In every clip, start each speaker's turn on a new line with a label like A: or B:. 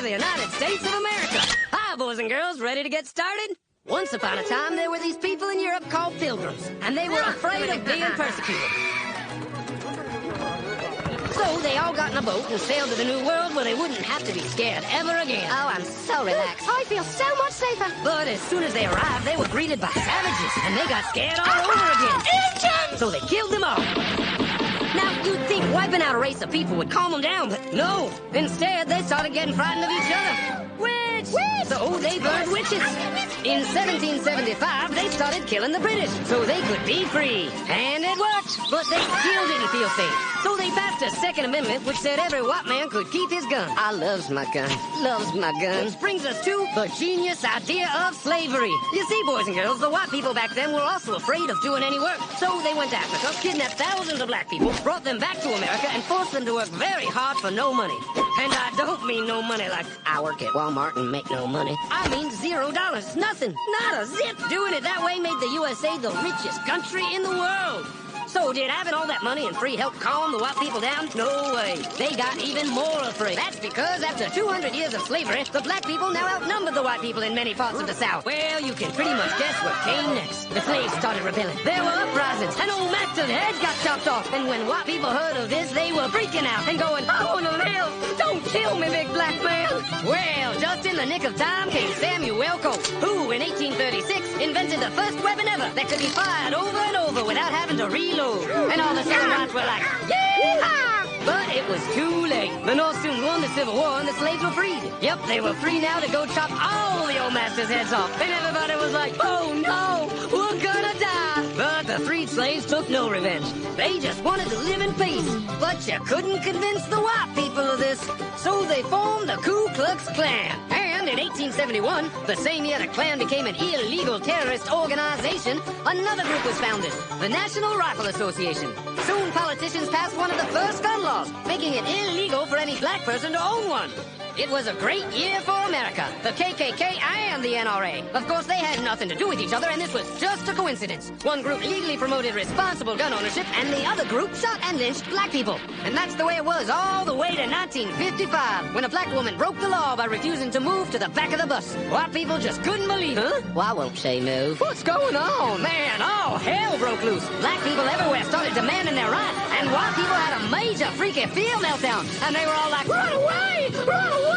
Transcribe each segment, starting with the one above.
A: the United States of America. Hi, boys and girls, ready to get started? Once upon a time, there were these people in Europe called pilgrims, and they were afraid of being persecuted. So they all got in a boat and sailed to the New World where they wouldn't have to be scared ever again.
B: Oh, I'm so relaxed. I feel so much safer.
A: But as soon as they arrived, they were greeted by savages, and they got scared all over again.
B: Indians!
A: So they killed them all. Now, you'd think wiping out a race of people would calm them down, but no. Instead, they started getting frightened of each other. Witch! So they burned witches. In 1775, they started killing the British so they could be free. And it worked, but they still didn't feel safe. So they passed a Second Amendment which said every white man could keep his gun. I loves my gun. Loves my gun. Which brings us to the genius idea of slavery. You see, boys and girls, the white people back then were also afraid of doing any work. So they went to Africa, kidnapped thousands of black people, brought them back to America, and forced them to work very hard for no money. And I don't mean no money like I work at Walmart and make no money. I mean $0. Nothing. Not a zip. Doing it that way made the USA the richest country in the world. So did having all that money and free help calm the white people down? No way. They got even more afraid. That's because after 200 years of slavery, the black people now outnumbered the white people in many parts of the South. Well, you can pretty much guess what came next. The slaves started rebelling. There were uprisings, and old masters' heads got chopped off. And when white people heard of this, they were freaking out and going, I want to live. Don't kill me, big black man. Well, just in the nick of time came Samuel Colt, who in 1836 invented the first weapon ever that could be fired over and over without having to reload. And all the Southern whites were like, yeah! But it was too late. The North soon won the Civil War and the slaves were freed. Yep, they were free now to go chop all the old masters' heads off. And everybody was like, oh no, we're gonna die. But the freed slaves took no revenge. They just wanted to live in peace. But you couldn't convince the white people of this. So they formed the Ku Klux Klan. And in 1871, the same year the Klan became an illegal terrorist organization, another group was founded, the National Rifle Association. Soon politicians passed one of the first gun laws, making it illegal for any black person to own one. It was a great year for America, the KKK and the NRA. Of course, they had nothing to do with each other, and this was just a coincidence. One group legally promoted responsible gun ownership, and the other group shot and lynched black people. And that's the way it was all the way to 1955, when a black woman broke the law by refusing to move to the back of the bus. White people just couldn't believe it. Huh? Why won't she move? What's going on? Man, all hell broke loose. Black people everywhere started demanding their rights, and white people had a major freaky field meltdown, and they were all like, run away! Run away!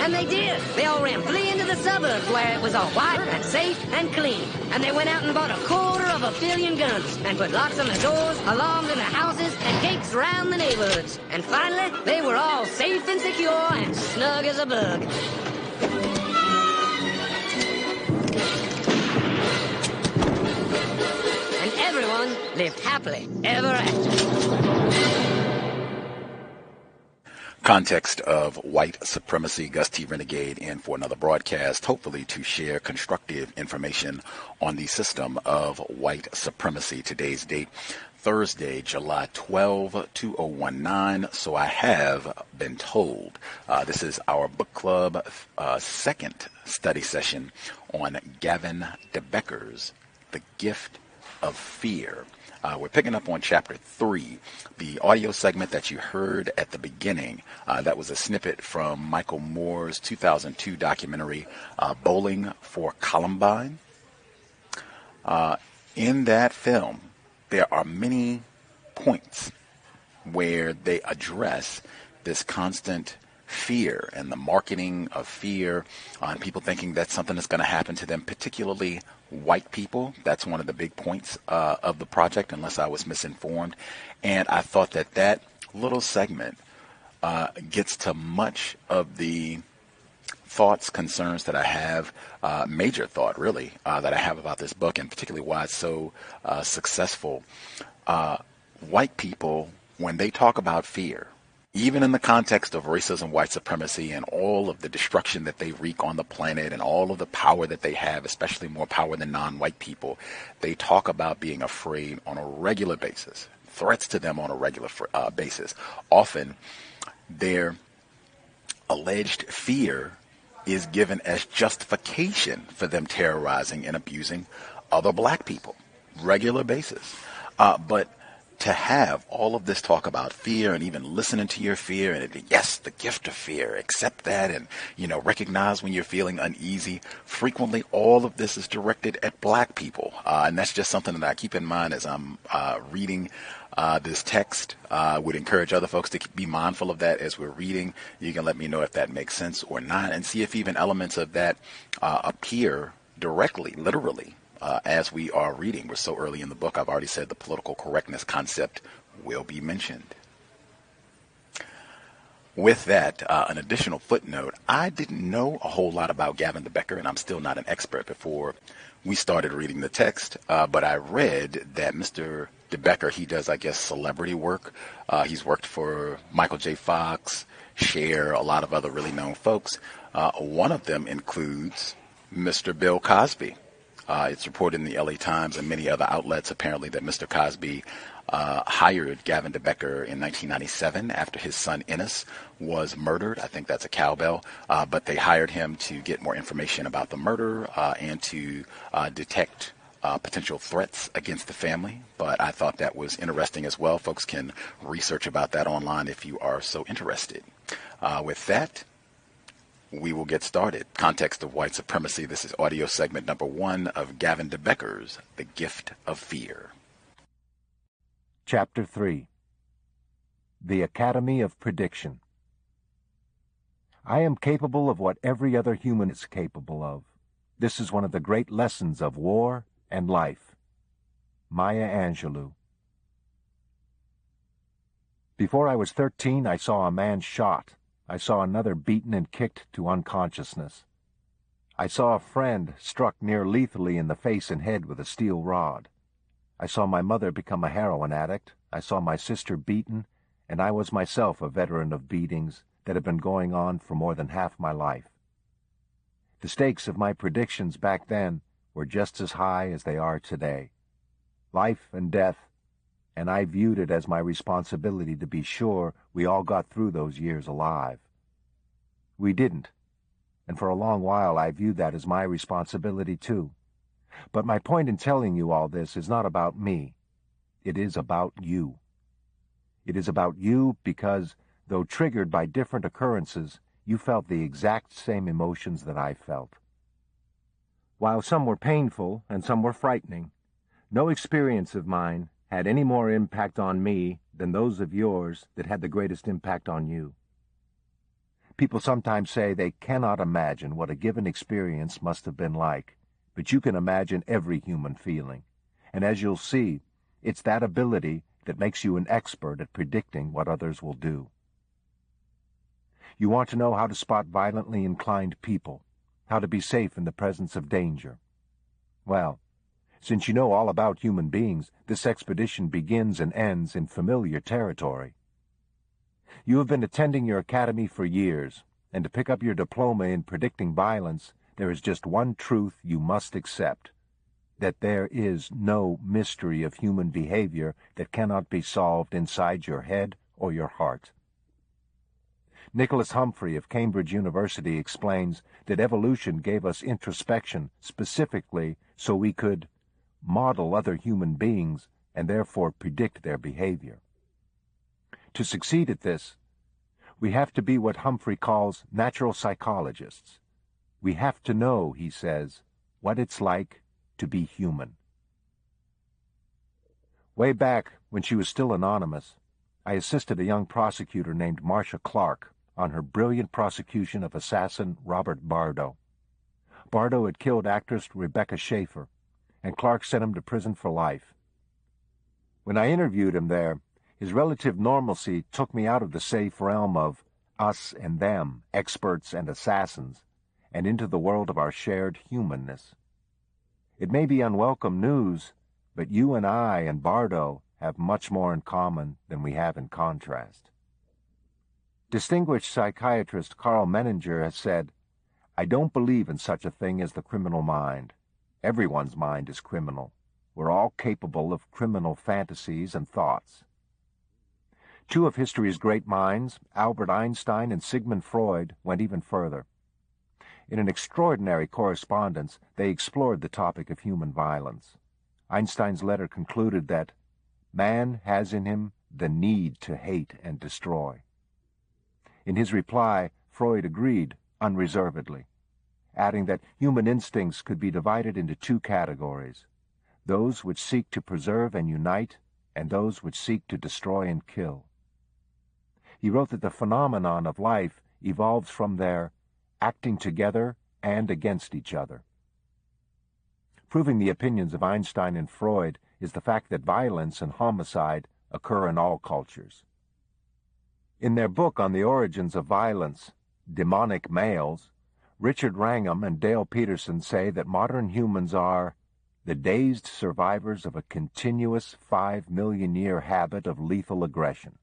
A: And they did. They all ran fleeing to the suburbs where it was all white and safe and clean. And they went out and bought 250 million guns and put locks on the doors, alarms in the houses, and gates around the neighborhoods. And finally, they were all safe and secure and snug as a bug. And everyone lived happily ever after.
C: Context of White Supremacy, Gus T. Renegade in for another broadcast, hopefully to share constructive information on the system of white supremacy. Today's date, Thursday, July 12, 2019. So I have been told this is our book club second study session on Gavin de Becker's The Gift of Fear. We're picking up on Chapter 3. The audio segment that you heard at the beginning, that was a snippet from Michael Moore's 2002 documentary, Bowling for Columbine. In that film, there are many points where they address this constant fear and the marketing of fear on people thinking that something is going to happen to them, particularly white people. That's one of the big points of the project, unless I was misinformed. And I thought that that little segment gets to much of the thoughts, concerns that I have, major thought really, that I have about this book, and particularly why it's so successful. White people, when they talk about fear, even in the context of racism, white supremacy, and all of the destruction that they wreak on the planet and all of the power that they have, especially more power than non-white people, they talk about being afraid on a regular basis, threats to them on a regular basis. Often their alleged fear is given as justification for them terrorizing and abusing other black people, regular basis. But to have all of this talk about fear and even listening to your fear and yes, the gift of fear, accept that and, recognize when you're feeling uneasy. Frequently, all of this is directed at black people. And that's just something that I keep in mind as I'm reading this text. Would encourage other folks to be mindful of that as we're reading. You can let me know if that makes sense or not and see if even elements of that appear directly, literally, as we are reading. We're so early in the book. I've already said the political correctness concept will be mentioned. With that, an additional footnote, I didn't know a whole lot about Gavin de Becker, and I'm still not an expert before we started reading the text, but I read that Mr. de Becker, he does, I guess, celebrity work. He's worked for Michael J. Fox, Cher, a lot of other really known folks. One of them includes Mr. Bill Cosby. It's reported in the LA Times and many other outlets, apparently, that Mr. Cosby hired Gavin de Becker in 1997 after his son Ennis was murdered. I think that's a cowbell. But they hired him to get more information about the murder and to detect potential threats against the family. But I thought that was interesting as well. Folks can research about that online if you are so interested. With that, we will get started. Context of White Supremacy. This is audio segment number 1 of Gavin de Becker's The Gift of Fear.
D: Chapter 3. The Academy of Prediction. I am capable of what every other human is capable of. This is one of the great lessons of war and life. Maya Angelou. Before I was 13, I saw a man shot. I saw another beaten and kicked to unconsciousness. I saw a friend struck near lethally in the face and head with a steel rod. I saw my mother become a heroin addict. I saw my sister beaten, and I was myself a veteran of beatings that had been going on for more than half my life. The stakes of my predictions back then were just as high as they are today. Life and death, and I viewed it as my responsibility to be sure we all got through those years alive. We didn't, and for a long while I viewed that as my responsibility too. But my point in telling you all this is not about me. It is about you. It is about you because, though triggered by different occurrences, you felt the exact same emotions that I felt. While some were painful and some were frightening, no experience of mine had any more impact on me than those of yours that had the greatest impact on you. People sometimes say they cannot imagine what a given experience must have been like, but you can imagine every human feeling, and as you'll see, it's that ability that makes you an expert at predicting what others will do. You want to know how to spot violently inclined people, how to be safe in the presence of danger. Well, since you know all about human beings, this expedition begins and ends in familiar territory. You have been attending your academy for years, and to pick up your diploma in predicting violence, there is just one truth you must accept, that there is no mystery of human behavior that cannot be solved inside your head or your heart. Nicholas Humphrey of Cambridge University explains that evolution gave us introspection specifically so we could model other human beings and therefore predict their behavior. To succeed at this, we have to be what Humphrey calls natural psychologists. We have to know, he says, what it's like to be human. Way back when she was still anonymous, I assisted a young prosecutor named Marcia Clark on her brilliant prosecution of assassin Robert Bardo. Bardo had killed actress Rebecca Schaefer, and Clark sent him to prison for life. When I interviewed him there, his relative normalcy took me out of the safe realm of us and them, experts and assassins, and into the world of our shared humanness. It may be unwelcome news, but you and I and Bardo have much more in common than we have in contrast. Distinguished psychiatrist Carl Menninger has said, "I don't believe in such a thing as the criminal mind. Everyone's mind is criminal. We're all capable of criminal fantasies and thoughts." Two of history's great minds, Albert Einstein and Sigmund Freud, went even further. In an extraordinary correspondence, they explored the topic of human violence. Einstein's letter concluded that man has in him the need to hate and destroy. In his reply, Freud agreed unreservedly, adding that human instincts could be divided into two categories: those which seek to preserve and unite, and those which seek to destroy and kill. He wrote that the phenomenon of life evolves from their acting together and against each other. Proving the opinions of Einstein and Freud is the fact that violence and homicide occur in all cultures. In their book on the origins of violence, Demonic Males, Richard Wrangham and Dale Peterson say that modern humans are the dazed survivors of a continuous 5-million-year habit of lethal aggression.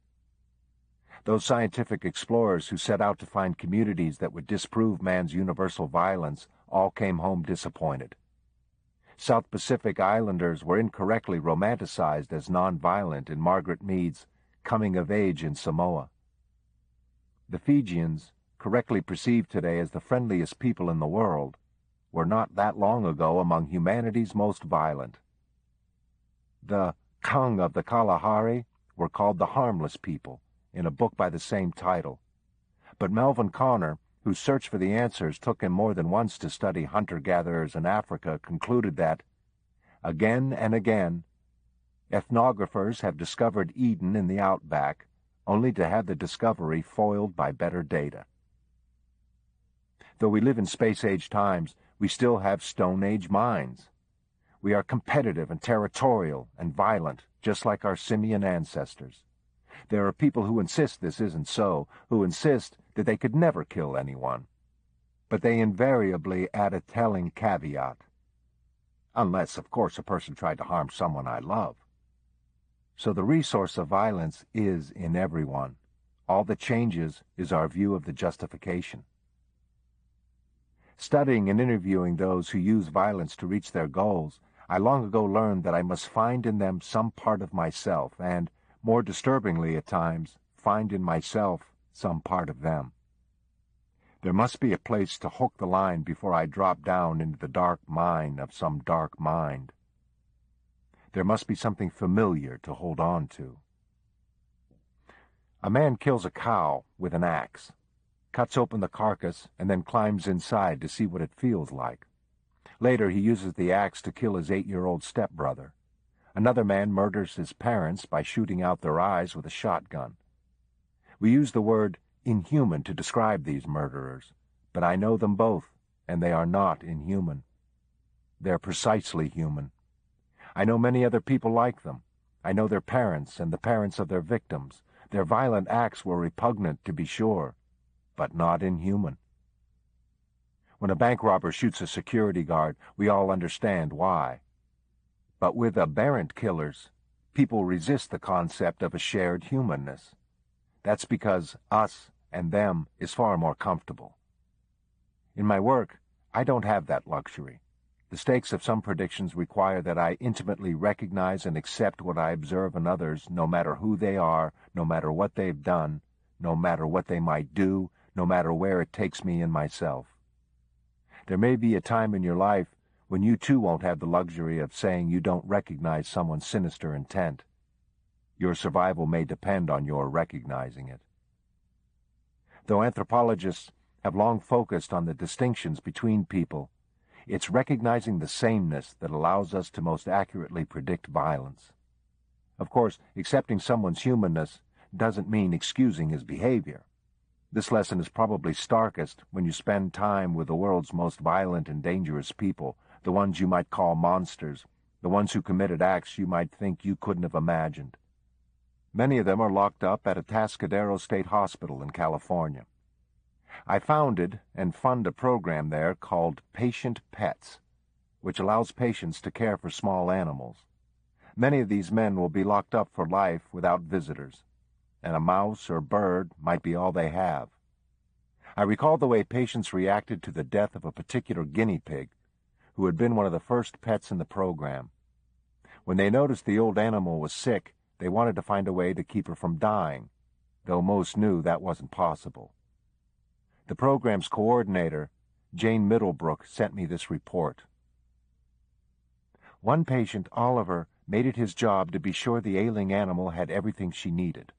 D: Those scientific explorers who set out to find communities that would disprove man's universal violence all came home disappointed. South Pacific Islanders were incorrectly romanticized as nonviolent in Margaret Mead's Coming of Age in Samoa. The Fijians, correctly perceived today as the friendliest people in the world, were not that long ago among humanity's most violent. The Kung of the Kalahari were called the harmless people in a book by the same title. But Melvin Connor, whose search for the answers took him more than once to study hunter-gatherers in Africa, concluded that, again and again, ethnographers have discovered Eden in the outback, only to have the discovery foiled by better data. Though we live in space-age times, we still have Stone-Age minds. We are competitive and territorial and violent, just like our simian ancestors. There are people who insist this isn't so, who insist that they could never kill anyone. But they invariably add a telling caveat. Unless, of course, a person tried to harm someone I love. So the resource of violence is in everyone. All that changes is our view of the justification. Studying and interviewing those who use violence to reach their goals, I long ago learned that I must find in them some part of myself and, more disturbingly at times, find in myself some part of them. There must be a place to hook the line before I drop down into the dark mine of some dark mind. There must be something familiar to hold on to. A man kills a cow with an axe, cuts open the carcass, and then climbs inside to see what it feels like. Later, he uses the axe to kill his 8-year-old stepbrother. Another man murders his parents by shooting out their eyes with a shotgun. We use the word inhuman to describe these murderers, but I know them both, and they are not inhuman. They're precisely human. I know many other people like them. I know their parents and the parents of their victims. Their violent acts were repugnant, to be sure, but not inhuman. When a bank robber shoots a security guard, we all understand why. But with aberrant killers, people resist the concept of a shared humanness. That's because us and them is far more comfortable. In my work, I don't have that luxury. The stakes of some predictions require that I intimately recognize and accept what I observe in others, no matter who they are, no matter what they've done, no matter what they might do, no matter where it takes me in myself. There may be a time in your life when you too won't have the luxury of saying you don't recognize someone's sinister intent. Your survival may depend on your recognizing it. Though anthropologists have long focused on the distinctions between people, it's recognizing the sameness that allows us to most accurately predict violence. Of course, accepting someone's humanness doesn't mean excusing his behavior. This lesson is probably starkest when you spend time with the world's most violent and dangerous people, the ones you might call monsters, the ones who committed acts you might think you couldn't have imagined. Many of them are locked up at Atascadero State Hospital in California. I founded and fund a program there called Patient Pets, which allows patients to care for small animals. Many of these men will be locked up for life without visitors, and a mouse or bird might be all they have. I recall the way patients reacted to the death of a particular guinea pig, who had been one of the first pets in the program. When they noticed the old animal was sick, they wanted to find a way to keep her from dying, though most knew that wasn't possible. The program's coordinator, Jane Middlebrook, sent me this report. One patient, Oliver, made it his job to be sure the ailing animal had everything she needed.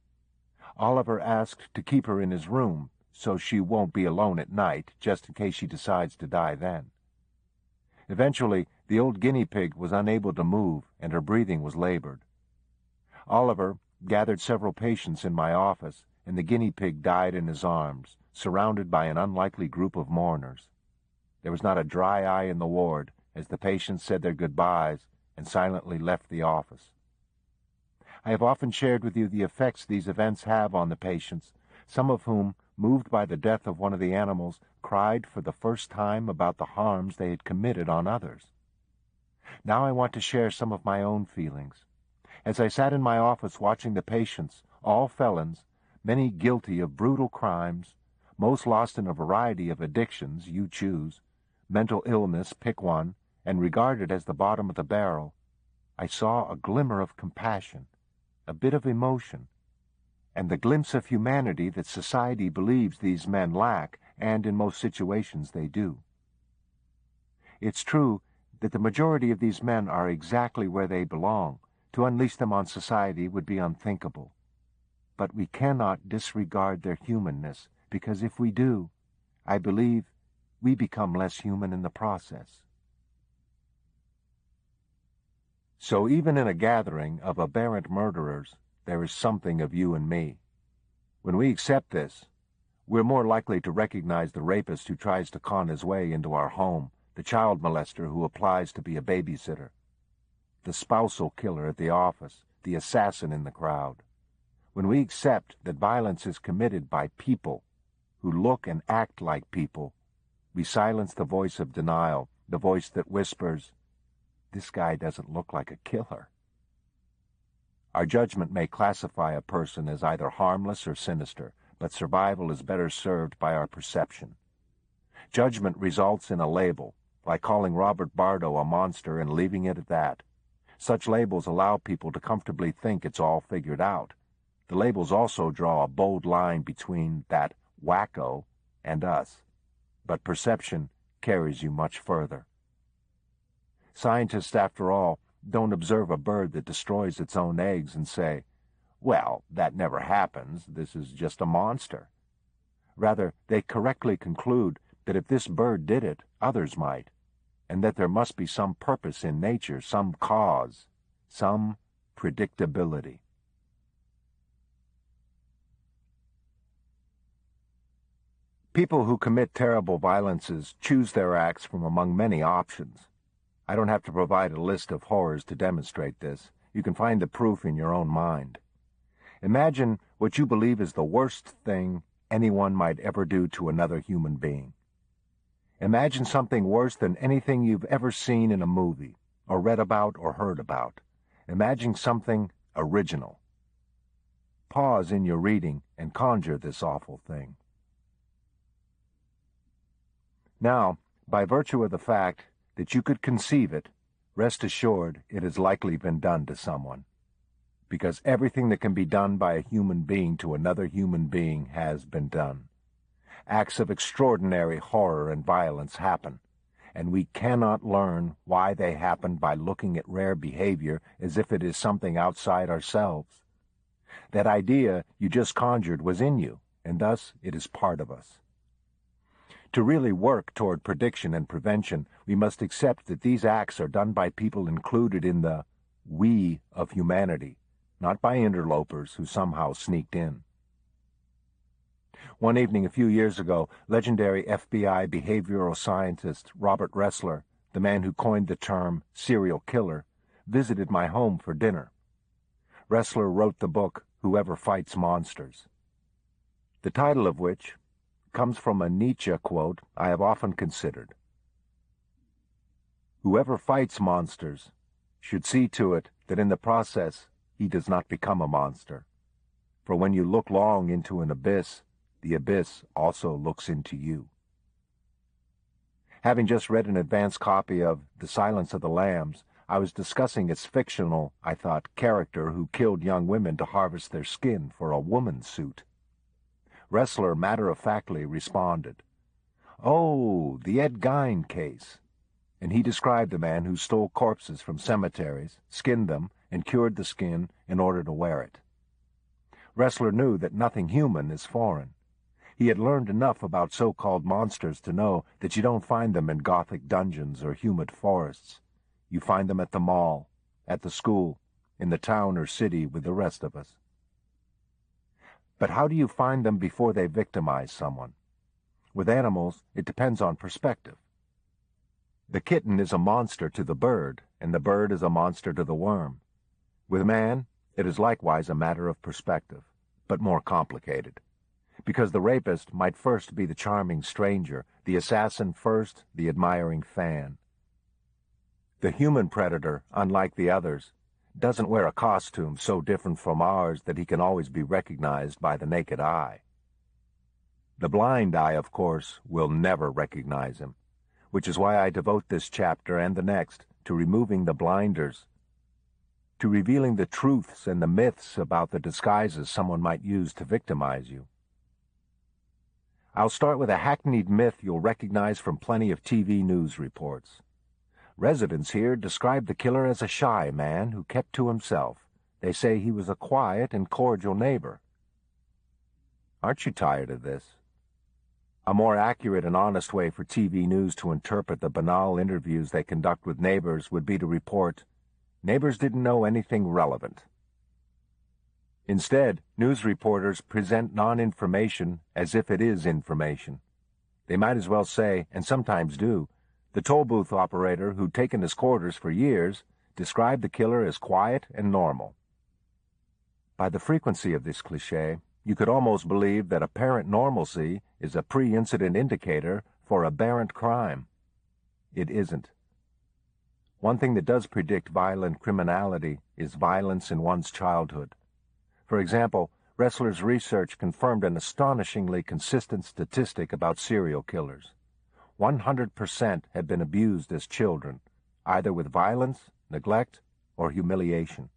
D: Oliver asked to keep her in his room so she won't be alone at night, just in case she decides to die then. Eventually, the old guinea pig was unable to move, and her breathing was labored. Oliver gathered several patients in my office, and the guinea pig died in his arms, surrounded by an unlikely group of mourners. There was not a dry eye in the ward as the patients said their goodbyes and silently left the office. I have often shared with you the effects these events have on the patients, some of whom, moved by the death of one of the animals, cried for the first time about the harms they had committed on others. Now I want to share some of my own feelings. As I sat in my office watching the patients, all felons, many guilty of brutal crimes, most lost in a variety of addictions, you choose, mental illness, pick one, and regarded as the bottom of the barrel, I saw a glimmer of compassion, a bit of emotion, and the glimpse of humanity that society believes these men lack, and in most situations they do. It's true that the majority of these men are exactly where they belong. To unleash them on society would be unthinkable. But we cannot disregard their humanness, because if we do, I believe we become less human in the process. So even in a gathering of aberrant murderers, there is something of you and me. When we accept this, we're more likely to recognize the rapist who tries to con his way into our home, the child molester who applies to be a babysitter, the spousal killer at the office, the assassin in the crowd. When we accept that violence is committed by people who look and act like people, we silence the voice of denial, the voice that whispers, "This guy doesn't look like a killer." Our judgment may classify a person as either harmless or sinister, but survival is better served by our perception. Judgment results in a label, like calling Robert Bardo a monster and leaving it at that. Such labels allow people to comfortably think it's all figured out. The labels also draw a bold line between that wacko and us, but perception carries you much further. Scientists, after all, don't observe a bird that destroys its own eggs and say, "Well, that never happens, this is just a monster." Rather, they correctly conclude that if this bird did it, others might, and that there must be some purpose in nature, some cause, some predictability. People who commit terrible violences choose their acts from among many options. I don't have to provide a list of horrors to demonstrate this. You can find the proof in your own mind. Imagine what you believe is the worst thing anyone might ever do to another human being. Imagine something worse than anything you've ever seen in a movie, or read about or heard about. Imagine something original. Pause in your reading and conjure this awful thing. Now, by virtue of the fact that you could conceive it, rest assured it has likely been done to someone. Because everything that can be done by a human being to another human being has been done. Acts of extraordinary horror and violence happen, and we cannot learn why they happen by looking at rare behavior as if it is something outside ourselves. That idea you just conjured was in you, and thus it is part of us. To really work toward prediction and prevention, we must accept that these acts are done by people included in the we of humanity, not by interlopers who somehow sneaked in. One evening a few years ago, legendary FBI behavioral scientist Robert Ressler, the man who coined the term serial killer, visited my home for dinner. Ressler wrote the book Whoever Fights Monsters, the title of which comes from a Nietzsche quote I have often considered. Whoever fights monsters should see to it that in the process he does not become a monster. For when you look long into an abyss, the abyss also looks into you. Having just read an advance copy of The Silence of the Lambs, I was discussing its fictional, I thought, character who killed young women to harvest their skin for a woman's suit. Ressler matter-of-factly responded, "Oh, the Ed Gein case." And he described the man who stole corpses from cemeteries, skinned them, and cured the skin in order to wear it. Ressler knew that nothing human is foreign. He had learned enough about so-called monsters to know that you don't find them in Gothic dungeons or humid forests. You find them at the mall, at the school, in the town or city with the rest of us. But how do you find them before they victimize someone? With animals, it depends on perspective. The kitten is a monster to the bird, and the bird is a monster to the worm. With man, it is likewise a matter of perspective, but more complicated. Because the rapist might first be the charming stranger, the assassin first, the admiring fan. The human predator, unlike the others, doesn't wear a costume so different from ours that he can always be recognized by the naked eye. The blind eye, of course, will never recognize him, which is why I devote this chapter and the next to removing the blinders, to revealing the truths and the myths about the disguises someone might use to victimize you. I'll start with a hackneyed myth you'll recognize from plenty of TV news reports. Residents here describe the killer as a shy man who kept to himself. They say he was a quiet and cordial neighbor. Aren't you tired of this? A more accurate and honest way for TV news to interpret the banal interviews they conduct with neighbors would be to report, neighbors didn't know anything relevant. Instead, news reporters present non-information as if it is information. They might as well say, and sometimes do, the toll booth operator who'd taken his quarters for years described the killer as quiet and normal. By the frequency of this cliché, you could almost believe that apparent normalcy is a pre-incident indicator for aberrant crime. It isn't. One thing that does predict violent criminality is violence in one's childhood. For example, Ressler's research confirmed an astonishingly consistent statistic about serial killers. 100% had been abused as children, either with violence, neglect, or humiliation.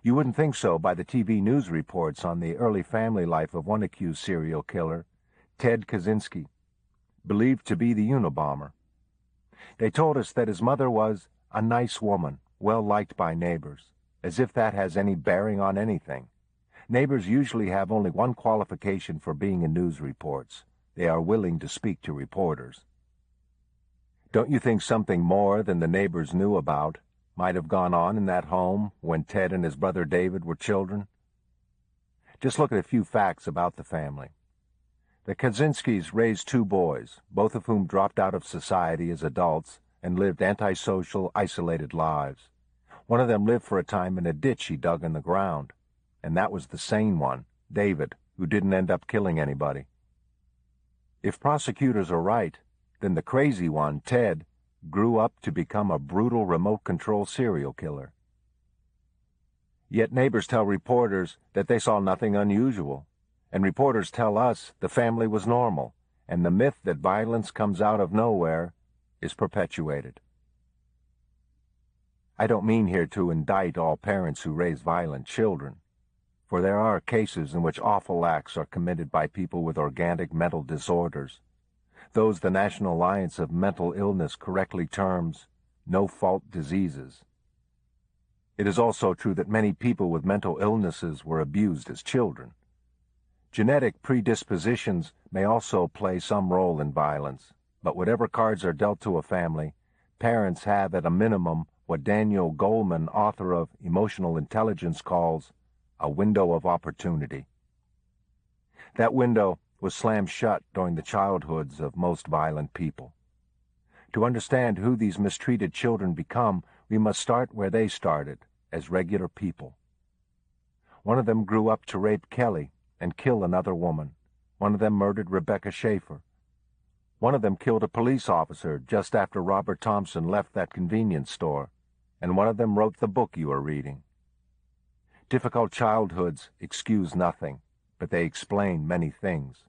D: You wouldn't think so by the TV news reports on the early family life of one accused serial killer, Ted Kaczynski, believed to be the Unabomber. They told us that his mother was a nice woman, well-liked by neighbors, as if that has any bearing on anything. Neighbors usually have only one qualification for being in news reports. They are willing to speak to reporters. Don't you think something more than the neighbors knew about might have gone on in that home when Ted and his brother David were children? Just look at a few facts about the family. The Kaczynskis raised 2 boys, both of whom dropped out of society as adults and lived antisocial, isolated lives. One of them lived for a time in a ditch he dug in the ground, and that was the sane one, David, who didn't end up killing anybody. If prosecutors are right, then the crazy one, Ted, grew up to become a brutal remote-control serial killer. Yet neighbors tell reporters that they saw nothing unusual, and reporters tell us the family was normal, and the myth that violence comes out of nowhere is perpetuated. I don't mean here to indict all parents who raise violent children, for there are cases in which awful acts are committed by people with organic mental disorders, those the National Alliance of Mental Illness correctly terms no-fault diseases. It is also true that many people with mental illnesses were abused as children. Genetic predispositions may also play some role in violence, but whatever cards are dealt to a family, parents have at a minimum what Daniel Goleman, author of Emotional Intelligence, calls a window of opportunity. That window was slammed shut during the childhoods of most violent people. To understand who these mistreated children become, we must start where they started, as regular people. One of them grew up to rape Kelly and kill another woman. One of them murdered Rebecca Schaefer. One of them killed a police officer just after Robert Thompson left that convenience store, and one of them wrote the book you are reading. Difficult childhoods excuse nothing, but they explain many things,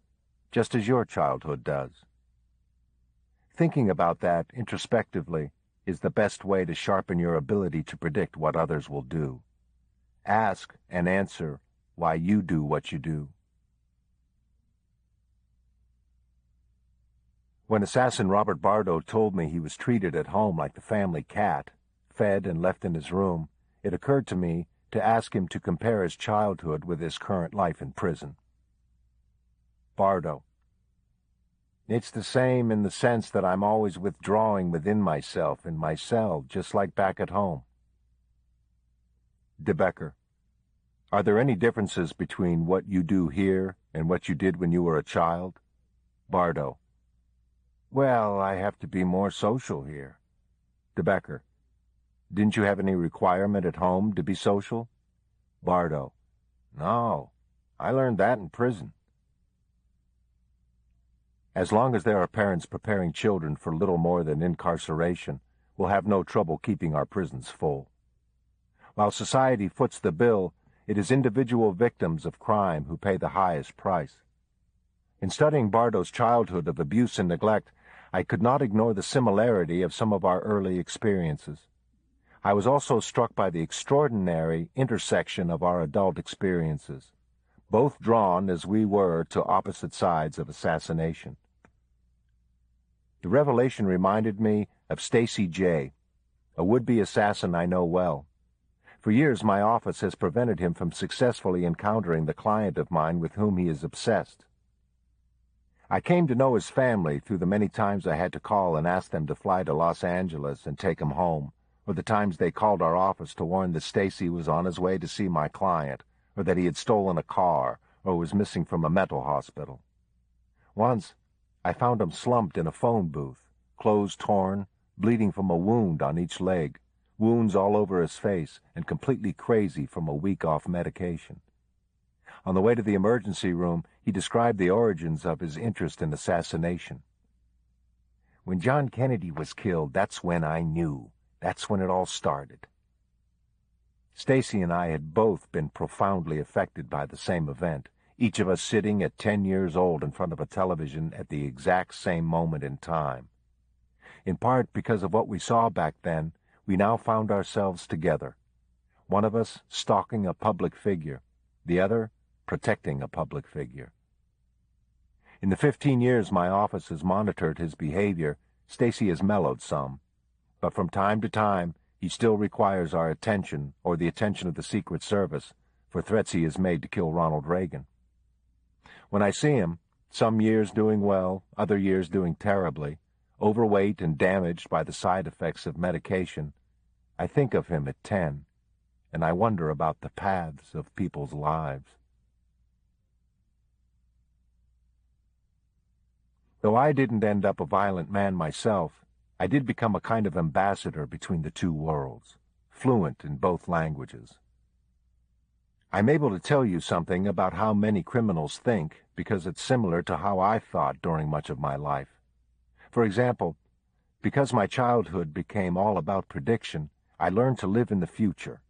D: just as your childhood does. Thinking about that introspectively is the best way to sharpen your ability to predict what others will do. Ask and answer why you do what you do. When assassin Robert Bardo told me he was treated at home like the family cat, fed and left in his room, it occurred to me to ask him to compare his childhood with his current life in prison. Bardo. It's the same in the sense that I'm always withdrawing within myself in my cell, just like back at home. De Becker. Are there any differences between what you do here and what you did when you were a child? Bardo. Well, I have to be more social here. De Becker. Didn't you have any requirement at home to be social? Bardo. No, I learned that in prison. As long as there are parents preparing children for little more than incarceration, we'll have no trouble keeping our prisons full. While society foots the bill, it is individual victims of crime who pay the highest price. In studying Bardo's childhood of abuse and neglect, I could not ignore the similarity of some of our early experiences. I was also struck by the extraordinary intersection of our adult experiences, both drawn as we were to opposite sides of assassination. The revelation reminded me of Stacy J., a would-be assassin I know well. For years my office has prevented him from successfully encountering the client of mine with whom he is obsessed. I came to know his family through the many times I had to call and ask them to fly to Los Angeles and take him home, or the times they called our office to warn that Stacy was on his way to see my client, or that he had stolen a car, or was missing from a mental hospital. Once, I found him slumped in a phone booth, clothes torn, bleeding from a wound on each leg, wounds all over his face, and completely crazy from a week off medication. On the way to the emergency room, he described the origins of his interest in assassination. When John Kennedy was killed, that's when I knew. That's when it all started. Stacy and I had both been profoundly affected by the same event, each of us sitting at 10 years old in front of a television at the exact same moment in time. In part because of what we saw back then, we now found ourselves together, one of us stalking a public figure, the other protecting a public figure. In the 15 years my office has monitored his behavior, Stacy has mellowed some, but from time to time he still requires our attention or the attention of the Secret Service for threats he has made to kill Ronald Reagan. When I see him, some years doing well, other years doing terribly, overweight and damaged by the side effects of medication, I think of him at 10, and I wonder about the paths of people's lives. Though I didn't end up a violent man myself, I did become a kind of ambassador between the two worlds, fluent in both languages. I'm able to tell you something about how many criminals think because it's similar to how I thought during much of my life. For example, because my childhood became all about prediction, I learned to live in the future.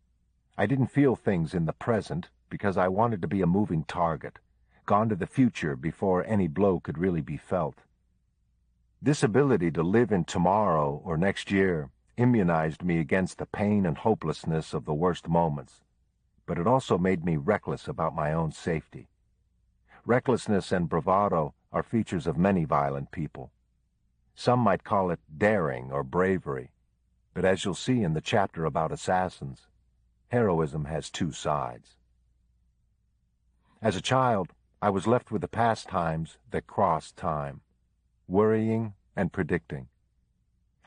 D: I didn't feel things in the present because I wanted to be a moving target, gone to the future before any blow could really be felt. This ability to live in tomorrow or next year immunized me against the pain and hopelessness of the worst moments, but it also made me reckless about my own safety. Recklessness and bravado are features of many violent people. Some might call it daring or bravery, but as you'll see in the chapter about assassins, heroism has two sides. As a child, I was left with the pastimes that crossed time, worrying and predicting.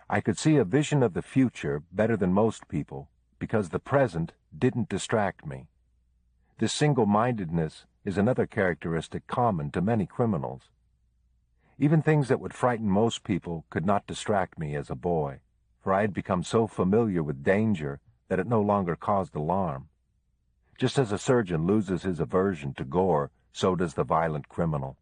D: I could see a vision of the future better than most people because the present didn't distract me. This single-mindedness is another characteristic common to many criminals. Even things that would frighten most people could not distract me as a boy, for I had become so familiar with danger that it no longer caused alarm. Just as a surgeon loses his aversion to gore, so does the violent criminal.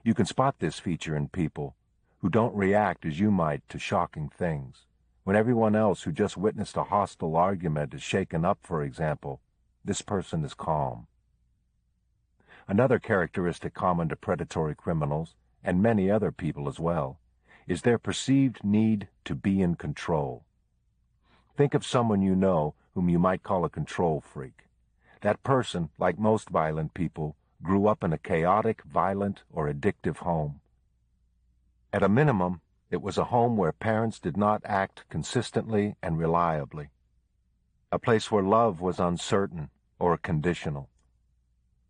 D: You can spot this feature in people who don't react as you might to shocking things. When everyone else who just witnessed a hostile argument is shaken up, for example, this person is calm. Another characteristic common to predatory criminals, and many other people as well, is their perceived need to be in control. Think of someone you know whom you might call a control freak. That person, like most violent people, grew up in a chaotic, violent, or addictive home. At a minimum, it was a home where parents did not act consistently and reliably. a place where love was uncertain or conditional.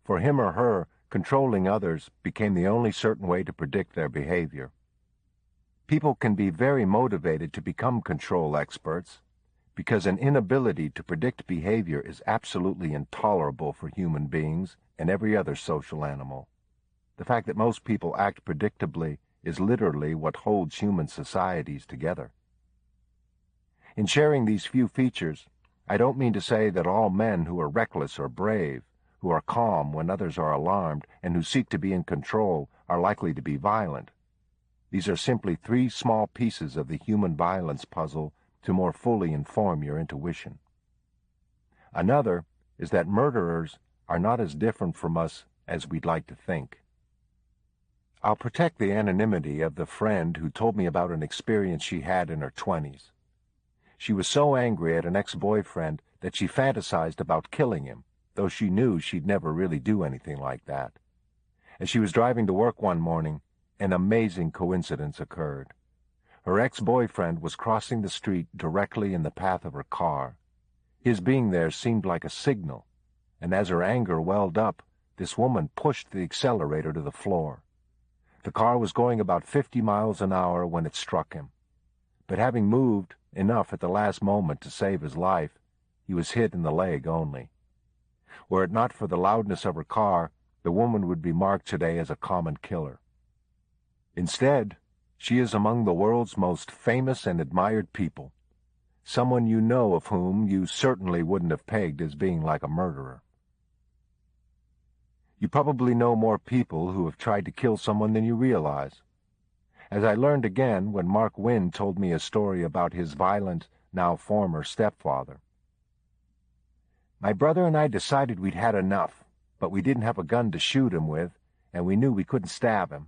D: For him or her, controlling others became the only certain way to predict their behavior. People can be very motivated to become control experts because an inability to predict behavior is absolutely intolerable for human beings and every other social animal. The fact that most people act predictably is literally what holds human societies together. In sharing these few features, I don't mean to say that all men who are reckless or brave, who are calm when others are alarmed, and who seek to be in control are likely to be violent. These are simply 3 small pieces of the human violence puzzle to more fully inform your intuition. Another is that murderers are not as different from us as we'd like to think. I'll protect the anonymity of the friend who told me about an experience she had in her 20s. She was so angry at an ex-boyfriend that she fantasized about killing him, though she knew she'd never really do anything like that. As she was driving to work one morning, an amazing coincidence occurred. Her ex-boyfriend was crossing the street directly in the path of her car. His being there seemed like a signal, and as her anger welled up, this woman pushed the accelerator to the floor. The car was going about 50 miles an hour when it struck him. But having moved enough at the last moment to save his life, he was hit in the leg only. Were it not for the loudness of her car, the woman would be marked today as a common killer. Instead, she is among the world's most famous and admired people, someone you know of whom you certainly wouldn't have pegged as being like a murderer. You probably know more people who have tried to kill someone than you realize. As I learned again when Mark Wynne told me a story about his violent, now former stepfather. My brother and I decided we'd had enough, but we didn't have a gun to shoot him with, and we knew we couldn't stab him.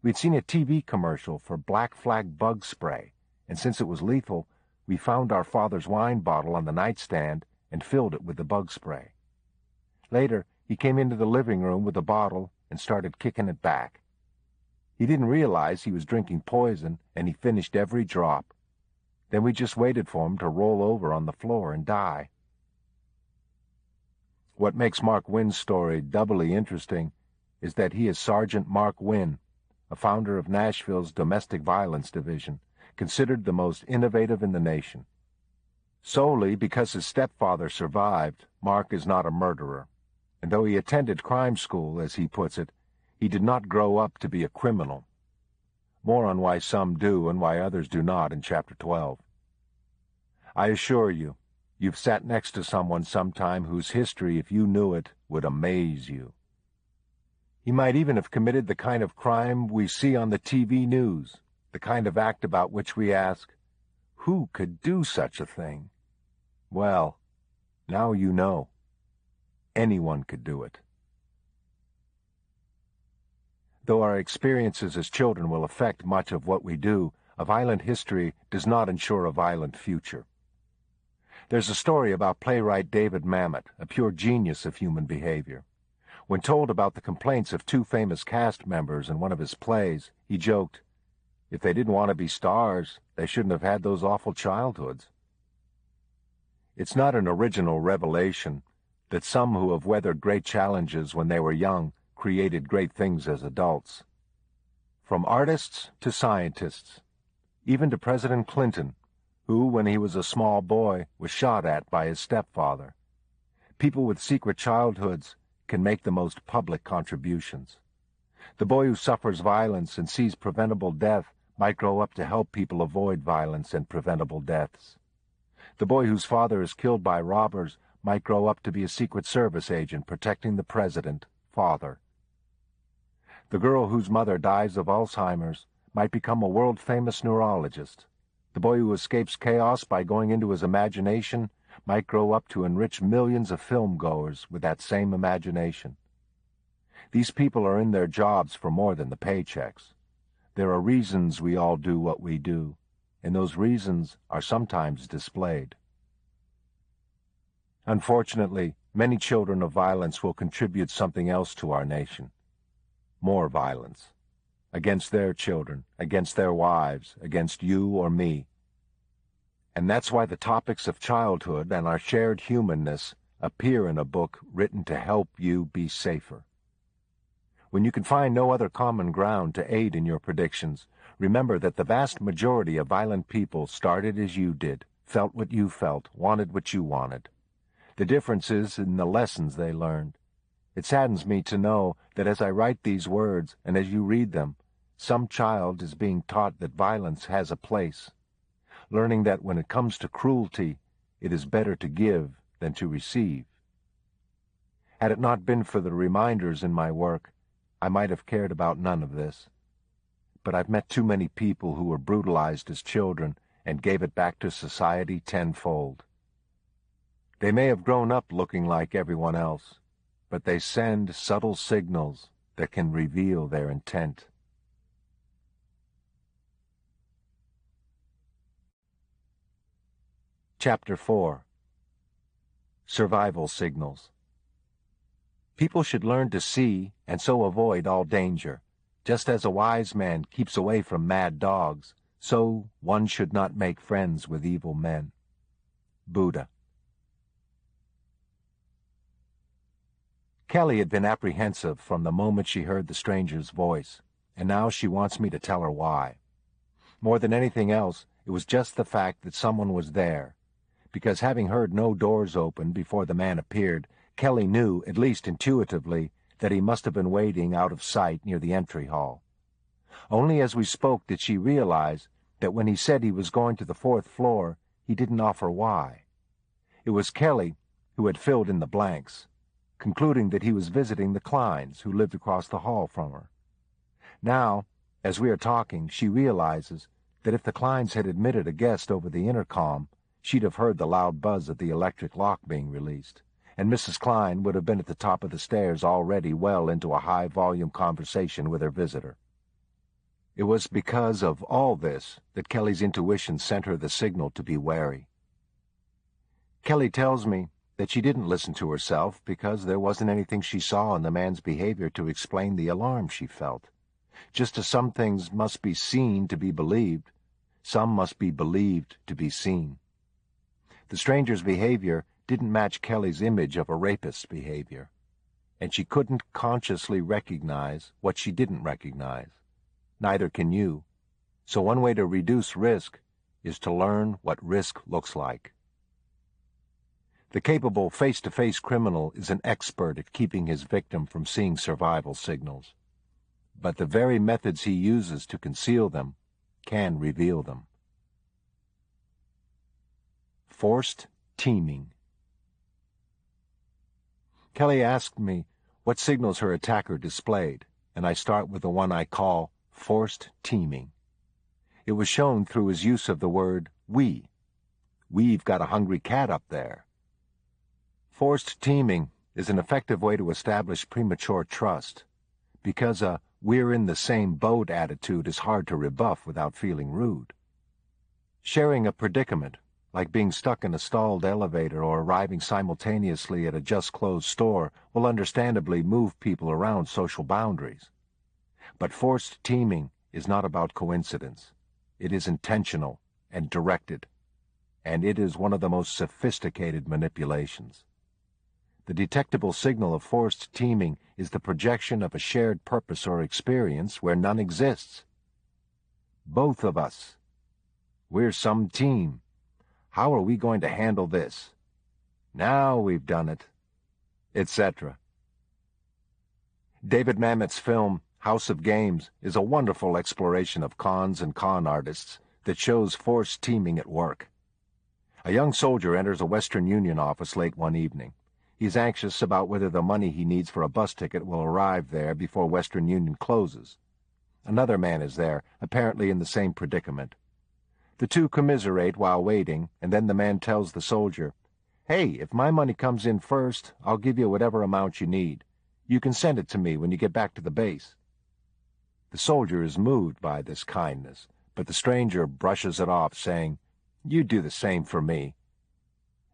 D: We'd seen a TV commercial for Black Flag bug spray, and since it was lethal, we found our father's wine bottle on the nightstand and filled it with the bug spray. Later, he came into the living room with the bottle and started kicking it back. He didn't realize he was drinking poison, and he finished every drop. Then we just waited for him to roll over on the floor and die. What makes Mark Wynne's story doubly interesting is that he is Sergeant Mark Wynne, a founder of Nashville's Domestic Violence Division, considered the most innovative in the nation. Solely because his stepfather survived, Mark is not a murderer, and though he attended crime school, as he puts it, he did not grow up to be a criminal. More on why some do and why others do not in Chapter 12. I assure you, you've sat next to someone sometime whose history, if you knew it, would amaze you. He might even have committed the kind of crime we see on the TV news, the kind of act about which we ask, who could do such a thing? Well, now you know. Anyone could do it. Though our experiences as children will affect much of what we do, a violent history does not ensure a violent future. There's a story about playwright David Mamet, a pure genius of human behavior. When told about the complaints of 2 famous cast members in one of his plays, he joked, "If they didn't want to be stars, they shouldn't have had those awful childhoods." It's not an original revelation that some who have weathered great challenges when they were young created great things as adults. From artists to scientists, even to President Clinton, who, when he was a small boy, was shot at by his stepfather. People with secret childhoods can make the most public contributions. The boy who suffers violence and sees preventable death might grow up to help people avoid violence and preventable deaths. The boy whose father is killed by robbers might grow up to be a Secret Service agent protecting the president, father. The girl whose mother dies of Alzheimer's might become a world-famous neurologist. The boy who escapes chaos by going into his imagination might grow up to enrich millions of film-goers with that same imagination. These people are in their jobs for more than the paychecks. There are reasons we all do what we do, and those reasons are sometimes displayed. Unfortunately, many children of violence will contribute something else to our nation. More violence. Against their children, against their wives, against you or me. And that's why the topics of childhood and our shared humanness appear in a book written to help you be safer. When you can find no other common ground to aid in your predictions, remember that the vast majority of violent people started as you did, felt what you felt, wanted what you wanted. The difference is in the lessons they learned. It saddens me to know that as I write these words and as you read them, some child is being taught that violence has a place, learning that when it comes to cruelty, it is better to give than to receive. Had it not been for the reminders in my work, I might have cared about none of this. But I've met too many people who were brutalized as children and gave it back to society tenfold. They may have grown up looking like everyone else, but they send subtle signals that can reveal their intent. Chapter 4. Survival Signals. People should learn to see and so avoid all danger. Just as a wise man keeps away from mad dogs, so one should not make friends with evil men. Buddha. Kelly had been apprehensive from the moment she heard the stranger's voice, and now she wants me to tell her why. More than anything else, it was just the fact that someone was there, because having heard no doors open before the man appeared, Kelly knew, at least intuitively, that he must have been waiting out of sight near the entry hall. Only as we spoke did she realize that when he said he was going to the 4th floor, he didn't offer why. It was Kelly who had filled in the blanks, concluding that he was visiting the Kleins, who lived across the hall from her. Now, as we are talking, she realizes that if the Kleins had admitted a guest over the intercom, she'd have heard the loud buzz of the electric lock being released, and Mrs. Klein would have been at the top of the stairs already well into a high-volume conversation with her visitor. It was because of all this that Kelly's intuition sent her the signal to be wary. Kelly tells me that she didn't listen to herself because there wasn't anything she saw in the man's behavior to explain the alarm she felt. Just as some things must be seen to be believed, some must be believed to be seen. The stranger's behavior didn't match Kelly's image of a rapist's behavior, and she couldn't consciously recognize what she didn't recognize. Neither can you. So one way to reduce risk is to learn what risk looks like. The capable face-to-face criminal is an expert at keeping his victim from seeing survival signals, but the very methods he uses to conceal them can reveal them. Forced teaming. Kelly asked me what signals her attacker displayed, and I start with the one I call forced teaming. It was shown through his use of the word we. We've got a hungry cat up there. Forced teaming is an effective way to establish premature trust, because a we're-in-the-same-boat attitude is hard to rebuff without feeling rude. Sharing a predicament, like being stuck in a stalled elevator or arriving simultaneously at a just-closed store, will understandably move people around social boundaries. But forced teaming is not about coincidence. It is intentional and directed, and it is one of the most sophisticated manipulations. The detectable signal of forced teaming is the projection of a shared purpose or experience where none exists. Both of us. We're some team. How are we going to handle this? Now we've done it, etc. David Mamet's film House of Games is a wonderful exploration of cons and con artists that shows forced teaming at work. A young soldier enters a Western Union office late one evening. He's anxious about whether the money he needs for a bus ticket will arrive there before Western Union closes. Another man is there, apparently in the same predicament. The two commiserate while waiting, and then the man tells the soldier, "Hey, if my money comes in first, I'll give you whatever amount you need. You can send it to me when you get back to the base." The soldier is moved by this kindness, but the stranger brushes it off, saying, "You do the same for me."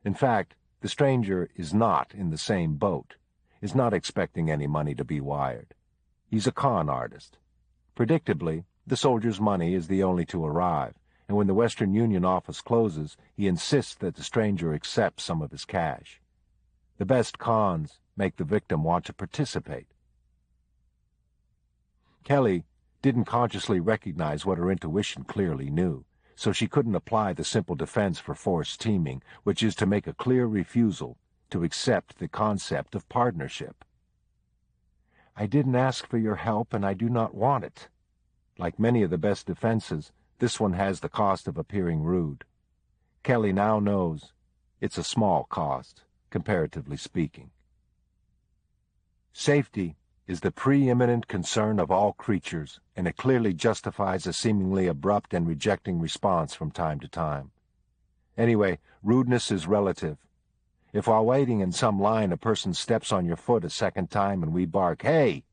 D: In fact, the stranger is not in the same boat, is not expecting any money to be wired. He's a con artist. Predictably, the soldier's money is the only to arrive, and when the Western Union office closes, he insists that the stranger accept some of his cash. The best cons make the victim want to participate. Kelly didn't consciously recognize what her intuition clearly knew, so she couldn't apply the simple defense for forced teaming, which is to make a clear refusal to accept the concept of partnership. "I didn't ask for your help, and I do not want it." Like many of the best defenses, this one has the cost of appearing rude. Kelly now knows it's a small cost, comparatively speaking. Safety is the preeminent concern of all creatures, and it clearly justifies a seemingly abrupt and rejecting response from time to time. Anyway, rudeness is relative. If while waiting in some line a person steps on your foot a second time and we bark, "Hey!"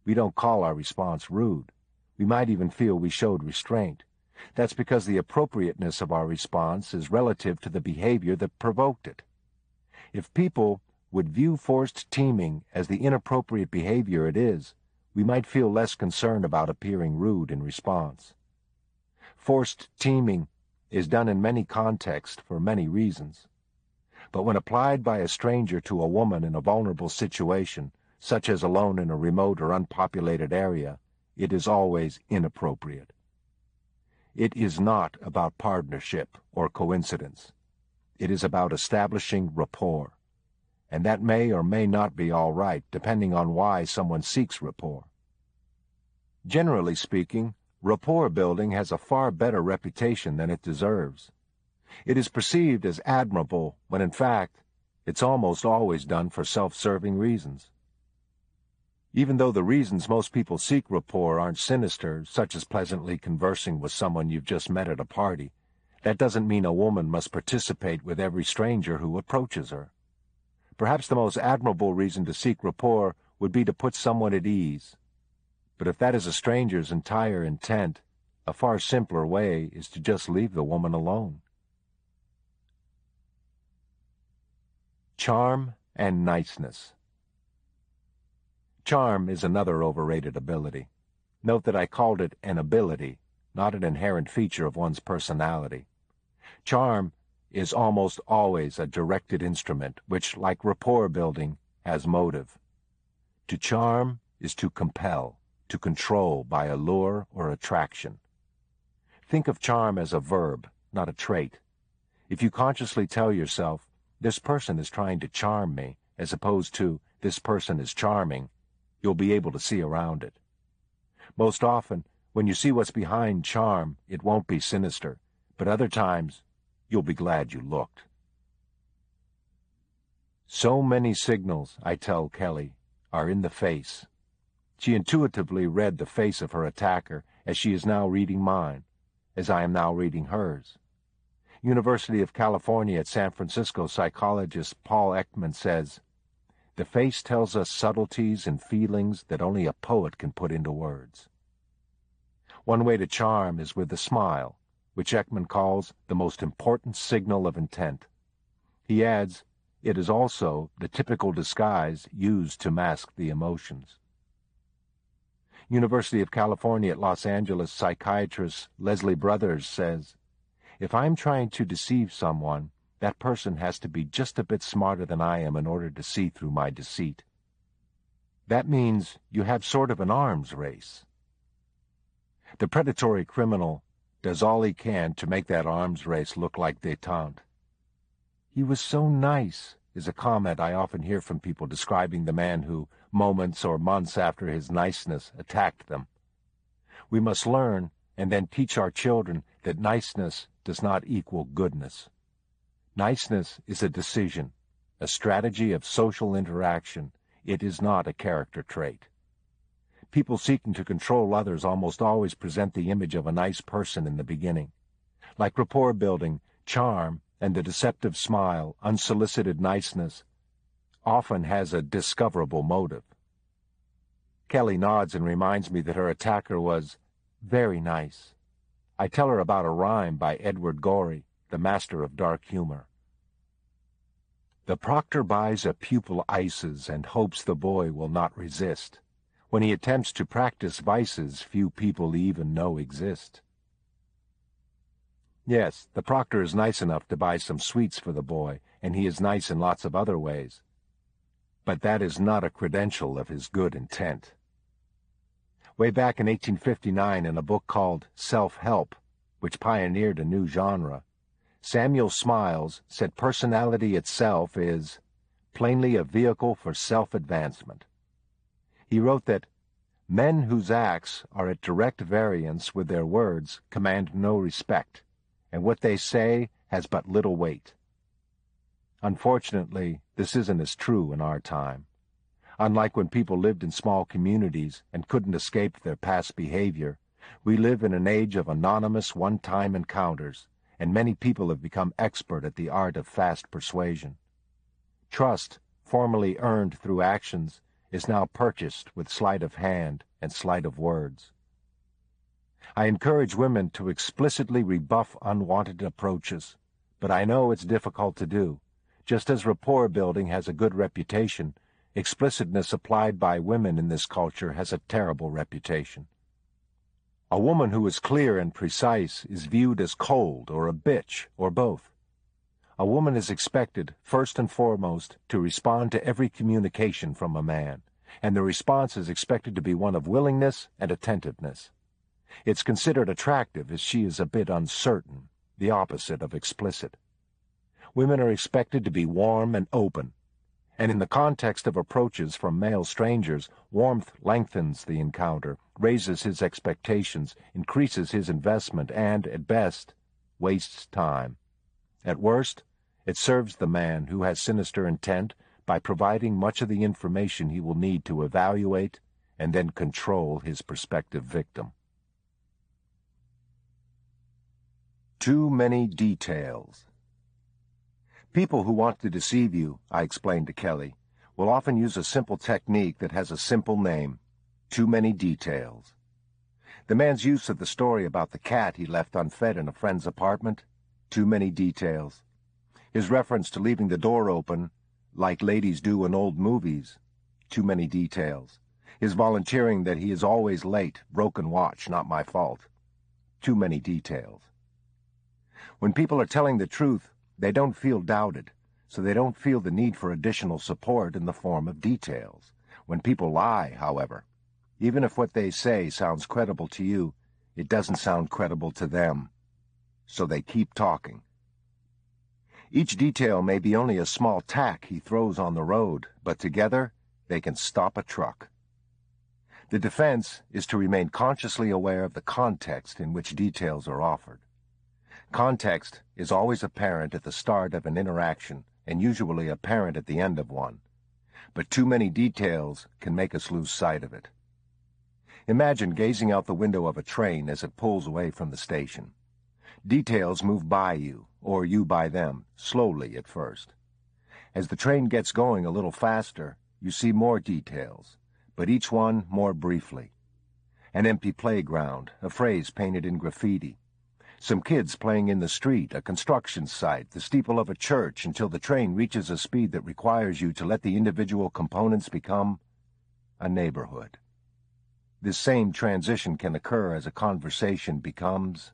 D: we don't call our response rude. We might even feel we showed restraint. That's because the appropriateness of our response is relative to the behavior that provoked it. If people would view forced teaming as the inappropriate behavior it is, we might feel less concerned about appearing rude in response. Forced teaming is done in many contexts for many reasons. But when applied by a stranger to a woman in a vulnerable situation, such as alone in a remote or unpopulated area, it is always inappropriate. It is not about partnership or coincidence. It is about establishing rapport. And that may or may not be all right, depending on why someone seeks rapport. Generally speaking, rapport building has a far better reputation than it deserves. It is perceived as admirable when, in fact, it's almost always done for self-serving reasons. Even though the reasons most people seek rapport aren't sinister, such as pleasantly conversing with someone you've just met at a party, that doesn't mean a woman must participate with every stranger who approaches her. Perhaps the most admirable reason to seek rapport would be to put someone at ease. But if that is a stranger's entire intent, a far simpler way is to just leave the woman alone. Charm and niceness. Charm is another overrated ability. Note that I called it an ability, not an inherent feature of one's personality. Charm is almost always a directed instrument, which, like rapport building, has motive. To charm is to compel, to control by allure or attraction. Think of charm as a verb, not a trait. If you consciously tell yourself, "This person is trying to charm me," as opposed to "This person is charming," you'll be able to see around it. Most often, when you see what's behind charm, it won't be sinister, but other times, you'll be glad you looked. So many signals, I tell Kelly, are in the face. She intuitively read the face of her attacker as she is now reading mine, as I am now reading hers. University of California at San Francisco psychologist Paul Ekman says, "The face tells us subtleties and feelings that only a poet can put into words." One way to charm is with a smile, which Ekman calls the most important signal of intent. He adds, it is also the typical disguise used to mask the emotions. University of California at Los Angeles psychiatrist Leslie Brothers says, "If I'm trying to deceive someone, that person has to be just a bit smarter than I am in order to see through my deceit. That means you have sort of an arms race." The predatory criminal does all he can to make that arms race look like détente. "He was so nice," is a comment I often hear from people describing the man who, moments or months after his niceness, attacked them. We must learn and then teach our children that niceness does not equal goodness. Niceness is a decision, a strategy of social interaction. It is not a character trait. People seeking to control others almost always present the image of a nice person in the beginning. Like rapport building, charm, and the deceptive smile, unsolicited niceness, often has a discoverable motive. Kelly nods and reminds me that her attacker was very nice. I tell her about a rhyme by Edward Gorey, the master of dark humor. "The proctor buys a pupil ices and hopes the boy will not resist. When he attempts to practice vices few people even know exist." Yes, the proctor is nice enough to buy some sweets for the boy, and he is nice in lots of other ways. But that is not a credential of his good intent. Way back in 1859, in a book called Self-Help, which pioneered a new genre, Samuel Smiles said personality itself is plainly a vehicle for self-advancement. He wrote that men whose acts are at direct variance with their words command no respect, and what they say has but little weight. Unfortunately, this isn't as true in our time. Unlike when people lived in small communities and couldn't escape their past behavior, we live in an age of anonymous one-time encounters, and many people have become expert at the art of fast persuasion. Trust, formerly earned through actions, is now purchased with sleight of hand and sleight of words. I encourage women to explicitly rebuff unwanted approaches, but I know it's difficult to do. Just as rapport building has a good reputation, explicitness applied by women in this culture has a terrible reputation. A woman who is clear and precise is viewed as cold or a bitch or both. A woman is expected, first and foremost, to respond to every communication from a man, and the response is expected to be one of willingness and attentiveness. It's considered attractive as she is a bit uncertain, the opposite of explicit. Women are expected to be warm and open, and in the context of approaches from male strangers, warmth lengthens the encounter, raises his expectations, increases his investment, and, at best, wastes time. At worst, it serves the man who has sinister intent by providing much of the information he will need to evaluate and then control his prospective victim. Too many details. People who want to deceive you, I explained to Kelly, will often use a simple technique that has a simple name: too many details. The man's use of the story about the cat he left unfed in a friend's apartment: too many details. His reference to leaving the door open, like ladies do in old movies: too many details. His volunteering that he is always late: broken watch, not my fault. Too many details. When people are telling the truth, they don't feel doubted, so they don't feel the need for additional support in the form of details. When people lie, however, even if what they say sounds credible to you, it doesn't sound credible to them, so they keep talking. Each detail may be only a small tack he throws on the road, but together they can stop a truck. The defense is to remain consciously aware of the context in which details are offered. Context is always apparent at the start of an interaction and usually apparent at the end of one, but too many details can make us lose sight of it. Imagine gazing out the window of a train as it pulls away from the station. Details move by you, or you by them, slowly at first. As the train gets going a little faster, you see more details, but each one more briefly. An empty playground, a phrase painted in graffiti, some kids playing in the street, a construction site, the steeple of a church, until the train reaches a speed that requires you to let the individual components become a neighborhood. This same transition can occur as a conversation becomes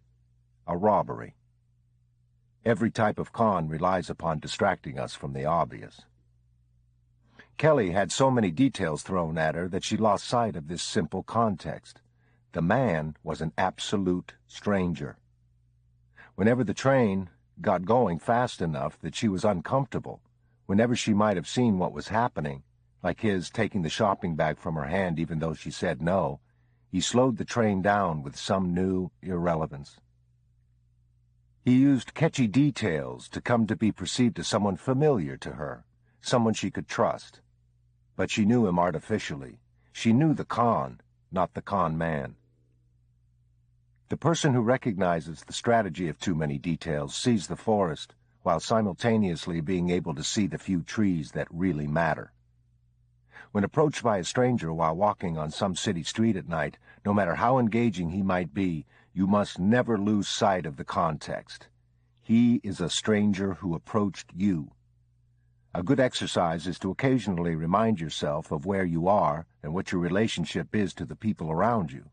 D: a robbery. Every type of con relies upon distracting us from the obvious. Kelly had so many details thrown at her that she lost sight of this simple context. The man was an absolute stranger. Whenever the train got going fast enough that she was uncomfortable, whenever she might have seen what was happening, like his taking the shopping bag from her hand even though she said no, he slowed the train down with some new irrelevance. He used catchy details to come to be perceived as someone familiar to her, someone she could trust. But she knew him artificially. She knew the con, not the con man. The person who recognizes the strategy of too many details sees the forest, while simultaneously being able to see the few trees that really matter. When approached by a stranger while walking on some city street at night, no matter how engaging he might be, you must never lose sight of the context. He is a stranger who approached you. A good exercise is to occasionally remind yourself of where you are and what your relationship is to the people around you.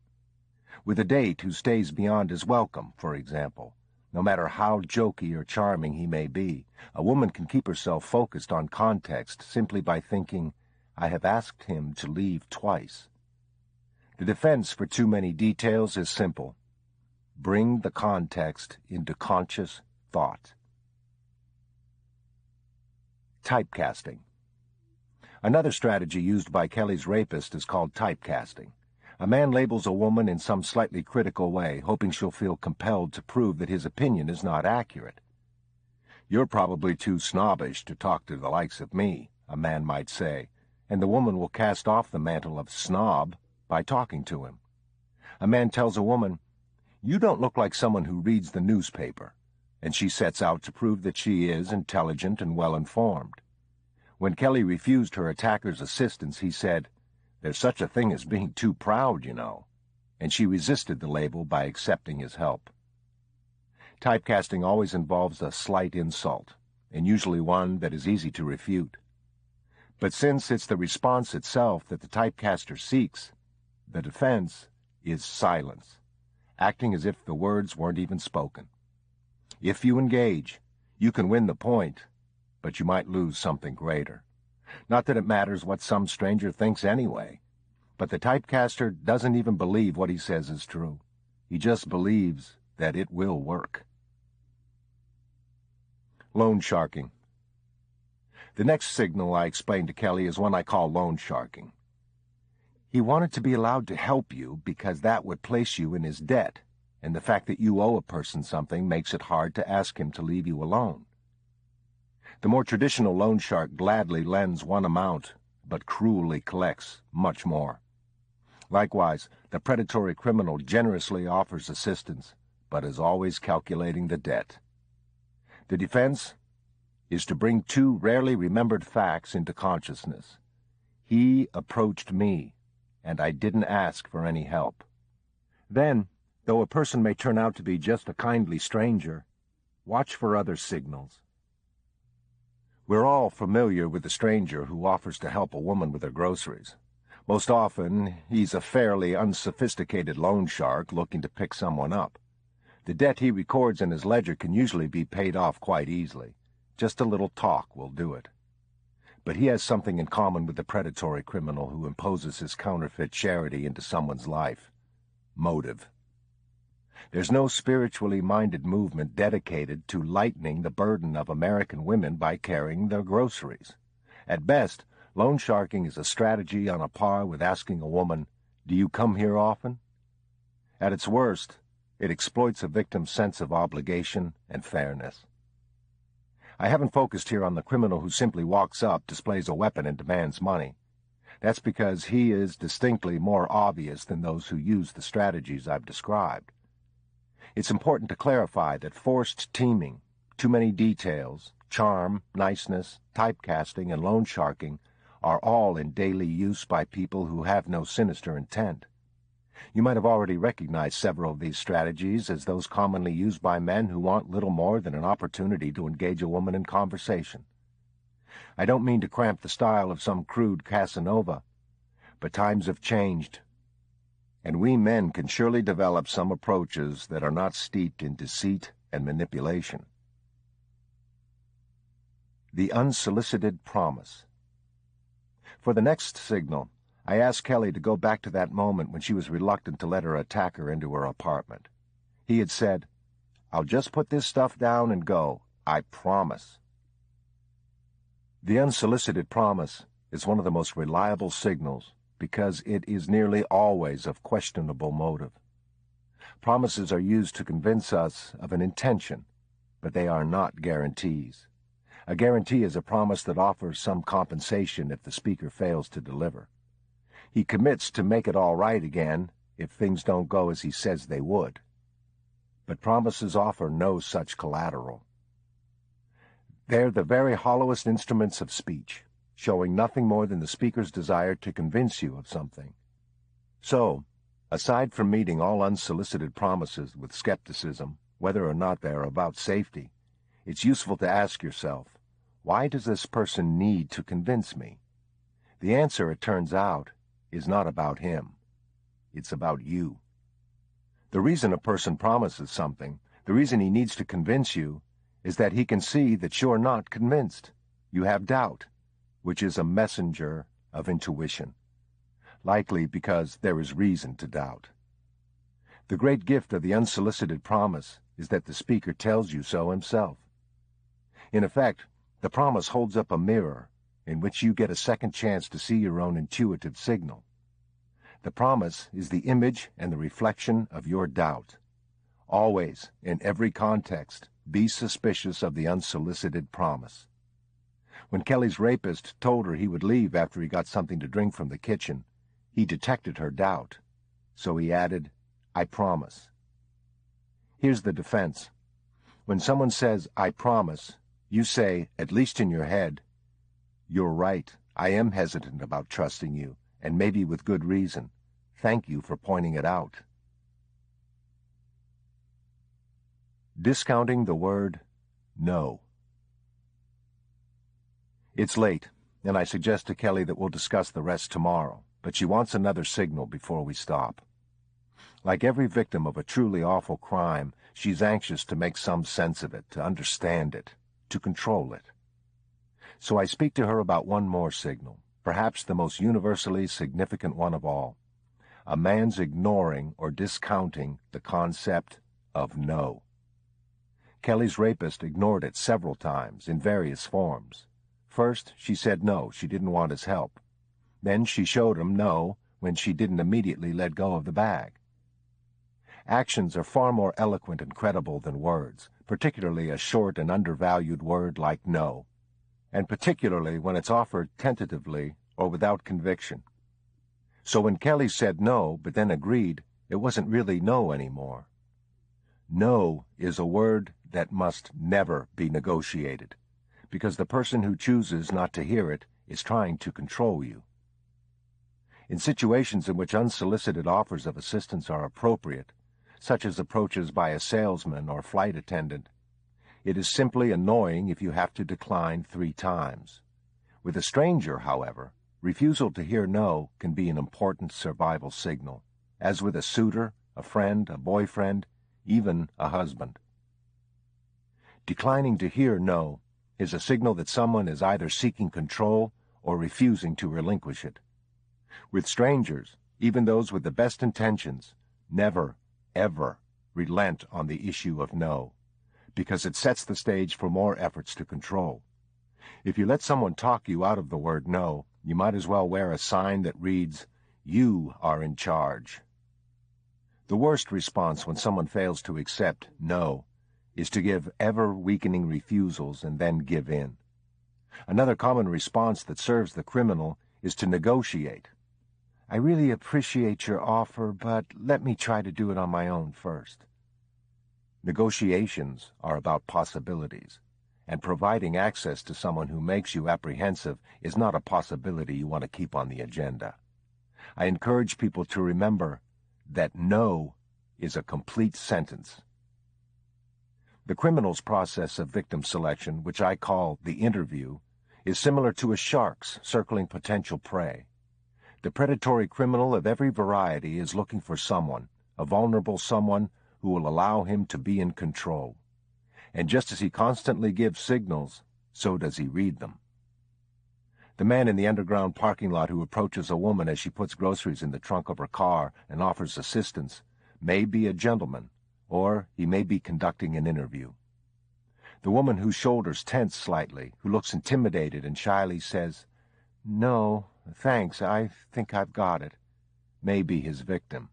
D: With a date who stays beyond his welcome, for example, No matter how jokey or charming he may be, a woman can keep herself focused on context simply by thinking, I have asked him to leave twice. The defense for too many details is simple. Bring the context into conscious thought. Typecasting. Another strategy used by Kelly's rapist is called typecasting. A man labels a woman in some slightly critical way, hoping she'll feel compelled to prove that his opinion is not accurate. You're probably too snobbish to talk to the likes of me, a man might say, and the woman will cast off the mantle of snob by talking to him. A man tells a woman, you don't look like someone who reads the newspaper, and she sets out to prove that she is intelligent and well-informed. When Kelly refused her attacker's assistance, he said, there's such a thing as being too proud, you know, and she resisted the label by accepting his help. Typecasting always involves a slight insult, and usually one that is easy to refute. But since it's the response itself that the typecaster seeks, the defense is silence, acting as if the words weren't even spoken. If you engage, you can win the point, but you might lose something greater. Not that it matters what some stranger thinks anyway, but the typecaster doesn't even believe what he says is true. He just believes that it will work. Loan sharking. The next signal I explained to Kelly is one I call loan sharking. He wanted to be allowed to help you because that would place you in his debt, and the fact that you owe a person something makes it hard to ask him to leave you alone. The more traditional loan shark gladly lends one amount, but cruelly collects much more. Likewise, the predatory criminal generously offers assistance, but is always calculating the debt. The defense is to bring two rarely remembered facts into consciousness. He approached me, and I didn't ask for any help. Then, though a person may turn out to be just a kindly stranger, watch for other signals. We're all familiar with the stranger who offers to help a woman with her groceries. Most often, he's a fairly unsophisticated loan shark looking to pick someone up. The debt he records in his ledger can usually be paid off quite easily. Just a little talk will do it. But he has something in common with the predatory criminal who imposes his counterfeit charity into someone's life. Motive. There's no spiritually minded movement dedicated to lightening the burden of American women by carrying their groceries. At best, loan sharking is a strategy on a par with asking a woman, "Do you come here often?" At its worst, it exploits a victim's sense of obligation and fairness. I haven't focused here on the criminal who simply walks up, displays a weapon, and demands money. That's because he is distinctly more obvious than those who use the strategies I've described. It's important to clarify that forced teaming, too many details, charm, niceness, typecasting, and loan sharking are all in daily use by people who have no sinister intent. You might have already recognized several of these strategies as those commonly used by men who want little more than an opportunity to engage a woman in conversation. I don't mean to cramp the style of some crude Casanova, but times have changed, and we men can surely develop some approaches that are not steeped in deceit and manipulation. The unsolicited promise. For the next signal, I asked Kelly to go back to that moment when she was reluctant to let her attacker into her apartment. He had said, "I'll just put this stuff down and go. I promise." The unsolicited promise is one of the most reliable signals because it is nearly always of questionable motive. Promises are used to convince us of an intention, but they are not guarantees. A guarantee is a promise that offers some compensation if the speaker fails to deliver. He commits to make it all right again if things don't go as he says they would. But promises offer no such collateral. They're the very hollowest instruments of speech, showing nothing more than the speaker's desire to convince you of something. So, aside from meeting all unsolicited promises with skepticism, whether or not they are about safety, it's useful to ask yourself, why does this person need to convince me? The answer, it turns out, is not about him. It's about you. The reason a person promises something The reason he needs to convince you is that he can see that you're not convinced. You have doubt, which is a messenger of intuition, likely because there is reason to doubt. The great gift of the unsolicited promise is that the speaker tells you so himself. In effect, the promise holds up a mirror in which you get a second chance to see your own intuitive signal. The promise is the image and the reflection of your doubt. Always, in every context, be suspicious of the unsolicited promise. When Kelly's rapist told her he would leave after he got something to drink from the kitchen, he detected her doubt. So he added, "I promise." Here's the defense. When someone says, "I promise," you say, at least in your head, "You're right. I am hesitant about trusting you, and maybe with good reason. Thank you for pointing it out." Discounting the word no. It's late, and I suggest to Kelly that we'll discuss the rest tomorrow, but she wants another signal before we stop. Like every victim of a truly awful crime, she's anxious to make some sense of it, to understand it, to control it. So I speak to her about one more signal, perhaps the most universally significant one of all, a man's ignoring or discounting the concept of no. Kelly's rapist ignored it several times in various forms. First, she said no, she didn't want his help. Then she showed him no when she didn't immediately let go of the bag. Actions are far more eloquent and credible than words, particularly a short and undervalued word like no, and particularly when it's offered tentatively or without conviction. So when Kelly said no, but then agreed, it wasn't really no anymore. No is a word that must never be negotiated, because the person who chooses not to hear it is trying to control you. In situations in which unsolicited offers of assistance are appropriate, such as approaches by a salesman or flight attendant, it is simply annoying if you have to decline 3 times. With a stranger, however, refusal to hear no can be an important survival signal, as with a suitor, a friend, a boyfriend, even a husband. Declining to hear no is a signal that someone is either seeking control or refusing to relinquish it. With strangers, even those with the best intentions, never, ever relent on the issue of no, because it sets the stage for more efforts to control. If you let someone talk you out of the word no, you might as well wear a sign that reads, "You are in charge." The worst response when someone fails to accept no is to give ever-weakening refusals and then give in. Another common response that serves the criminal is to negotiate. "I really appreciate your offer, but let me try to do it on my own first." Negotiations are about possibilities, and providing access to someone who makes you apprehensive is not a possibility you want to keep on the agenda. I encourage people to remember that no is a complete sentence. The criminal's process of victim selection, which I call the interview, is similar to a shark's circling potential prey. The predatory criminal of every variety is looking for someone, a vulnerable someone, who will allow him to be in control. And just as he constantly gives signals, so does he read them. The man in the underground parking lot who approaches a woman as she puts groceries in the trunk of her car and offers assistance may be a gentleman, or he may be conducting an interview. The woman whose shoulders tense slightly, who looks intimidated and shyly says, "No, thanks, I think I've got it," may be his victim.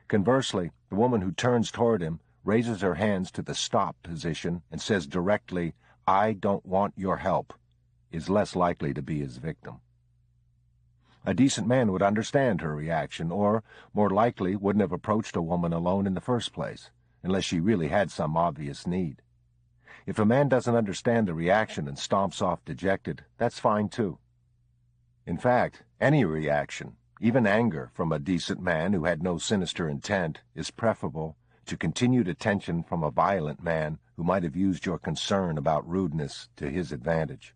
D: Conversely, the woman who turns toward him, raises her hands to the stop position, and says directly, "I don't want your help," is less likely to be his victim. A decent man would understand her reaction, or, more likely, wouldn't have approached a woman alone in the first place, unless she really had some obvious need. If a man doesn't understand the reaction and stomps off dejected, that's fine too. In fact, any reaction, even anger, from a decent man who had no sinister intent, is preferable to continued attention from a violent man who might have used your concern about rudeness to his advantage.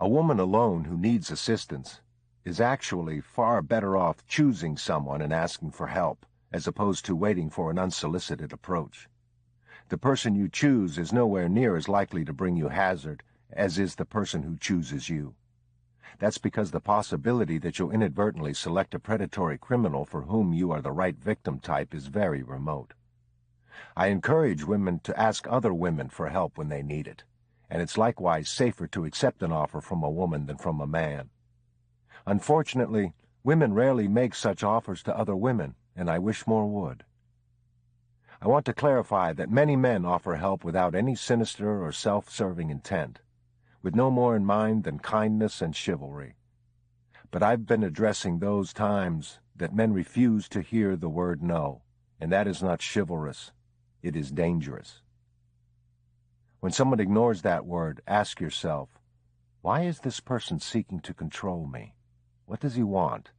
D: A woman alone who needs assistance is actually far better off choosing someone and asking for help, as opposed to waiting for an unsolicited approach. The person you choose is nowhere near as likely to bring you hazard as is the person who chooses you. That's because the possibility that you'll inadvertently select a predatory criminal for whom you are the right victim type is very remote. I encourage women to ask other women for help when they need it, and it's likewise safer to accept an offer from a woman than from a man. Unfortunately, women rarely make such offers to other women, and I wish more would. I want to clarify that many men offer help without any sinister or self-serving intent, with no more in mind than kindness and chivalry. But I've been addressing those times that men refuse to hear the word no, and that is not chivalrous. It is dangerous. When someone ignores that word, ask yourself, why is this person seeking to control me? What does he want?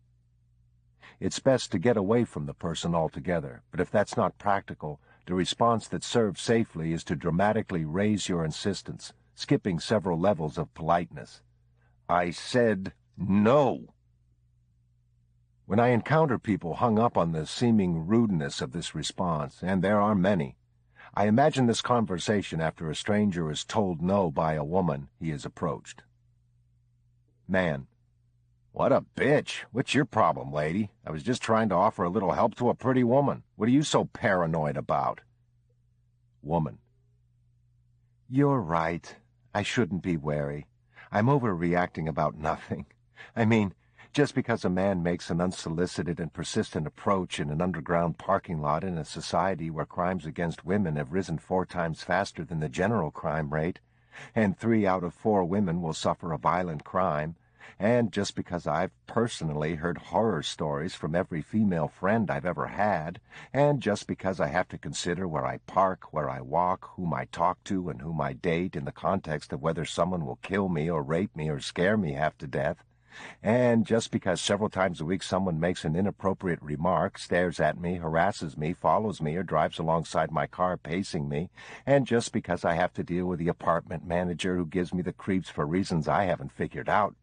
D: It's best to get away from the person altogether, but if that's not practical, the response that serves safely is to dramatically raise your insistence, skipping several levels of politeness. I said no. When I encounter people hung up on the seeming rudeness of this response, and there are many, I imagine this conversation after a stranger is told no by a woman he is approached. Man: What a bitch. What's your problem, lady? I was just trying to offer a little help to a pretty woman. What are you so paranoid about? Woman: You're right. I shouldn't be wary. I'm overreacting about nothing. I mean, just because a man makes an unsolicited and persistent approach in an underground parking lot in a society where crimes against women have risen 4 times faster than the general crime rate, and 3 out of 4 women will suffer a violent crime, and just because I've personally heard horror stories from every female friend I've ever had, and just because I have to consider where I park, where I walk, whom I talk to, and whom I date in the context of whether someone will kill me or rape me or scare me half to death, and just because several times a week someone makes an inappropriate remark, stares at me, harasses me, follows me, or drives alongside my car pacing me, and just because I have to deal with the apartment manager who gives me the creeps for reasons I haven't figured out.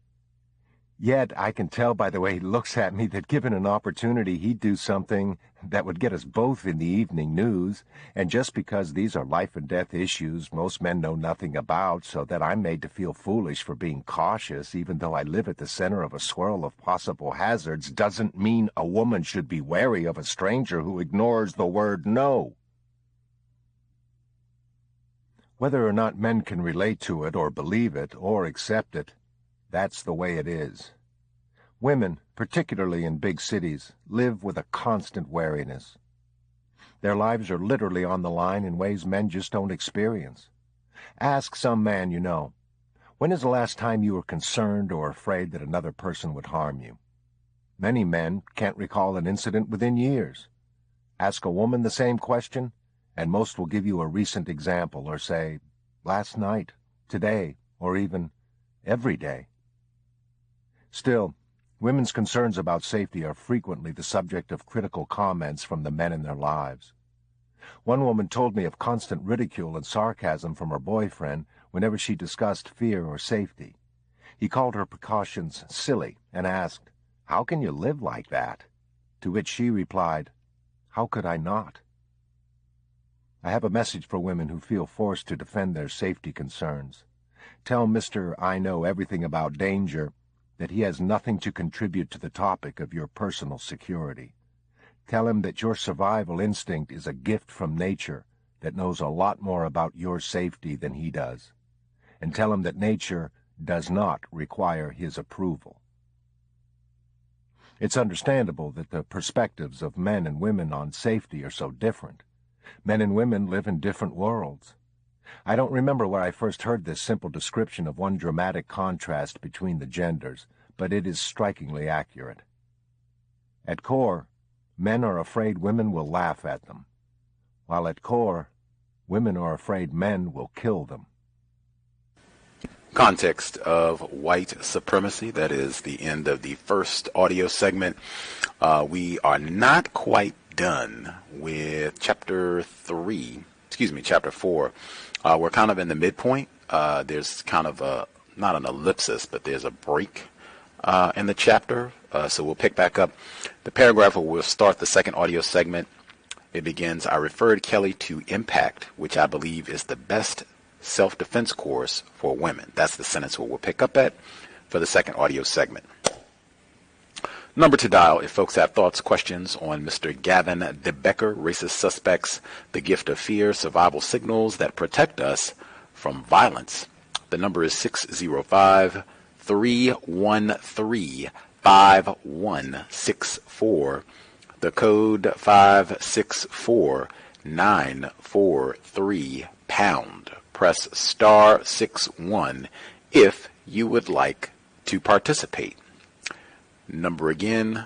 D: Yet I can tell by the way he looks at me that given an opportunity he'd do something that would get us both in the evening news, and just because these are life-and-death issues most men know nothing about, so that I'm made to feel foolish for being cautious even though I live at the center of a swirl of possible hazards, doesn't mean a woman should be wary of a stranger who ignores the word no. Whether or not men can relate to it or believe it or accept it, that's the way it is. Women, particularly in big cities, live with a constant wariness. Their lives are literally on the line in ways men just don't experience. Ask some man you know, when is the last time you were concerned or afraid that another person would harm you? Many men can't recall an incident within years. Ask a woman the same question, and most will give you a recent example or say, last night, today, or even every day. Still, women's concerns about safety are frequently the subject of critical comments from the men in their lives. One woman told me of constant ridicule and sarcasm from her boyfriend whenever she discussed fear or safety. He called her precautions silly and asked, "How can you live like that?" To which she replied, "How could I not?" I have a message for women who feel forced to defend their safety concerns. Tell Mr. I know everything about danger that he has nothing to contribute to the topic of your personal security. Tell him that your survival instinct is a gift from nature that knows a lot more about your safety than he does. And tell him that nature does not require his approval. It's understandable that the perspectives of men and women on safety are so different. Men and women live in different worlds. I don't remember where I first heard this simple description of one dramatic contrast between the genders, but it is strikingly accurate. At core, men are afraid women will laugh at them, while at core, women are afraid men will kill them.
C: Context of White Supremacy. That is the end of the first audio segment. We are not quite done with chapter 4. We're kind of in the midpoint. There's kind of not an ellipsis, but there's a break in the chapter. So we'll pick back up the paragraph where we'll start the second audio segment It begins, I referred Kelly to Impact, which I believe is the best self-defense course for women. That's the sentence we'll pick up at for the second audio segment. Number to dial if folks have thoughts, questions on Mr. Gavin de Becker, Racist Suspects, The Gift of Fear, Survival Signals That Protect Us from Violence. The number is 605-313-5164. The code 564-943#. Press star 61 if you would like to participate. Number again,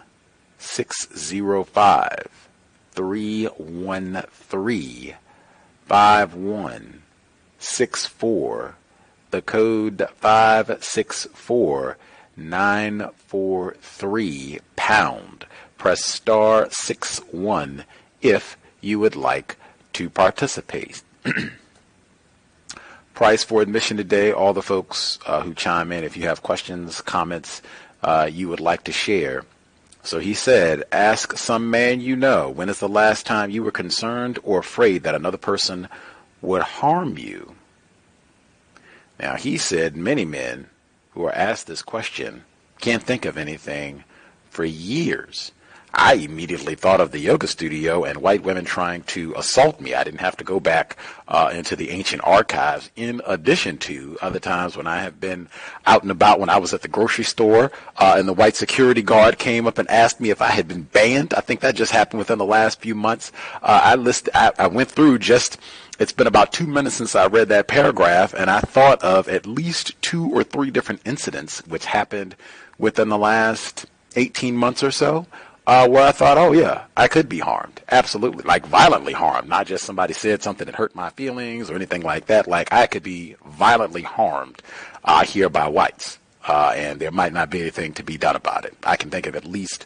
C: 605-313-5164. The code 564-943#. Press star 61 if you would like to participate. Price for admission today, all the folks who chime in, if you have questions, comments, you would like to share. So he said, ask some man you know, when is the last time you were concerned or afraid that another person would harm you? Now, he said many men who are asked this question can't think of anything for years. I immediately thought of the yoga studio and white women trying to assault me. I didn't have to go back into the ancient archives, in addition to other times when I have been out and about, when I was at the grocery store and the white security guard came up and asked me if I had been banned. I think that just happened within the last few months. I went through it's been about 2 minutes since I read that paragraph, and I thought of at least 2 or 3 different incidents which happened within the last 18 months or so. Where I thought, oh yeah, I could be harmed. Absolutely. Like violently harmed. Not just somebody said something that hurt my feelings or anything like that. Like I could be violently harmed here by whites. And there might not be anything to be done about it. I can think of at least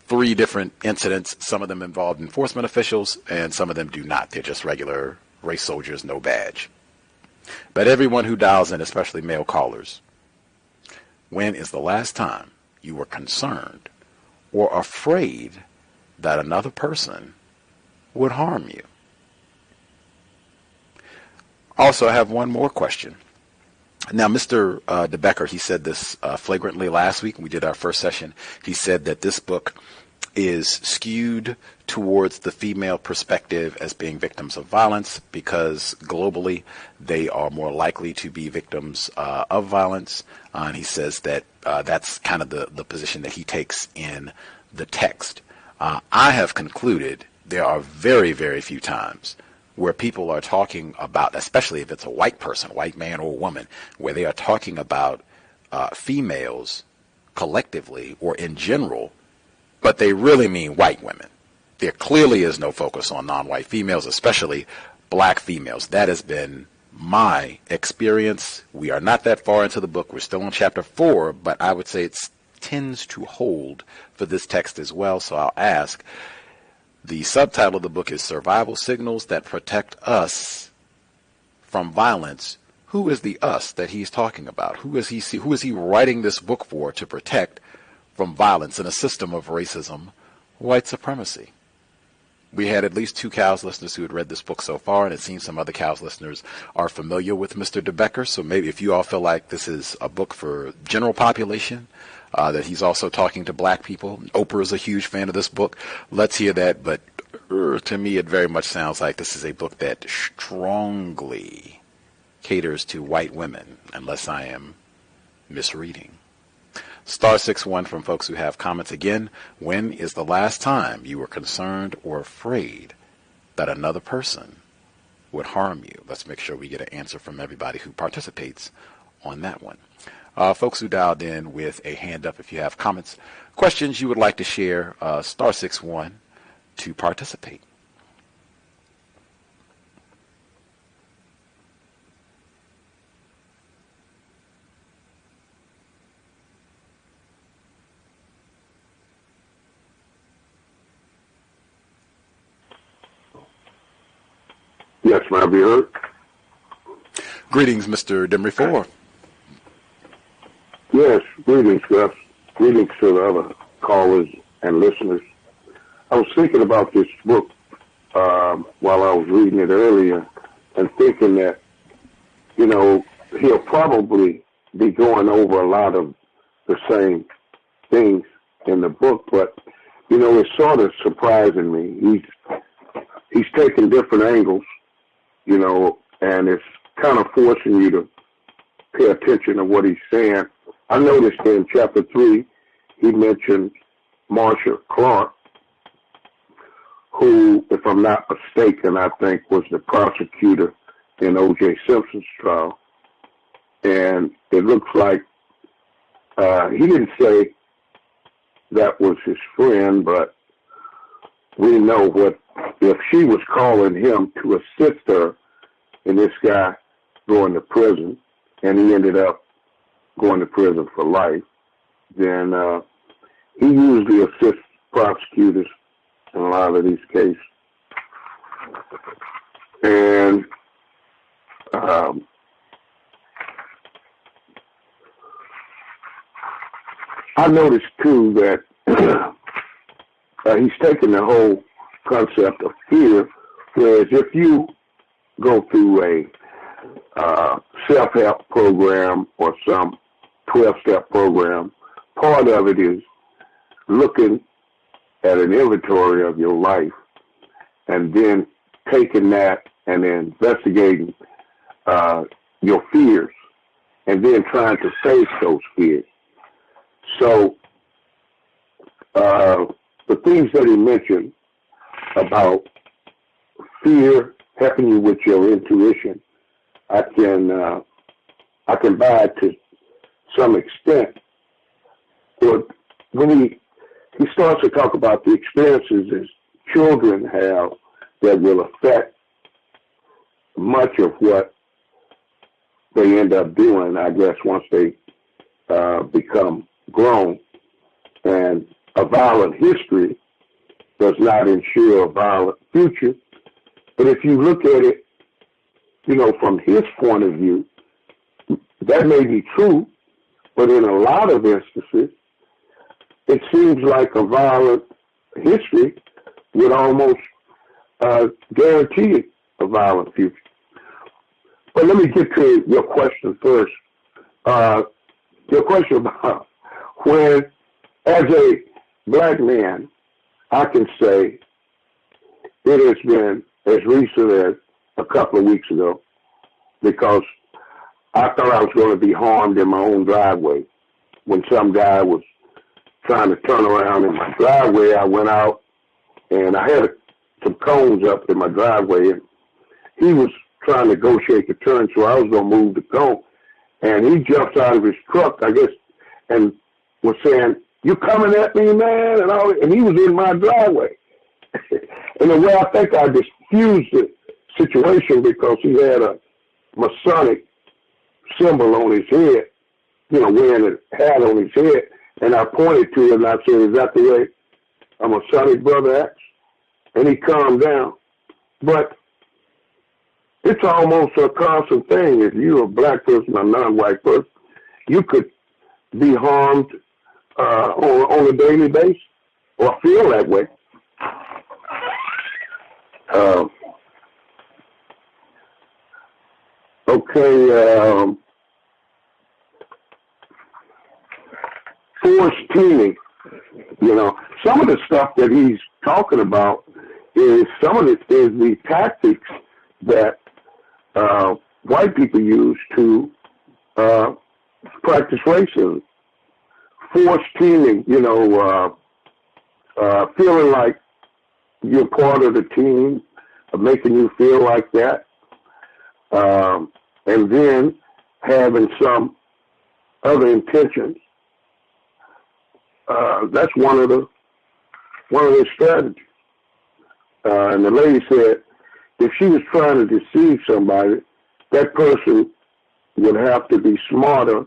C: 3 different incidents. Some of them involved enforcement officials and some of them do not. They're just regular race soldiers, no badge. But everyone who dials in, especially male callers, when is the last time you were concerned or afraid that another person would harm you? Also, I have one more question. Now, Mr. de Becker, he said this flagrantly last week when we did our first session. He said that this book is skewed towards the female perspective as being victims of violence because globally they are more likely to be victims of violence. And he says that that's kind of the position that he takes in the text. I have concluded there are very, very few times where people are talking about, especially if it's a white person, white man or woman, where they are talking about females collectively or in general, but they really mean white women. There clearly is no focus on non-white females, especially black females. That has been my experience. We are not that far into the book. We're still on chapter 4, but I would say it tends to hold for this text as well. So I'll ask, the subtitle of the book is Survival Signals That Protect Us from Violence. Who is the us that he's talking about? Who is he writing this book for to protect from violence in a system of racism, white supremacy? We had at least 2 C.O.W.S listeners who had read this book so far, and it seems some other C.O.W.S listeners are familiar with Mr. de Becker. So maybe if you all feel like this is a book for general population, that he's also talking to black people. Oprah is a huge fan of this book. Let's hear that. But to me, it very much sounds like this is a book that strongly caters to white women, unless I am misreading. Star 61 from folks who have comments. Again, when is the last time you were concerned or afraid that another person would harm you? Let's make sure we get an answer from everybody who participates on that one. Folks who dialed in with a hand up, if you have comments, questions you would like to share, star 61 to participate.
E: Yes, may I be heard?
C: Greetings, Mr. Demery 4.
E: Yes, greetings, Gus. Greetings to the other callers and listeners. I was thinking about this book while I was reading it earlier and thinking that, you know, he'll probably be going over a lot of the same things in the book, but, you know, it's sort of surprising me. He's taking different angles, you know, and it's kind of forcing you to pay attention to what he's saying. I noticed in chapter 3, he mentioned Marsha Clark, who, if I'm not mistaken, I think was the prosecutor in O.J. Simpson's trial. And it looks like he didn't say that was his friend, but we know what if she was calling him to assist her in this guy going to prison, and he ended up going to prison for life, then he usually assists prosecutors in a lot of these cases. And I noticed, too, that he's taken the whole concept of fear, whereas if you go through a self-help program or some 12-step program, part of it is looking at an inventory of your life and then taking that and then investigating your fears and then trying to face those fears. So the things that he mentioned about fear helping you with your intuition, I can buy it to some extent. But when he starts to talk about the experiences as children have that will affect much of what they end up doing, I guess, once they become grown. And a violent history does not ensure a violent future. But if you look at it, you know, from his point of view, that may be true, but in a lot of instances, it seems like a violent history would almost guarantee a violent future. But let me get to your question first. Your question about when, as a black man, I can say it has been as recent as a couple of weeks ago, because I thought I was going to be harmed in my own driveway. When some guy was trying to turn around in my driveway, I went out and I had some cones up in my driveway, and he was trying to negotiate the turn, so I was going to move the cone. And he jumps out of his truck, I guess, and was saying, "You coming at me, man?" And all, and he was in my driveway. In a way, I think I diffused the situation because he had a Masonic symbol on his head, you know, wearing a hat on his head. And I pointed to him and I said, "Is that the way a Masonic brother acts?" And he calmed down. But it's almost a constant thing. If you're a black person or non-white person, you could be harmed on a daily basis or feel that way. Forced teaming, you know, some of the stuff that he's talking about is some of it is the tactics that white people use to practice racism. Forced teaming, you know, feeling like you're part of the team, making you feel like that, and then having some other intentions. That's one of their strategies. And the lady said, if she was trying to deceive somebody, that person would have to be smarter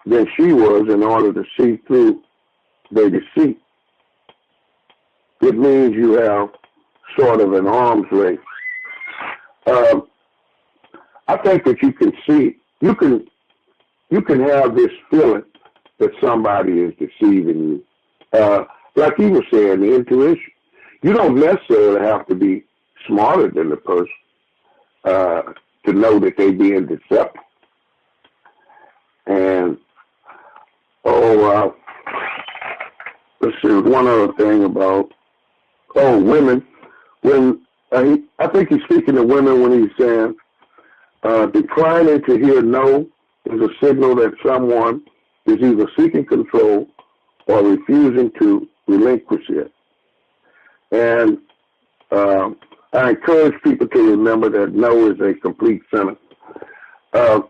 E: than she was in order to see through their deceit. It means you have sort of an arms race. I think that you can see, you can have this feeling that somebody is deceiving you. Like you were saying, the intuition. You don't necessarily have to be smarter than the person to know that they're being deceptive. And, let's see, one other thing about, women. When I think he's speaking to women when he's saying, declining to hear no is a signal that someone is either seeking control or refusing to relinquish it. And I encourage people to remember that no is a complete sentence. That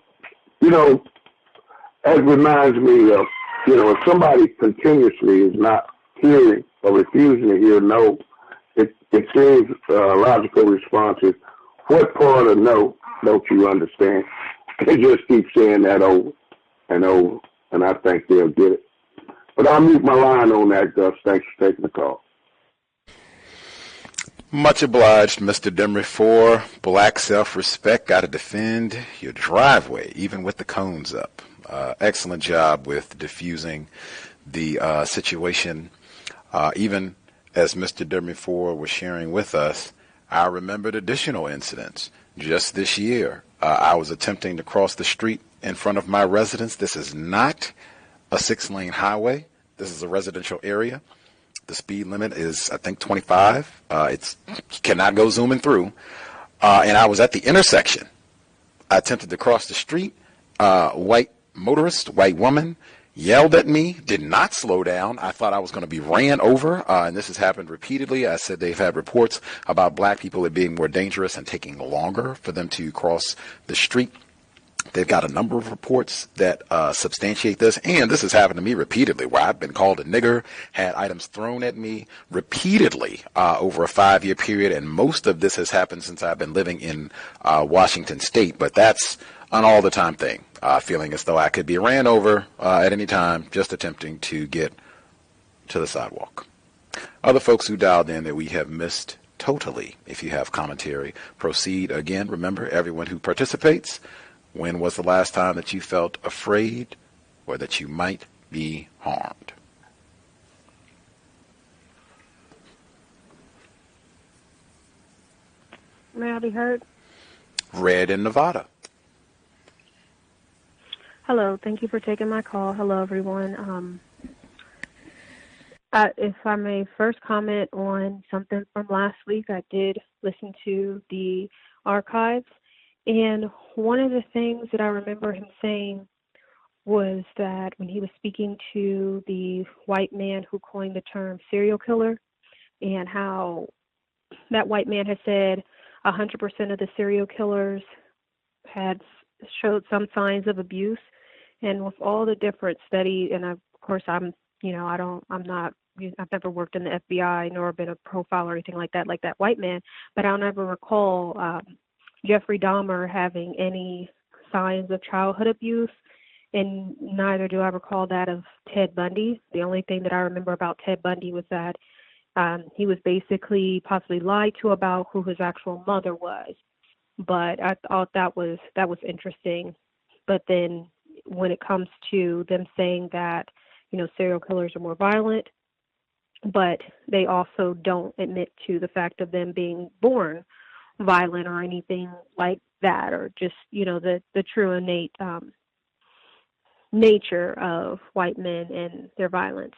E: reminds me of, if somebody continuously is not hearing or refusing to hear no, it seems a logical response is, what part of no don't you understand? They just keep saying that over and over, and I think they'll get it. But I'll mute my line on that, Gus. Thanks for taking the call.
C: Much obliged, Mr. Demery. For black self-respect, got to defend your driveway, even with the cones up. Excellent job with diffusing the situation. Even as Mr. Demery was sharing with us, I remembered additional incidents. Just this year, I was attempting to cross the street in front of my residence. This is not a 6-lane highway. This is a residential area. The speed limit is, I think, 25. You cannot go zooming through. And I was at the intersection. I attempted to cross the street. White motorist, white woman, yelled at me, did not slow down. I thought I was going to be ran over, and this has happened repeatedly. I said they've had reports about black people it being more dangerous and taking longer for them to cross the street. They've got a number of reports that substantiate this, and this has happened to me repeatedly, where I've been called a nigger, had items thrown at me repeatedly over a 5-year period, and most of this has happened since I've been living in Washington State, but that's an all-the-time thing, feeling as though I could be ran over at any time, just attempting to get to the sidewalk. Other folks who dialed in that we have missed totally, if you have commentary, proceed. Again, remember, everyone who participates, when was the last time that you felt afraid or that you might be harmed?
F: May I be heard?
C: Red in Nevada.
F: Hello, thank you for taking my call. Hello, everyone. If I may first comment on something from last week, I did listen to the archives, and one of the things that I remember him saying was that when he was speaking to the white man who coined the term serial killer, and how that white man had said 100% of the serial killers had showed some signs of abuse. And with all the different studies, and of course I've never worked in the FBI nor been a profile or anything like that white man, but I'll never recall Jeffrey Dahmer having any signs of childhood abuse, and neither do I recall that of Ted Bundy. The only thing that I remember about Ted Bundy was that he was basically possibly lied to about who his actual mother was. But I thought that was interesting. But then when it comes to them saying that, serial killers are more violent, but they also don't admit to the fact of them being born violent or anything like that, or just, the true innate nature of white men and their violence.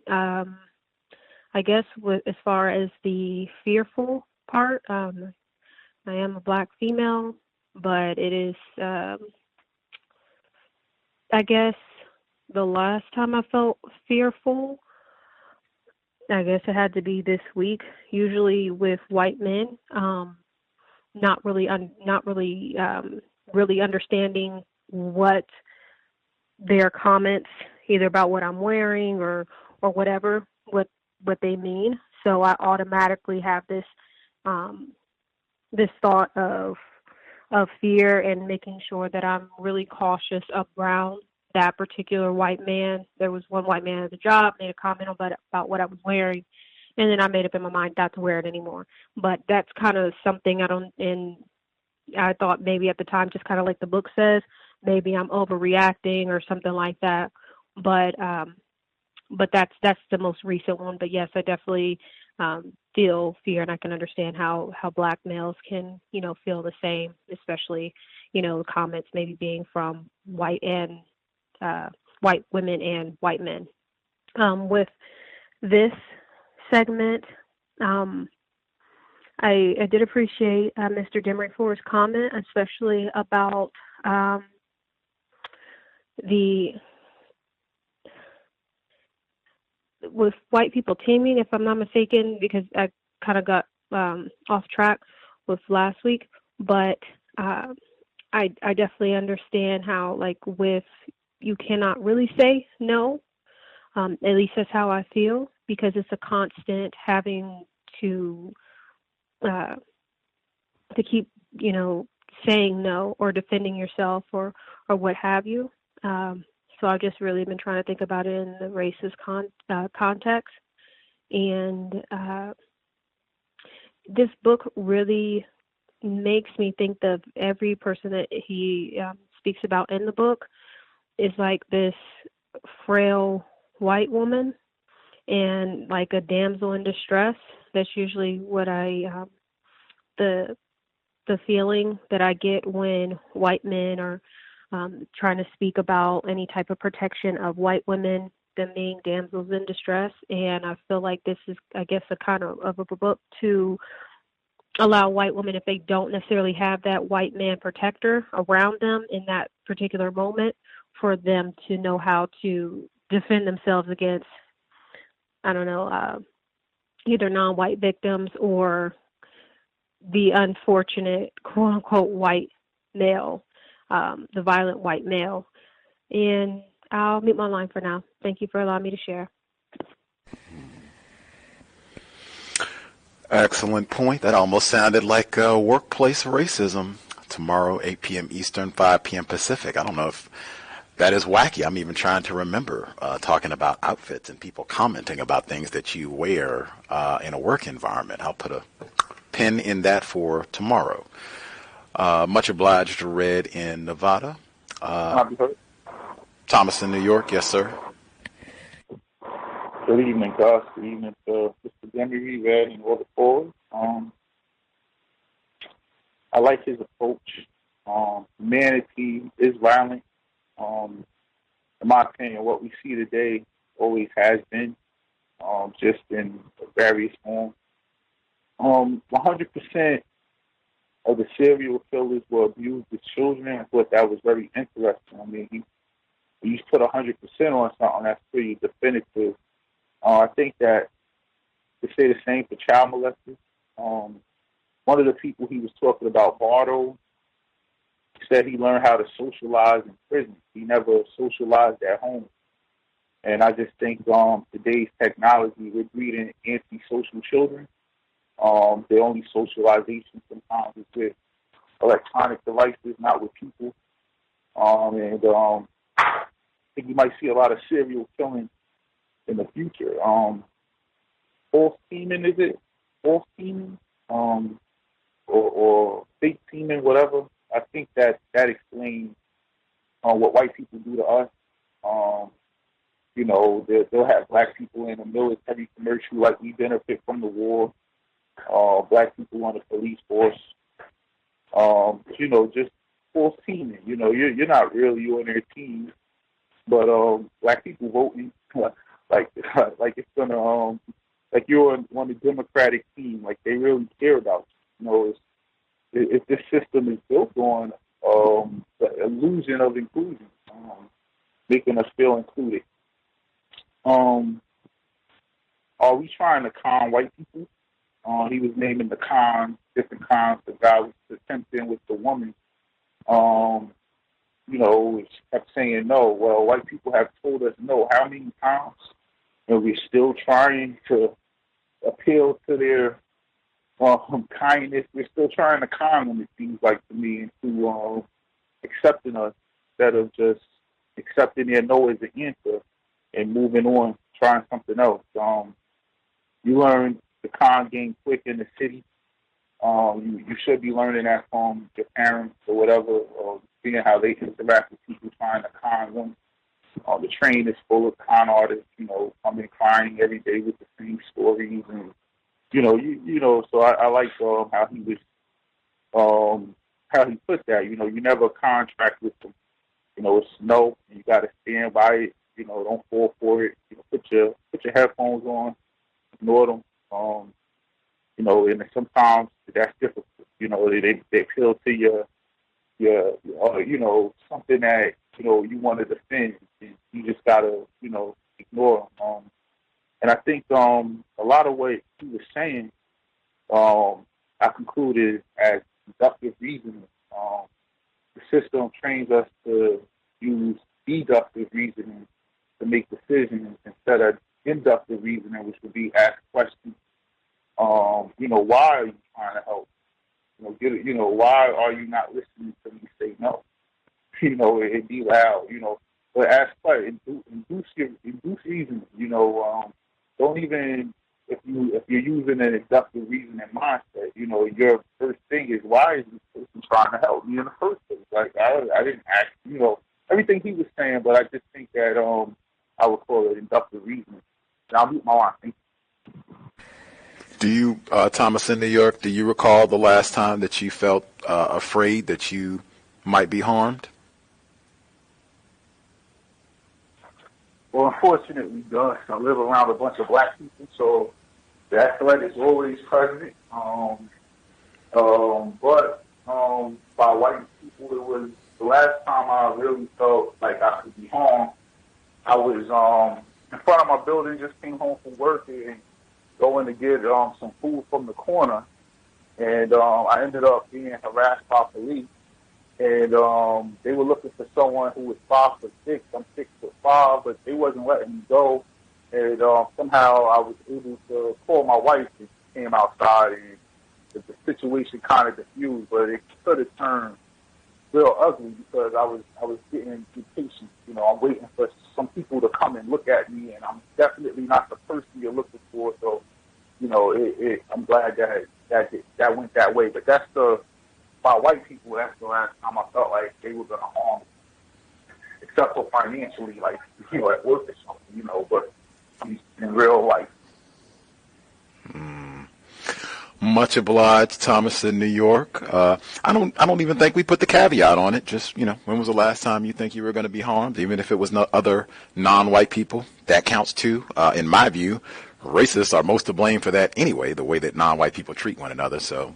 F: I guess as far as the fearful part, I am a black female, but it is, I guess the last time I felt fearful, I guess it had to be this week, usually with white men, not really understanding what their comments, either about what I'm wearing or whatever, what they mean. So I automatically have this thought of fear and making sure that I'm really cautious around that particular white man. There was one white man at the job made a comment about what I was wearing, and then I made up in my mind not to wear it anymore. But that's kind of something I thought maybe at the time, just kind of like the book says, maybe I'm overreacting or something like that. But that's the most recent one. But yes, I definitely feel fear, and I can understand how Black males can, feel the same, especially, comments maybe being from white women and white men. With this segment, I did appreciate Mr. Demery for his comment, especially about with white people teaming, if I'm not mistaken, because I kind of got off track with last week. But I definitely understand how, you cannot really say no. At least that's how I feel, because it's a constant having to keep, saying no or defending yourself or what have you. So I've just really been trying to think about it in the racist context. And this book really makes me think of every person that he speaks about in the book is like this frail white woman and like a damsel in distress. That's usually what the feeling that I get when white men are trying to speak about any type of protection of white women, them being damsels in distress. And I feel like this is, I guess, a kind of a book to allow white women, if they don't necessarily have that white man protector around them in that particular moment, for them to know how to defend themselves against, I don't know, either non-white victims or the unfortunate, quote-unquote, white male, the violent white male. And I'll mute my line for now. Thank you for allowing me to share.
C: Excellent point. That almost sounded like workplace racism. Tomorrow, 8 p.m. Eastern, 5 p.m. Pacific. I don't know if that is wacky. I'm even trying to remember talking about outfits and people commenting about things that you wear in a work environment. I'll put a pin in that for tomorrow. Much obliged to Red in Nevada. Thomas in New York. Yes, sir.
G: Good evening, Gus. Good evening to Mr. Demery, Red, and all the callers. I like his approach. Humanity is violent. In my opinion, what we see today always has been, just in various forms. 100% of the serial killers were abused as children. I thought that was very interesting. I mean, when you put 100% on something, that's pretty definitive. I think that to say the same for child molesters. One of the people he was talking about, Bardo, said he learned how to socialize in prison. He never socialized at home. And I just think today's technology, we're breeding antisocial children. Their only socialization sometimes is with electronic devices, not with people. I think you might see a lot of serial killing in the future. False teaming, is it? False teaming? Or fake teaming, whatever. I think that explains what white people do to us. They'll have black people in a military commercial like we benefit from the war. Black people on the police force. Just false teaming. You're not really on their team, but black people voting like it's gonna like you're on the Democratic team, like they really care about you. If this system is built on the illusion of inclusion, making us feel included. Are we trying to con white people? He was naming the cons, different cons the guy was attempting with the woman. Kept saying no. Well, white people have told us no how many times? And we're still trying to appeal to their kindness. We're still trying to con them, it seems like to me, into accepting us instead of just accepting their no as an answer and moving on, trying something else. You learn the con game quick in the city. You should be learning that from your parents or whatever, or seeing how they interact with people trying to con them. The train is full of con artists, coming crying every day with the same stories and So I like how he was, how he put that. You never contract with them. It's no, and you got to stand by it. Don't fall for it. Put your headphones on, ignore them. And sometimes that's difficult. They appeal to your something that you want to defend, and you just gotta ignore them. And I think a lot of what he was saying, I concluded as deductive reasoning. The system trains us to use deductive reasoning to make decisions instead of inductive reasoning, which would be ask questions. Why are you trying to help? Why are you not listening to me say no? And be loud. But ask questions, induce reasoning. Don't even if you're using an inductive reasoning mindset. Your first thing is, why is this person trying to help me in the first place? Like I didn't ask. Everything he was saying, but I just think that I would call it inductive reasoning. And I'll mute my line. Thank you.
C: Do you, Thomas in New York, do you recall the last time that you felt afraid that you might be harmed?
G: Well, unfortunately, Gus, I live around a bunch of black people, so that threat is always present. But by white people, it was the last time I really felt like I could be harmed. I was in front of my building, just came home from work and going to get some food from the corner, and I ended up being harassed by police. And they were looking for someone who was 5'6". I'm 6'5", but they wasn't letting me go. And somehow I was able to call my wife, and she came outside, and the situation kind of diffused, but it could have turned real ugly because I was getting impatient. I'm waiting for some people to come and look at me, and I'm definitely not the person you're looking for. So, I'm glad that went that way. But that's by white people, that's the last time I felt like they were going to harm me, except for financially, like, at work or something, but in real life.
C: Much obliged, Thomas in New York. I don't even think we put the caveat on it. Just, when was the last time you think you were going to be harmed? Even if it was other non-white people, that counts too. In my view, racists are most to blame for that anyway, the way that non-white people treat one another. So,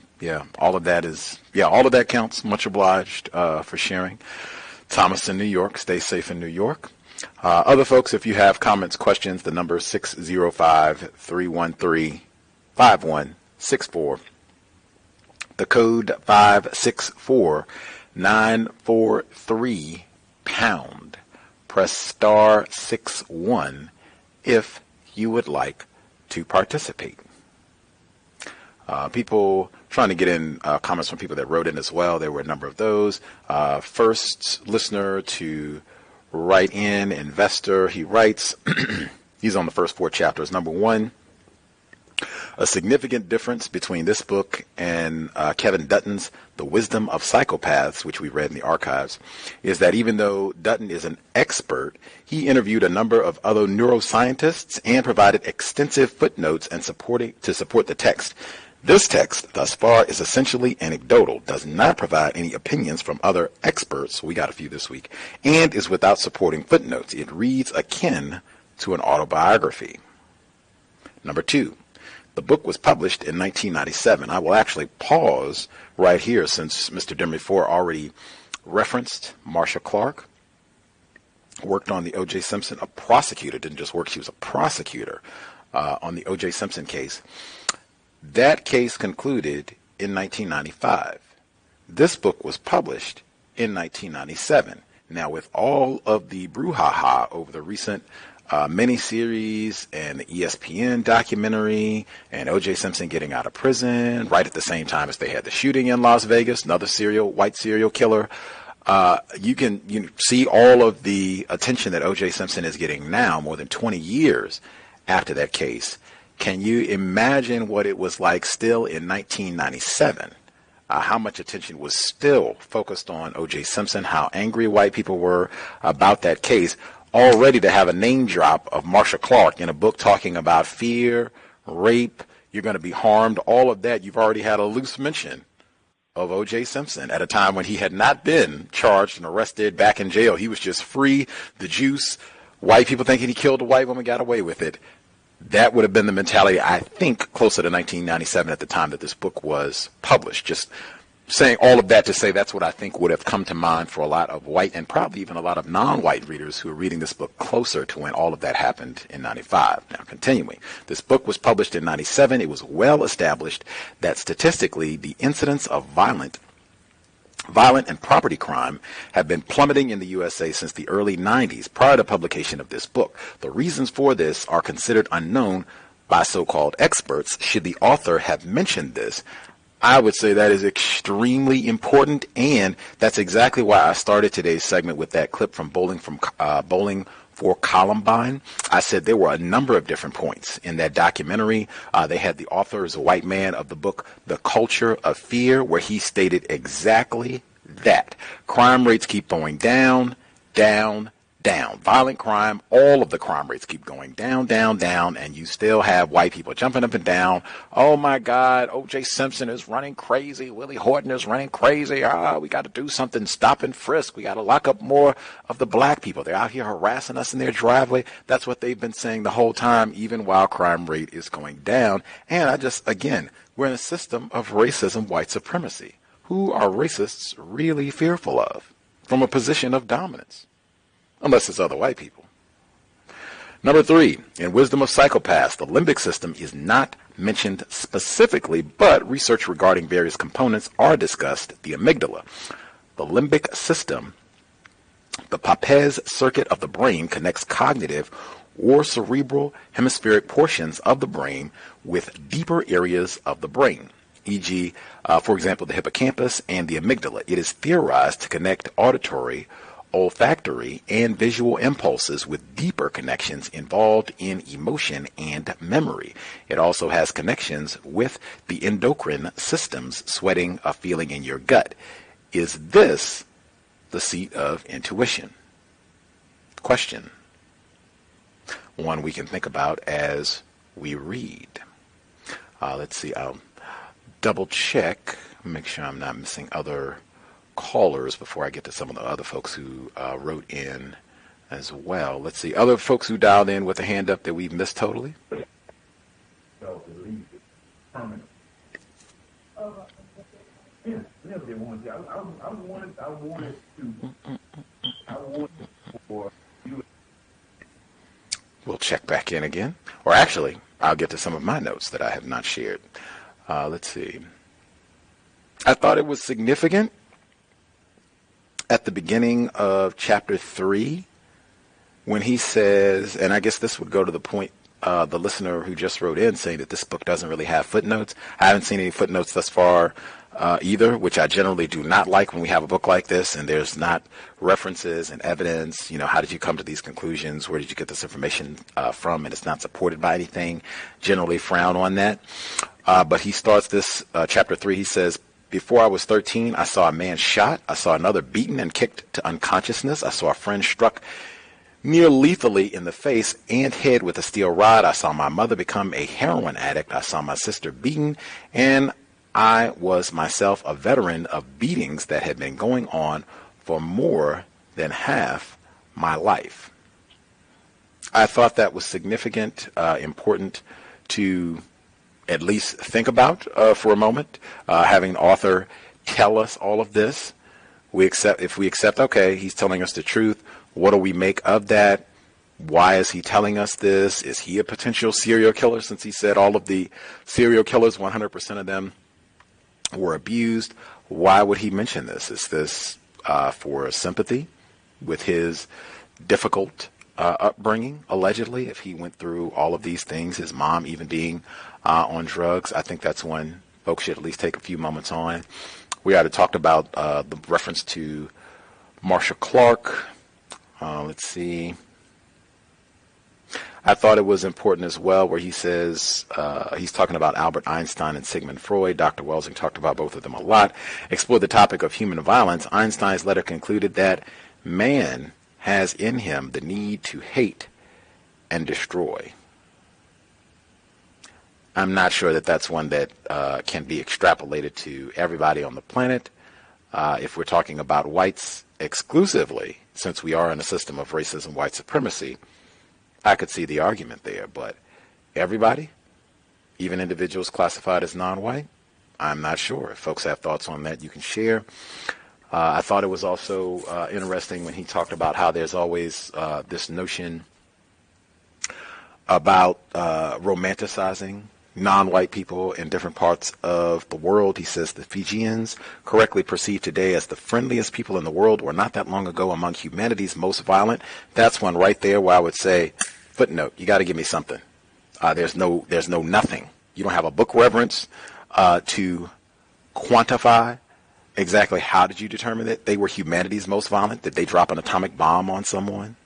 C: all of that counts. Much obliged for sharing. Thomas in New York. Stay safe in New York. Other folks, if you have comments, questions, the number is 605-313-5164. The code 564-943#. Press star 61 if you would like to participate. People trying to get in comments from people that wrote in as well. There were a number of those. First listener to write in, investor, he writes, he's on the first 4 chapters. Number 1, a significant difference between this book and Kevin Dutton's The Wisdom of Psychopaths, which we read in the archives, is that even though Dutton is an expert, he interviewed a number of other neuroscientists and provided extensive footnotes and to support the text. This text, thus far, is essentially anecdotal, does not provide any opinions from other experts, we got a few this week, and is without supporting footnotes. It reads akin to an autobiography. Number 2, the book was published in 1997. I will actually pause right here since Mr. Demefor already referenced Marcia Clark, worked on the O.J. Simpson, a prosecutor, didn't just work, she was a prosecutor on the O.J. Simpson case. That case concluded in 1995. This book was published in 1997. Now, with all of the brouhaha over the recent miniseries and the ESPN documentary and O.J. Simpson getting out of prison right at the same time as they had the shooting in Las Vegas, another white serial killer, you can see all of the attention that O.J. Simpson is getting now, more than 20 years after that case. Can you imagine what it was like still in 1997? How much attention was still focused on O.J. Simpson, how angry white people were about that case, already to have a name drop of Marcia Clark in a book talking about fear, rape, You're going to be harmed. All of that. You've already had a loose mention of O.J. Simpson at a time when he had not been charged and arrested, back in jail. He was just free, the juice, white people thinking he killed a white woman, got away with it. That would have been the mentality, I think, closer to 1997 at the time that this book was published. Just saying all of that to say that's what I think would have come to mind for a lot of white and probably even a lot of non-white readers who are reading this book closer to when all of that happened in 95. Now, continuing, this book was published in 97. It was well established that statistically the incidence of violent and property crime have been plummeting in the USA since the early 90s prior to publication of this book. The reasons for this are considered unknown by so-called experts. Should the author have mentioned this, I would say that is extremely important, and that's exactly why I started today's segment with that clip from Bowling for Columbine. I said there were a number of different points in that documentary. They had the author as a white man of the book, The Culture of Fear, where he stated exactly that. Crime rates keep going down, down, down. Violent crime, all of the crime rates keep going down, down, down, and you still have white people jumping up and down. Oh my God, O.J. Simpson is running crazy. Willie Horton is running crazy. We got to do something. Stop and frisk. We got to lock up more of the black people. They're out here harassing us in their driveway. That's what they've been saying the whole time, even while crime rate is going down. And again, we're in a system of racism, white supremacy. Who are racists really fearful of from a position of dominance? Unless it's other white people. Number 3, in Wisdom of Psychopaths, the limbic system is not mentioned specifically, but research regarding various components are discussed. The amygdala, the limbic system, the Papez circuit of the brain connects cognitive or cerebral hemispheric portions of the brain with deeper areas of the brain, e.g., for example, the hippocampus and the amygdala. It is theorized to connect auditory, olfactory, and visual impulses with deeper connections involved in emotion and memory. It also has connections with the endocrine systems, sweating, a feeling in your gut. Is this the seat of intuition? Question. One we can think about as we read. Let's see, I'll double check, make sure I'm not missing other callers before I get to some of the other folks who wrote in as well. Let's see, other folks who dialed in with a hand up that we've missed totally. We'll check back in again. Or actually, I'll get to some of my notes that I have not shared. Let's see. I thought it was significant at the beginning of chapter 3 when he says, and I guess this would go to the point, the listener who just wrote in saying that this book doesn't really have footnotes. I haven't seen any footnotes thus far either, which I generally do not like when we have a book like this and there's not references and evidence. You know, how did you come to these conclusions? Where did you get this information from? And it's not supported by anything. Generally frown on that. But he starts this chapter 3. He says, before I was 13, I saw a man shot. I saw another beaten and kicked to unconsciousness. I saw a friend struck near lethally in the face and head with a steel rod. I saw my mother become a heroin addict. I saw my sister beaten, and I was myself a veteran of beatings that had been going on for more than half my life. I thought that was significant, important to at least think about for a moment, having the author tell us all of this. If we accept, okay, he's telling us the truth, what do we make of that? Why is he telling us this? Is he a potential serial killer, since he said all of the serial killers, 100% of them were abused? Why would he mention this? Is this for sympathy with his difficult upbringing, allegedly, if he went through all of these things, his mom even being on drugs? I think that's one folks should at least take a few moments on. We already talked about the reference to Marcia Clark. Let's see. I thought it was important as well where he says, he's talking about Albert Einstein and Sigmund Freud. Dr. Welsing talked about both of them a lot. Explored the topic of human violence. Einstein's letter concluded that man has in him the need to hate and destroy. I'm not sure that that's one that can be extrapolated to everybody on the planet. If we're talking about whites exclusively, since we are in a system of racism, white supremacy, I could see the argument there. But everybody, even individuals classified as non-white, I'm not sure. If folks have thoughts on that, you can share. I thought it was also interesting when he talked about how there's always this notion about romanticizing non-white people in different parts of the world. He says the Fijians, correctly perceived today as the friendliest people in the world, were not that long ago among humanity's most violent. That's one right there where I would say, footnote, you got to give me something. There's no nothing. You don't have a book reference to quantify exactly how did you determine that they were humanity's most violent. Did they drop an atomic bomb on someone?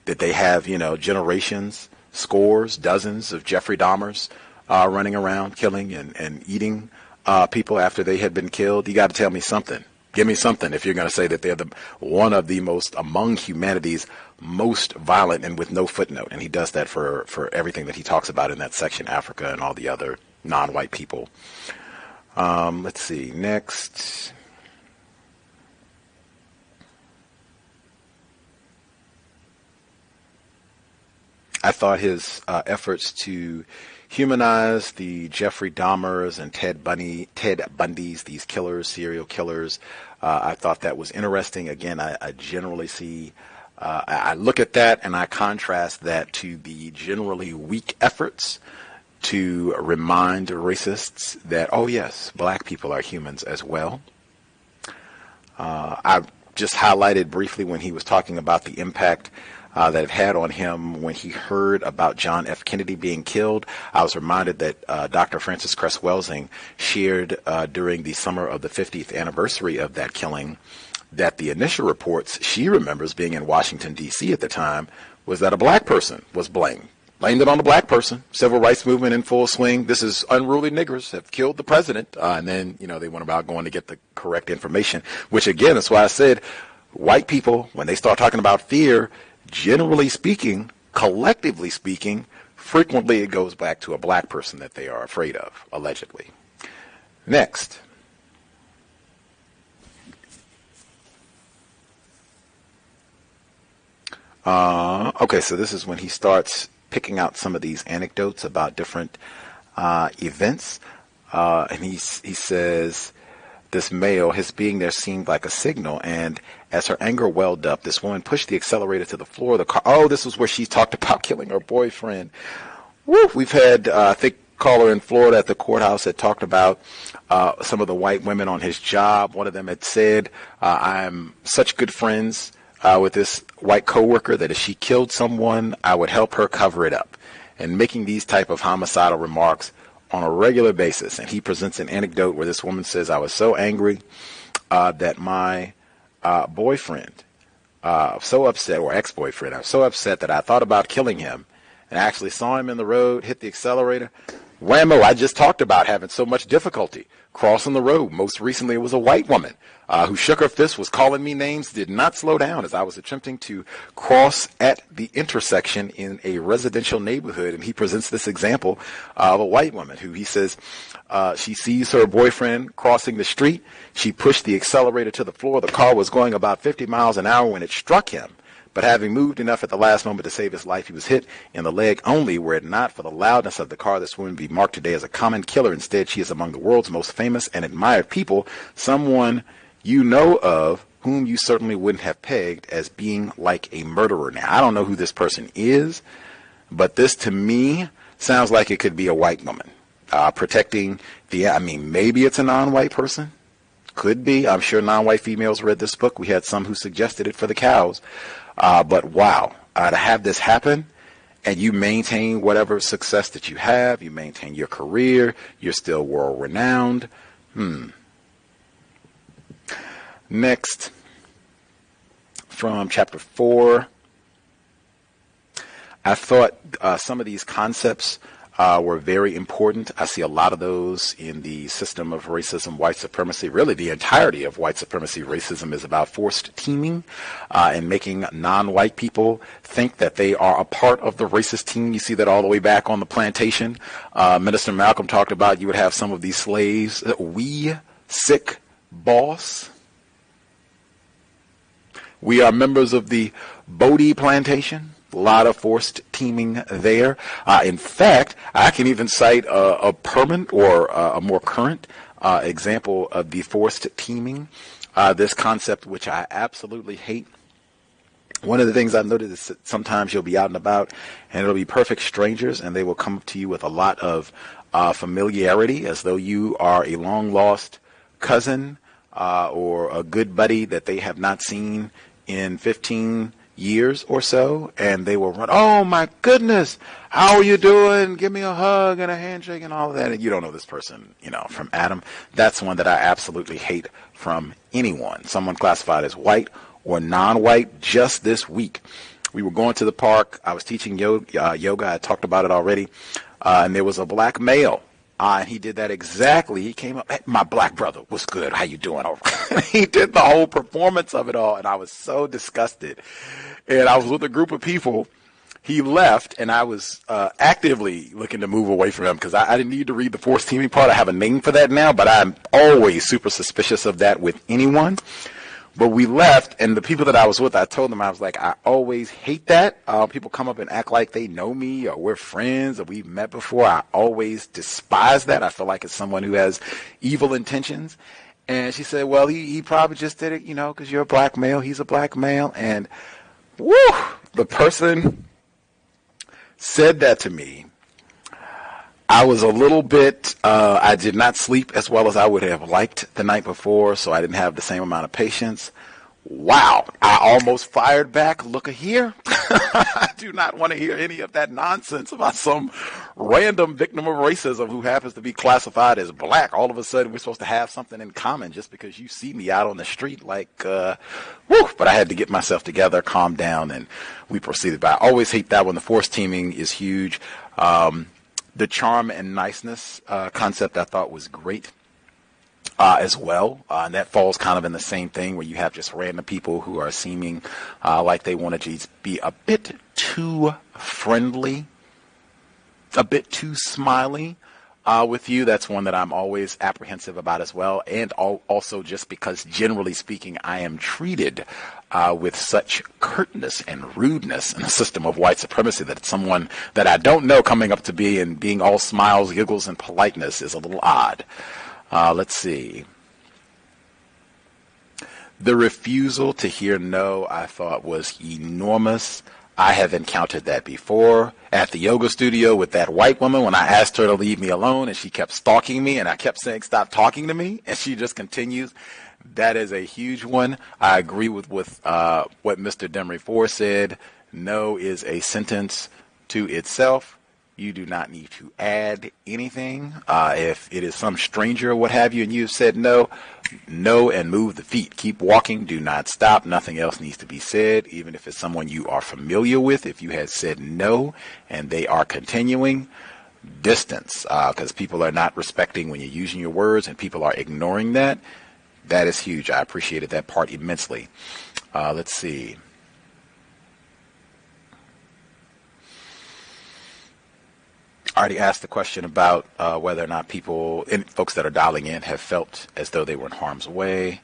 C: Did they have, generations, scores, dozens of Jeffrey Dahmers running around killing and eating people after they had been killed? You got to tell me something. Give me something if you're going to say that they're one of the most, among humanity's most violent, and with no footnote. And he does that for everything that he talks about in that section, Africa and all the other non-white people. Let's see, next. I thought his efforts to humanize the Jeffrey Dahmers and Ted Bundys, these killers, serial killers, I thought that was interesting. Again, I generally see, I look at that and I contrast that to the generally weak efforts to remind racists that, oh yes, black people are humans as well. I just highlighted briefly when he was talking about the impact that it had on him when he heard about John F. Kennedy being killed. I was reminded that Dr. Frances Cress Welsing shared during the summer of the 50th anniversary of that killing that the initial reports she remembers being in Washington, D.C. at the time was that a black person was blamed. Blamed it on the black person. Civil rights movement in full swing. This is unruly niggers have killed the president. And then, they went about going to get the correct information, which again is why I said white people, when they start talking about fear, generally speaking, collectively speaking, frequently it goes back to a black person that they are afraid of, allegedly. Next. Okay, so this is when he starts picking out some of these anecdotes about different events. And he says, this male, his being there seemed like a signal, and as her anger welled up, this woman pushed the accelerator to the floor of the car. Oh, this was where she talked about killing her boyfriend. Woo! We've had, I think, caller in Florida at the courthouse had talked about some of the white women on his job. One of them had said, I'm such good friends with this white coworker that if she killed someone, I would help her cover it up. And making these type of homicidal remarks on a regular basis. And he presents an anecdote where this woman says, I was so angry that my boyfriend, so upset, or ex-boyfriend, I was so upset that I thought about killing him and actually saw him in the road, hit the accelerator. Whammo, I just talked about having so much difficulty crossing the road. Most recently, it was a white woman who shook her fist, was calling me names, did not slow down as I was attempting to cross at the intersection in a residential neighborhood. And he presents this example of a white woman who he says she sees her boyfriend crossing the street. She pushed the accelerator to the floor. The car was going about 50 miles an hour when it struck him. But having moved enough at the last moment to save his life, he was hit in the leg only. Were it not for the loudness of the car, this woman would be marked today as a common killer. Instead, she is among the world's most famous and admired people, someone you know of whom you certainly wouldn't have pegged as being like a murderer. Now, I don't know who this person is, but this to me sounds like it could be a white woman protecting maybe it's a non-white person. Could be. I'm sure non-white females read this book. We had some who suggested it for the cows. But wow, to have this happen and you maintain whatever success that you have, you maintain your career, you're still world renowned. Next, from chapter 4, I thought some of these concepts were very important. I see a lot of those in the system of racism, white supremacy. Really, the entirety of white supremacy racism is about forced teaming and making non-white people think that they are a part of the racist team. You see that all the way back on the plantation. Minister Malcolm talked about you would have some of these slaves, we sick boss. We are members of the Bodie plantation. A lot of forced teaming there. In fact, I can even cite a permanent or a more current example of the forced teaming, this concept which I absolutely hate. One of the things I've noticed is that sometimes you'll be out and about and it'll be perfect strangers and they will come up to you with a lot of familiarity as though you are a long-lost cousin or a good buddy that they have not seen in 15 years or so, and they will run, oh my goodness, how are you doing? Give me a hug and a handshake and all of that. And you don't know this person, from Adam. That's one that I absolutely hate from anyone. Someone classified as white or non-white. Just this week, we were going to the park. I was teaching yoga. I talked about it already. And there was a black male. And he did that exactly. He came up, hey, my black brother, what's good? How you doing? He did the whole performance of it all, and I was so disgusted. And I was with a group of people. He left, and I was actively looking to move away from him because I didn't need to read the forced teaming part. I have a name for that now, but I'm always super suspicious of that with anyone. But we left, and the people that I was with, I told them, I was like, I always hate that. People come up and act like they know me or we're friends or we've met before. I always despise that. I feel like it's someone who has evil intentions. And she said, well, he probably just did it, because you're a black male. He's a black male. And woo, the person said that to me. I was a little bit, I did not sleep as well as I would have liked the night before, so I didn't have the same amount of patience. Wow, I almost fired back. Look here. I do not want to hear any of that nonsense about some random victim of racism who happens to be classified as black. All of a sudden, we're supposed to have something in common just because you see me out on the street but I had to get myself together, calm down, and we proceeded. But I always hate that when the forced teaming is huge. The charm and niceness concept I thought was great as well. And that falls kind of in the same thing where you have just random people who are seeming like they want to just be a bit too friendly, a bit too smiley with you. That's one that I'm always apprehensive about as well. And also just because generally speaking, I am treated with such curtness and rudeness in the system of white supremacy that it's someone that I don't know coming up to me and being all smiles, giggles, and politeness is a little odd. Let's see. The refusal to hear no, I thought, was enormous. I have encountered that before at the yoga studio with that white woman when I asked her to leave me alone and she kept stalking me and I kept saying, stop talking to me, and she just continues. That is a huge one. I agree with what Mr. Demery Ford said. No is a sentence to itself. You do not need to add anything. If it is some stranger or what have you and you've said no, no, and move the feet. Keep walking. Do not stop. Nothing else needs to be said. Even if it's someone you are familiar with, if you had said no and they are continuing, distance, because people are not respecting when you're using your words and people are ignoring that. That is huge. I appreciated that part immensely. Let's see. I already asked the question about whether or not people, and folks that are dialing in, have felt as though they were in harm's way.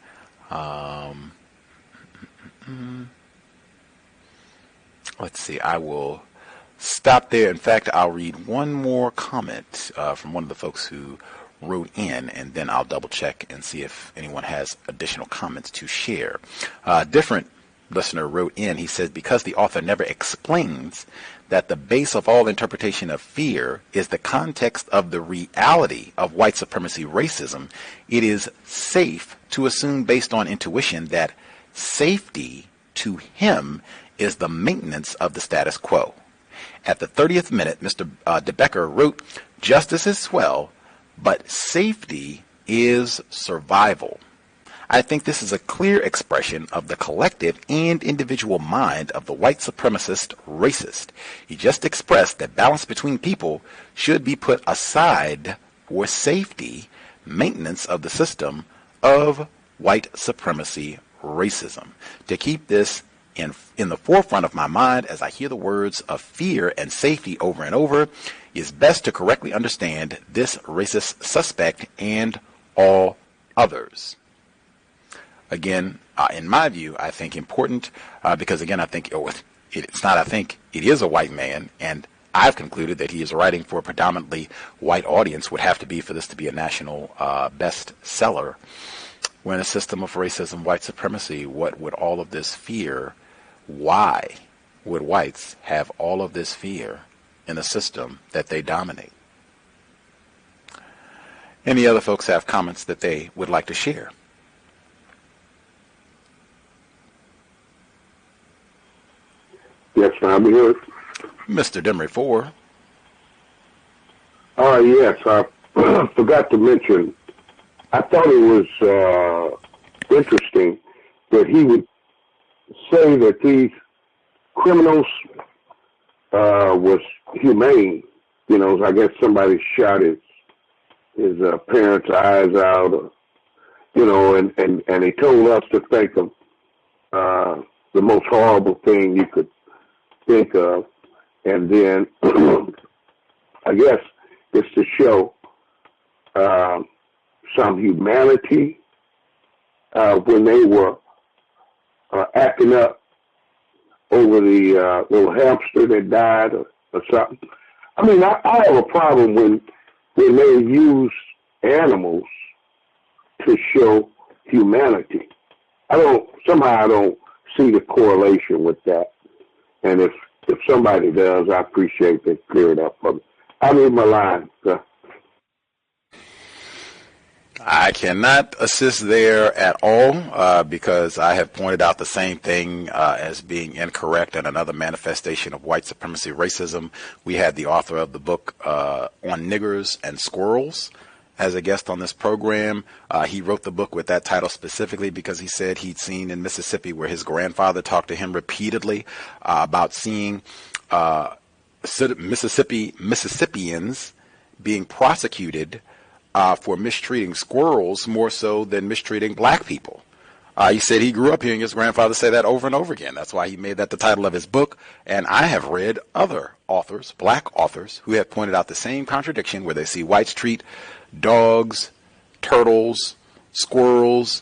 C: Let's see. I will stop there. In fact, I'll read one more comment from one of the folks who wrote in, and then I'll double check and see if anyone has additional comments to share. Different listener wrote in. He says, because the author never explains that the base of all interpretation of fear is the context of the reality of white supremacy racism, it is safe to assume based on intuition that safety to him is the maintenance of the status quo. At the 30th minute, Mr. De Becker wrote, justice is swell, but safety is survival. I think this is a clear expression of the collective and individual mind of the white supremacist racist. He just expressed that balance between people should be put aside for safety, maintenance of the system of white supremacy racism. To keep this in the forefront of my mind as I hear the words of fear and safety over and over, is best to correctly understand this racist suspect and all others. Again, in my view, I think important because, again, I think it is a white man, and I've concluded that he is writing for a predominantly white audience, would have to be for this to be a national bestseller. When a system of racism, white supremacy, what would all of this fear? Why would whites have all of this fear in a system that they dominate? Any other folks have comments that they would like to share?
E: Yes, I'm here.
C: Mr. Demery 4.
E: Yes, I forgot to mention, I thought it was interesting that he would say that these criminals was humane. You know, I guess somebody shot his parents' eyes out, or, you know, and he told us to think of the most horrible thing you could think of, and then I guess it's to show some humanity when they were acting up over the little hamster that died or something. I mean, I have a problem when they use animals to show humanity. I don't see the correlation with that. And if somebody does, I appreciate they clear it up for me. I'll leave my line, sir.
C: I cannot assist there at all because I have pointed out the same thing as being incorrect and another manifestation of white supremacy racism. We had the author of the book on niggers and squirrels as a guest on this program. He wrote the book with that title specifically because he said he'd seen in Mississippi where his grandfather talked to him repeatedly about seeing Mississippians being prosecuted for mistreating squirrels more so than mistreating black people. He said he grew up hearing his grandfather say that over and over again. That's why he made that the title of his book. And I have read other authors, black authors, who have pointed out the same contradiction where they see whites treat dogs, turtles, squirrels,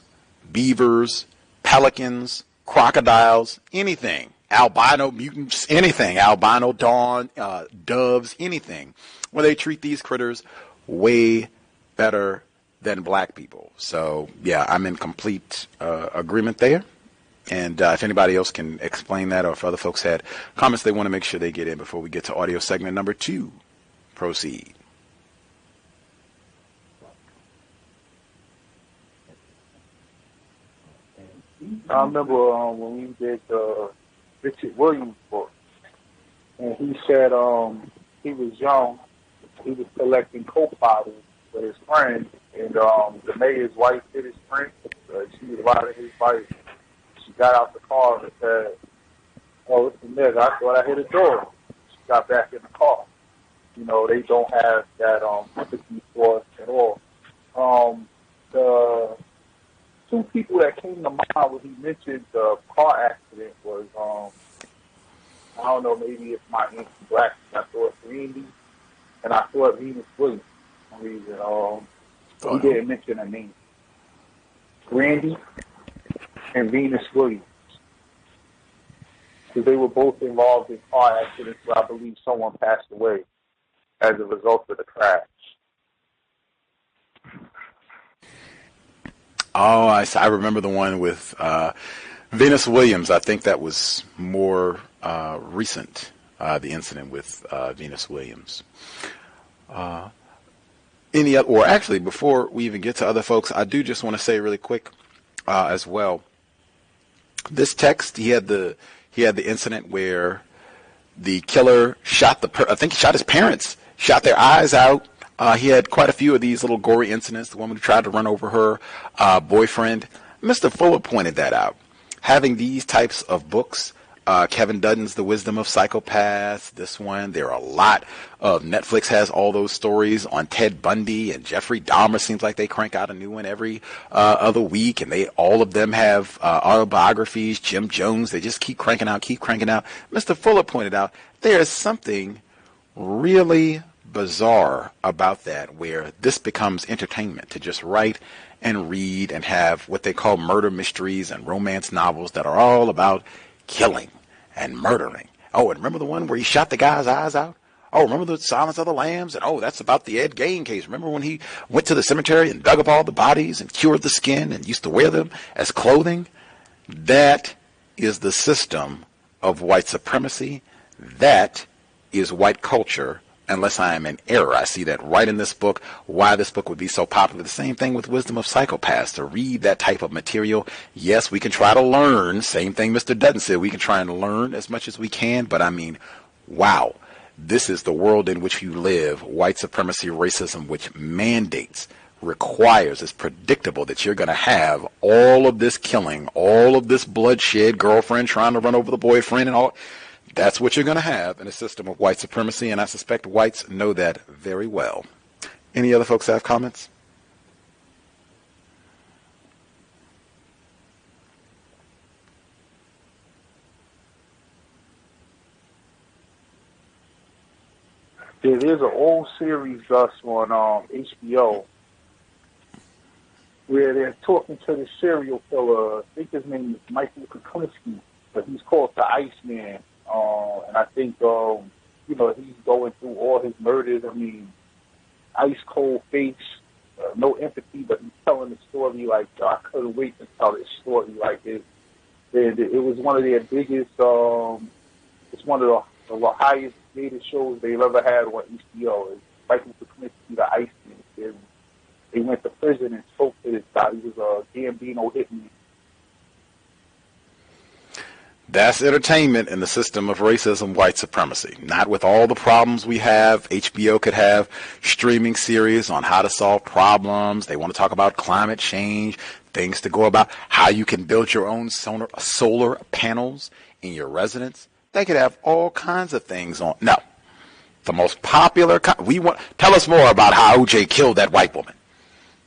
C: beavers, pelicans, crocodiles, anything, albino mutants, anything, albino doves, anything, where they treat these critters way better than black people. So, yeah, I'm in complete agreement there. And if anybody else can explain that, or if other folks had comments they want to make sure they get in before we get to audio segment number 2, proceed.
G: I remember when we did the Richard Williams book, and he said he was young, he was collecting Coke bottles with his friend, and the mayor's wife hit his friend. She was riding his bike. She got out the car and said, "Oh, it's the nigga. I thought I hit a door." She got back in the car. You know, they don't have that empathy for us at all. The two people that came to mind when he mentioned the car accident was, I don't know, maybe it's my Auntie Black. I thought Randy, and I thought Venus Williams. He didn't mention a name. Randy and Venus Williams. Because they were both involved in car accidents where I believe someone passed away as a result of the crash.
C: Oh, I remember the one with Venus Williams. I think that was more recent, the incident with Venus Williams. Or actually, before we even get to other folks, I do just want to say really quick as well. This text, he had the incident where the killer shot I think he shot his parents, shot their eyes out. He had quite a few of these little gory incidents. The woman who tried to run over her boyfriend. Mr. Fuller pointed that out. Having these types of books, Kevin Dutton's The Wisdom of Psychopaths, this one, there are a lot of, Netflix has all those stories on Ted Bundy and Jeffrey Dahmer. Seems like they crank out a new one every other week, and all of them have autobiographies. Jim Jones, they just keep cranking out. Mr. Fuller pointed out there is something really bizarre about that, where this becomes entertainment to just write and read and have what they call murder mysteries and romance novels that are all about killing and murdering. Oh, and remember the one where he shot the guy's eyes out? Oh, remember the Silence of the Lambs? And oh, that's about the Ed Gein case. Remember when he went to the cemetery and dug up all the bodies and cured the skin and used to wear them as clothing? That is the system of white supremacy. That is white culture, unless I am in error. I see that right in this book, why this book would be so popular. The same thing with Wisdom of Psychopaths. To read that type of material, yes, we can try to learn. Same thing Mr. Dutton said. We can try and learn as much as we can, but I mean, wow. This is the world in which you live. White supremacy, racism, which mandates, requires, is predictable that you're going to have all of this killing, all of this bloodshed, girlfriend trying to run over the boyfriend and all. That's what you're going to have in a system of white supremacy, and I suspect whites know that very well. Any other folks have comments?
G: Yeah, there's an old series, Gus, on HBO, where they're talking to the serial killer. I think his name is Michael Kuklinski, but he's called the Iceman. And I think, he's going through all his murders. I mean, ice cold face, no empathy, but he's telling the story like, I couldn't wait to tell this story. Like, it was one of their biggest, it's one of the highest rated shows they've ever had on HBO. It's Michael Kuklinski, the Iceman. They went to prison and spoke to this guy. He was a Gambino hitman.
C: That's entertainment in the system of racism, white supremacy. Not with all the problems we have. HBO could have streaming series on how to solve problems. They want to talk about climate change, things to go about, how you can build your own solar panels in your residence. They could have all kinds of things on. No. The most popular, tell us more about how OJ killed that white woman.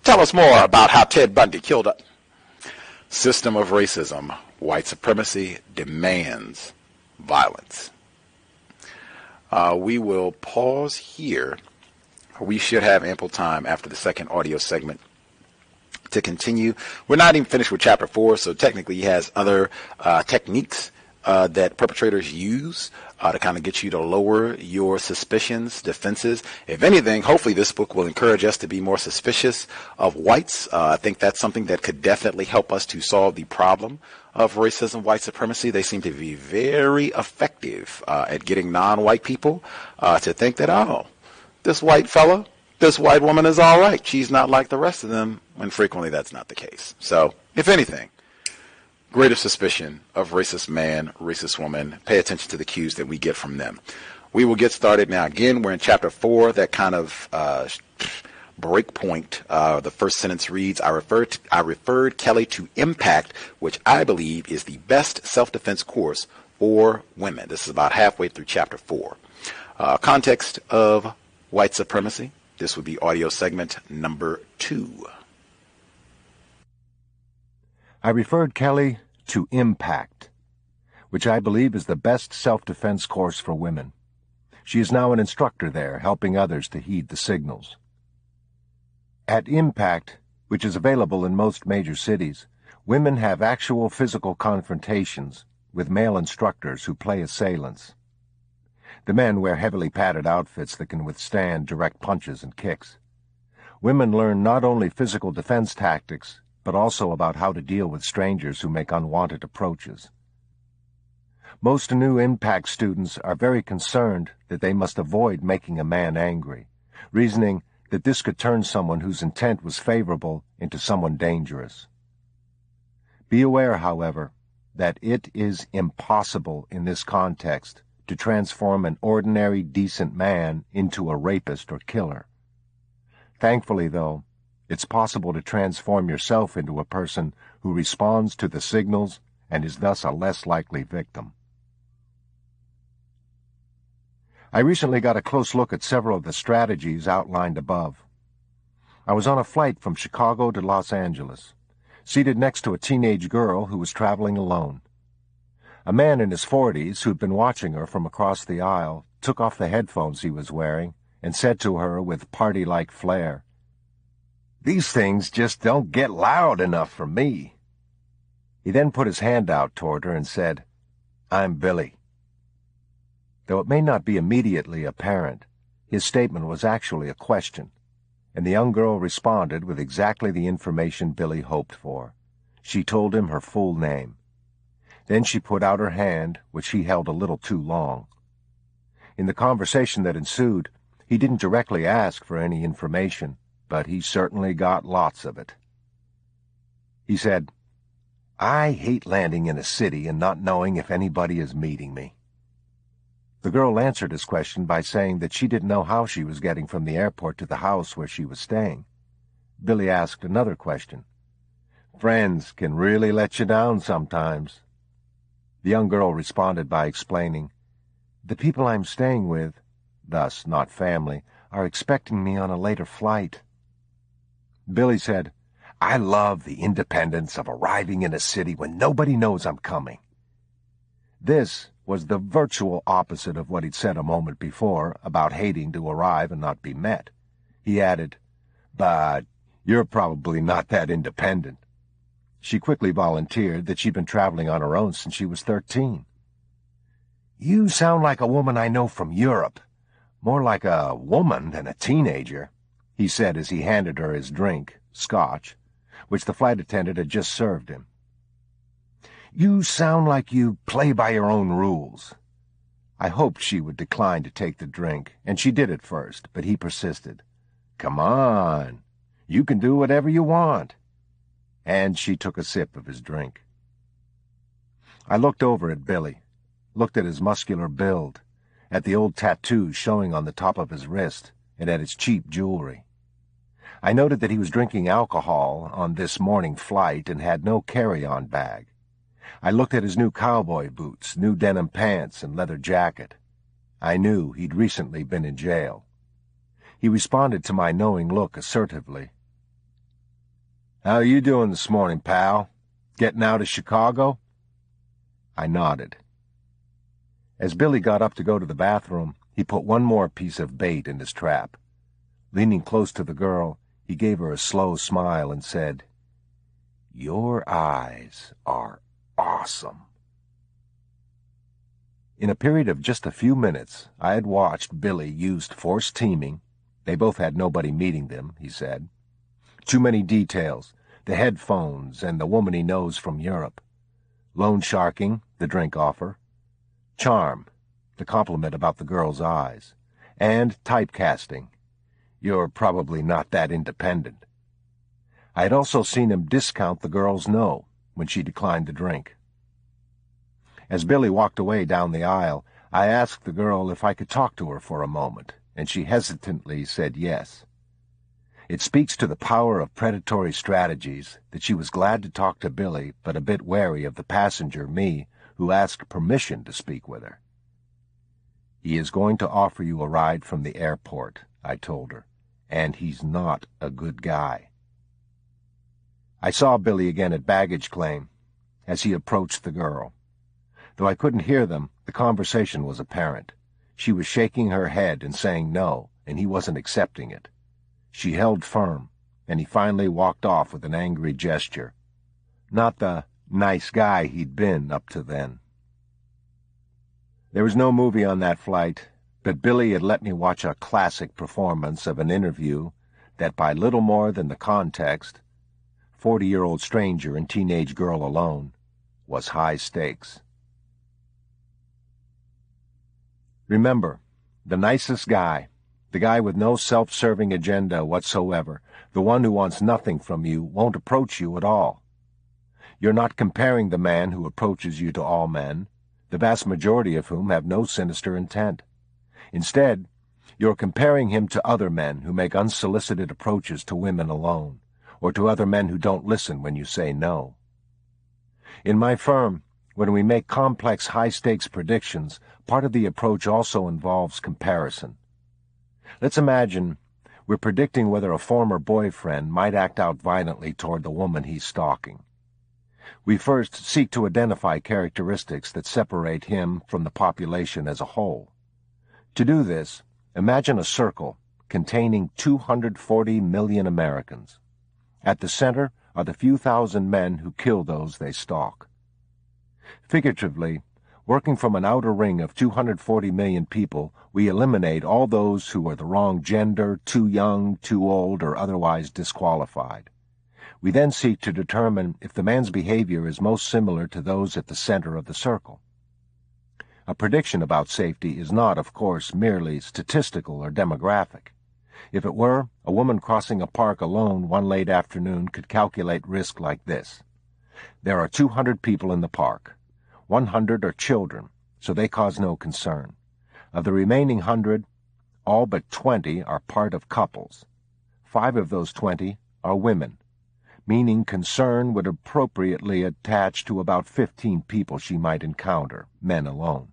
C: Tell us more about how Ted Bundy killed her. System of racism, white supremacy demands violence. We will pause here. We should have ample time after the second audio segment to continue. We're not even finished with chapter 4, so technically he has other techniques that perpetrators use to kind of get you to lower your suspicions, defenses. If anything, hopefully this book will encourage us to be more suspicious of whites. I think that's something that could definitely help us to solve the problem of racism, white supremacy. They seem to be very effective at getting non-white people to think that, oh, this white fella, this white woman is all right. She's not like the rest of them, when frequently that's not the case. So, if anything, greater suspicion of racist man, racist woman. Pay attention to the cues that we get from them. We will get started now. Again, we're in chapter 4, that kind of break point. The first sentence reads, I referred Kelly to Impact, which I believe is the best self-defense course for women. This is about halfway through chapter 4. Context of White Supremacy. This would be audio segment number 2.
D: I referred Kelly to Impact, which I believe is the best self-defense course for women. She is now an instructor there, helping others to heed the signals. At Impact, which is available in most major cities, women have actual physical confrontations with male instructors who play assailants. The men wear heavily padded outfits that can withstand direct punches and kicks. Women learn not only physical defense tactics, but also about how to deal with strangers who make unwanted approaches. Most new Impact students are very concerned that they must avoid making a man angry, reasoning that this could turn someone whose intent was favorable into someone dangerous. Be aware, however, that it is impossible in this context to transform an ordinary, decent man into a rapist or killer. Thankfully, though, It's possible to transform yourself into a person who responds to the signals and is thus a less likely victim. I recently got a close look at several of the strategies outlined above. I was on a flight from Chicago to Los Angeles, seated next to a teenage girl who was traveling alone. A man in his 40s who'd been watching her from across the aisle took off the headphones he was wearing and said to her with party-like flair, "These things just don't get loud enough for me." He then put his hand out toward her and said, "I'm Billy." Though it may not be immediately apparent, his statement was actually a question, and the young girl responded with exactly the information Billy hoped for. She told him her full name. Then she put out her hand, which he held a little too long. In the conversation that ensued, he didn't directly ask for any information, but he certainly got lots of it. He said, "I hate landing in a city and not knowing if anybody is meeting me." The girl answered his question by saying that she didn't know how she was getting from the airport to the house where she was staying. Billy asked another question. "Friends can really let you down sometimes." The young girl responded by explaining, "The people I'm staying with, thus not family, are expecting me on a later flight." Billy said, "I love the independence of arriving in a city when nobody knows I'm coming." This was the virtual opposite of what he'd said a moment before about hating to arrive and not be met. He added, "But you're probably not that independent." She quickly volunteered that she'd been traveling on her own since she was 13. "You sound like a woman I know from Europe. More like a woman than a teenager," he said as he handed her his drink, scotch, which the flight attendant had just served him. "You sound like you play by your own rules." I hoped she would decline to take the drink, and she did at first, but he persisted. "Come on, you can do whatever you want." And she took a sip of his drink. I looked over at Billy, looked at his muscular build, at the old tattoos showing on the top of his wrist, and at his cheap jewelry. I noted that he was drinking alcohol on this morning flight and had no carry-on bag. I looked at his new cowboy boots, new denim pants, and leather jacket. I knew he'd recently been in jail. He responded to my knowing look assertively. "How you doing this morning, pal? Getting out of Chicago?" I nodded. As Billy got up to go to the bathroom, he put one more piece of bait in his trap. Leaning close to the girl, he gave her a slow smile and said, "Your eyes are awesome." In a period of just a few minutes, I had watched Billy use forced teaming. They both had nobody meeting them, he said. Too many details, the headphones and the woman he knows from Europe. Loan sharking, the drink offer. Charm, the compliment about the girl's eyes. And typecasting. You're probably not that independent. I had also seen him discount the girl's no when she declined the drink. As Billy walked away down the aisle, I asked the girl if I could talk to her for a moment, and she hesitantly said yes. It speaks to the power of predatory strategies that she was glad to talk to Billy, but a bit wary of the passenger, me, who asked permission to speak with her. "He is going to offer you a ride from the airport," I told her, "and he's not a good guy." I saw Billy again at baggage claim as he approached the girl. Though I couldn't hear them, the conversation was apparent. She was shaking her head and saying no, and he wasn't accepting it. She held firm, and he finally walked off with an angry gesture. Not the nice guy he'd been up to then. There was no movie on that flight, but Billy had let me watch a classic performance of an interview that by little more than the context, 40-year-old stranger and teenage girl alone, was high stakes. Remember, the nicest guy, the guy with no self-serving agenda whatsoever, the one who wants nothing from you, won't approach you at all. You're not comparing the man who approaches you to all men, the vast majority of whom have no sinister intent. Instead, You're comparing him to other men who make unsolicited approaches to women alone, or to other men who don't listen when you say no. In my firm, when we make complex high-stakes predictions, part of the approach also involves comparison. Let's imagine we're predicting whether a former boyfriend might act out violently toward the woman he's stalking. We first seek to identify characteristics that separate him from the population as a whole. To do this, imagine a circle containing 240 million Americans. At the center are the few thousand men who kill those they stalk. Figuratively, working from an outer ring of 240 million people, we eliminate all those who are the wrong gender, too young, too old, or otherwise disqualified. We then seek to determine if the man's behavior is most similar to those at the center of the circle. A prediction about safety is not, of course, merely statistical or demographic. If it were, a woman crossing a park alone one late afternoon could calculate risk like this. There are 200 people in the park. 100 are children, so they cause no concern. Of the remaining 100, all but 20 are part of couples. 5 of those 20 are women, meaning concern would appropriately attach to about 15 people she might encounter, men alone.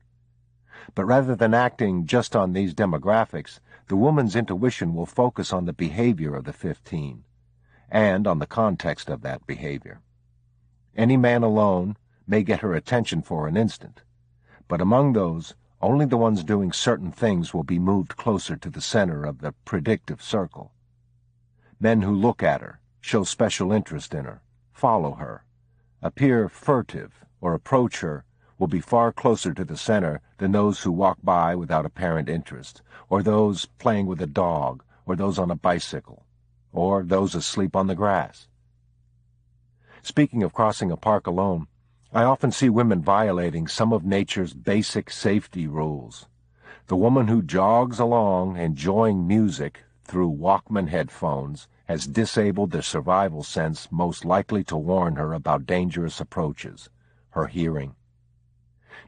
D: But rather than acting just on these demographics, the woman's intuition will focus on the behavior of the 15, and on the context of that behavior. Any man alone may get her attention for an instant, but among those, only the ones doing certain things will be moved closer to the center of the predictive circle. Men who look at her, show special interest in her, follow her, appear furtive, or approach her will be far closer to the center than those who walk by without apparent interest, or those playing with a dog, or those on a bicycle, or those asleep on the grass. Speaking of crossing a park alone, I often see women violating some of nature's basic safety rules. The woman who jogs along enjoying music through Walkman headphones has disabled the survival sense most likely to warn her about dangerous approaches, her hearing.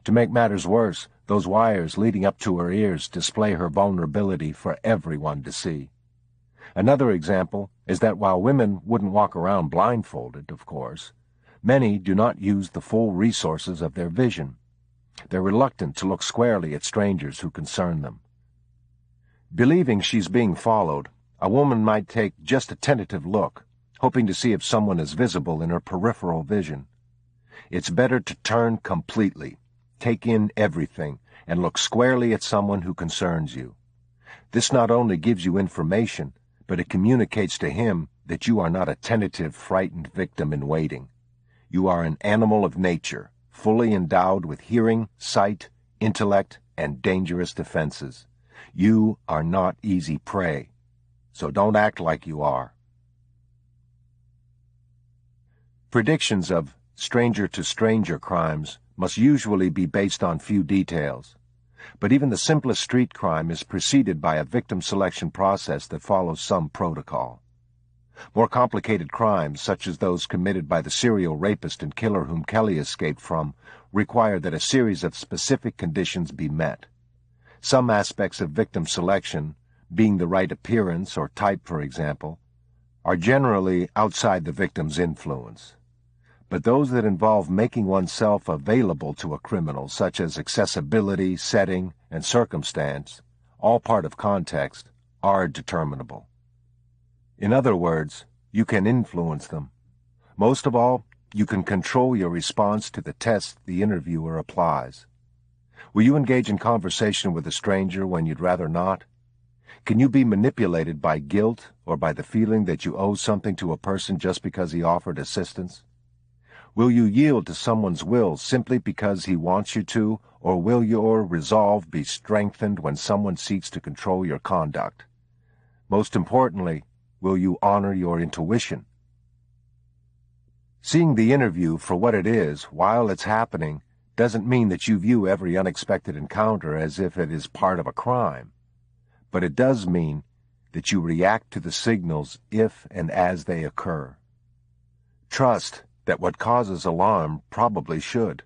D: To make matters worse, those wires leading up to her ears display her vulnerability for everyone to see. Another example is that while women wouldn't walk around blindfolded, of course, many do not use the full resources of their vision. They're reluctant to look squarely at strangers who concern them. Believing she's being followed, a woman might take just a tentative look, hoping to see if someone is visible in her peripheral vision. It's better to turn completely, take in everything, and look squarely at someone who concerns you. This not only gives you information, but it communicates to him that you are not a tentative, frightened victim in waiting. You are an animal of nature, fully endowed with hearing, sight, intellect, and dangerous defenses. You are not easy prey, so don't act like you are. Predictions of stranger-to-stranger crimes must usually be based on few details, but even the simplest street crime is preceded by a victim selection process that follows some protocol. More complicated crimes, such as those committed by the serial rapist and killer whom Kelly escaped from, require that a series of specific conditions be met. Some aspects of victim selection, being the right appearance or type, for example, are generally outside the victim's influence. But those that involve making oneself available to a criminal, such as accessibility, setting, and circumstance, all part of context, are determinable. In other words, you can influence them. Most of all, you can control your response to the test the interviewer applies. Will you engage in conversation with a stranger when you'd rather not? Can you be manipulated by guilt or by the feeling that you owe something to a person just because he offered assistance? Will you yield to someone's will simply because he wants you to, or will your resolve be strengthened when someone seeks to control your conduct? Most importantly, will you honor your intuition? Seeing the interview for what it is while it's happening doesn't mean that you view every unexpected encounter as if it is part of a crime, but it does mean that you react to the signals if and as they occur. Trust that what causes alarm probably should,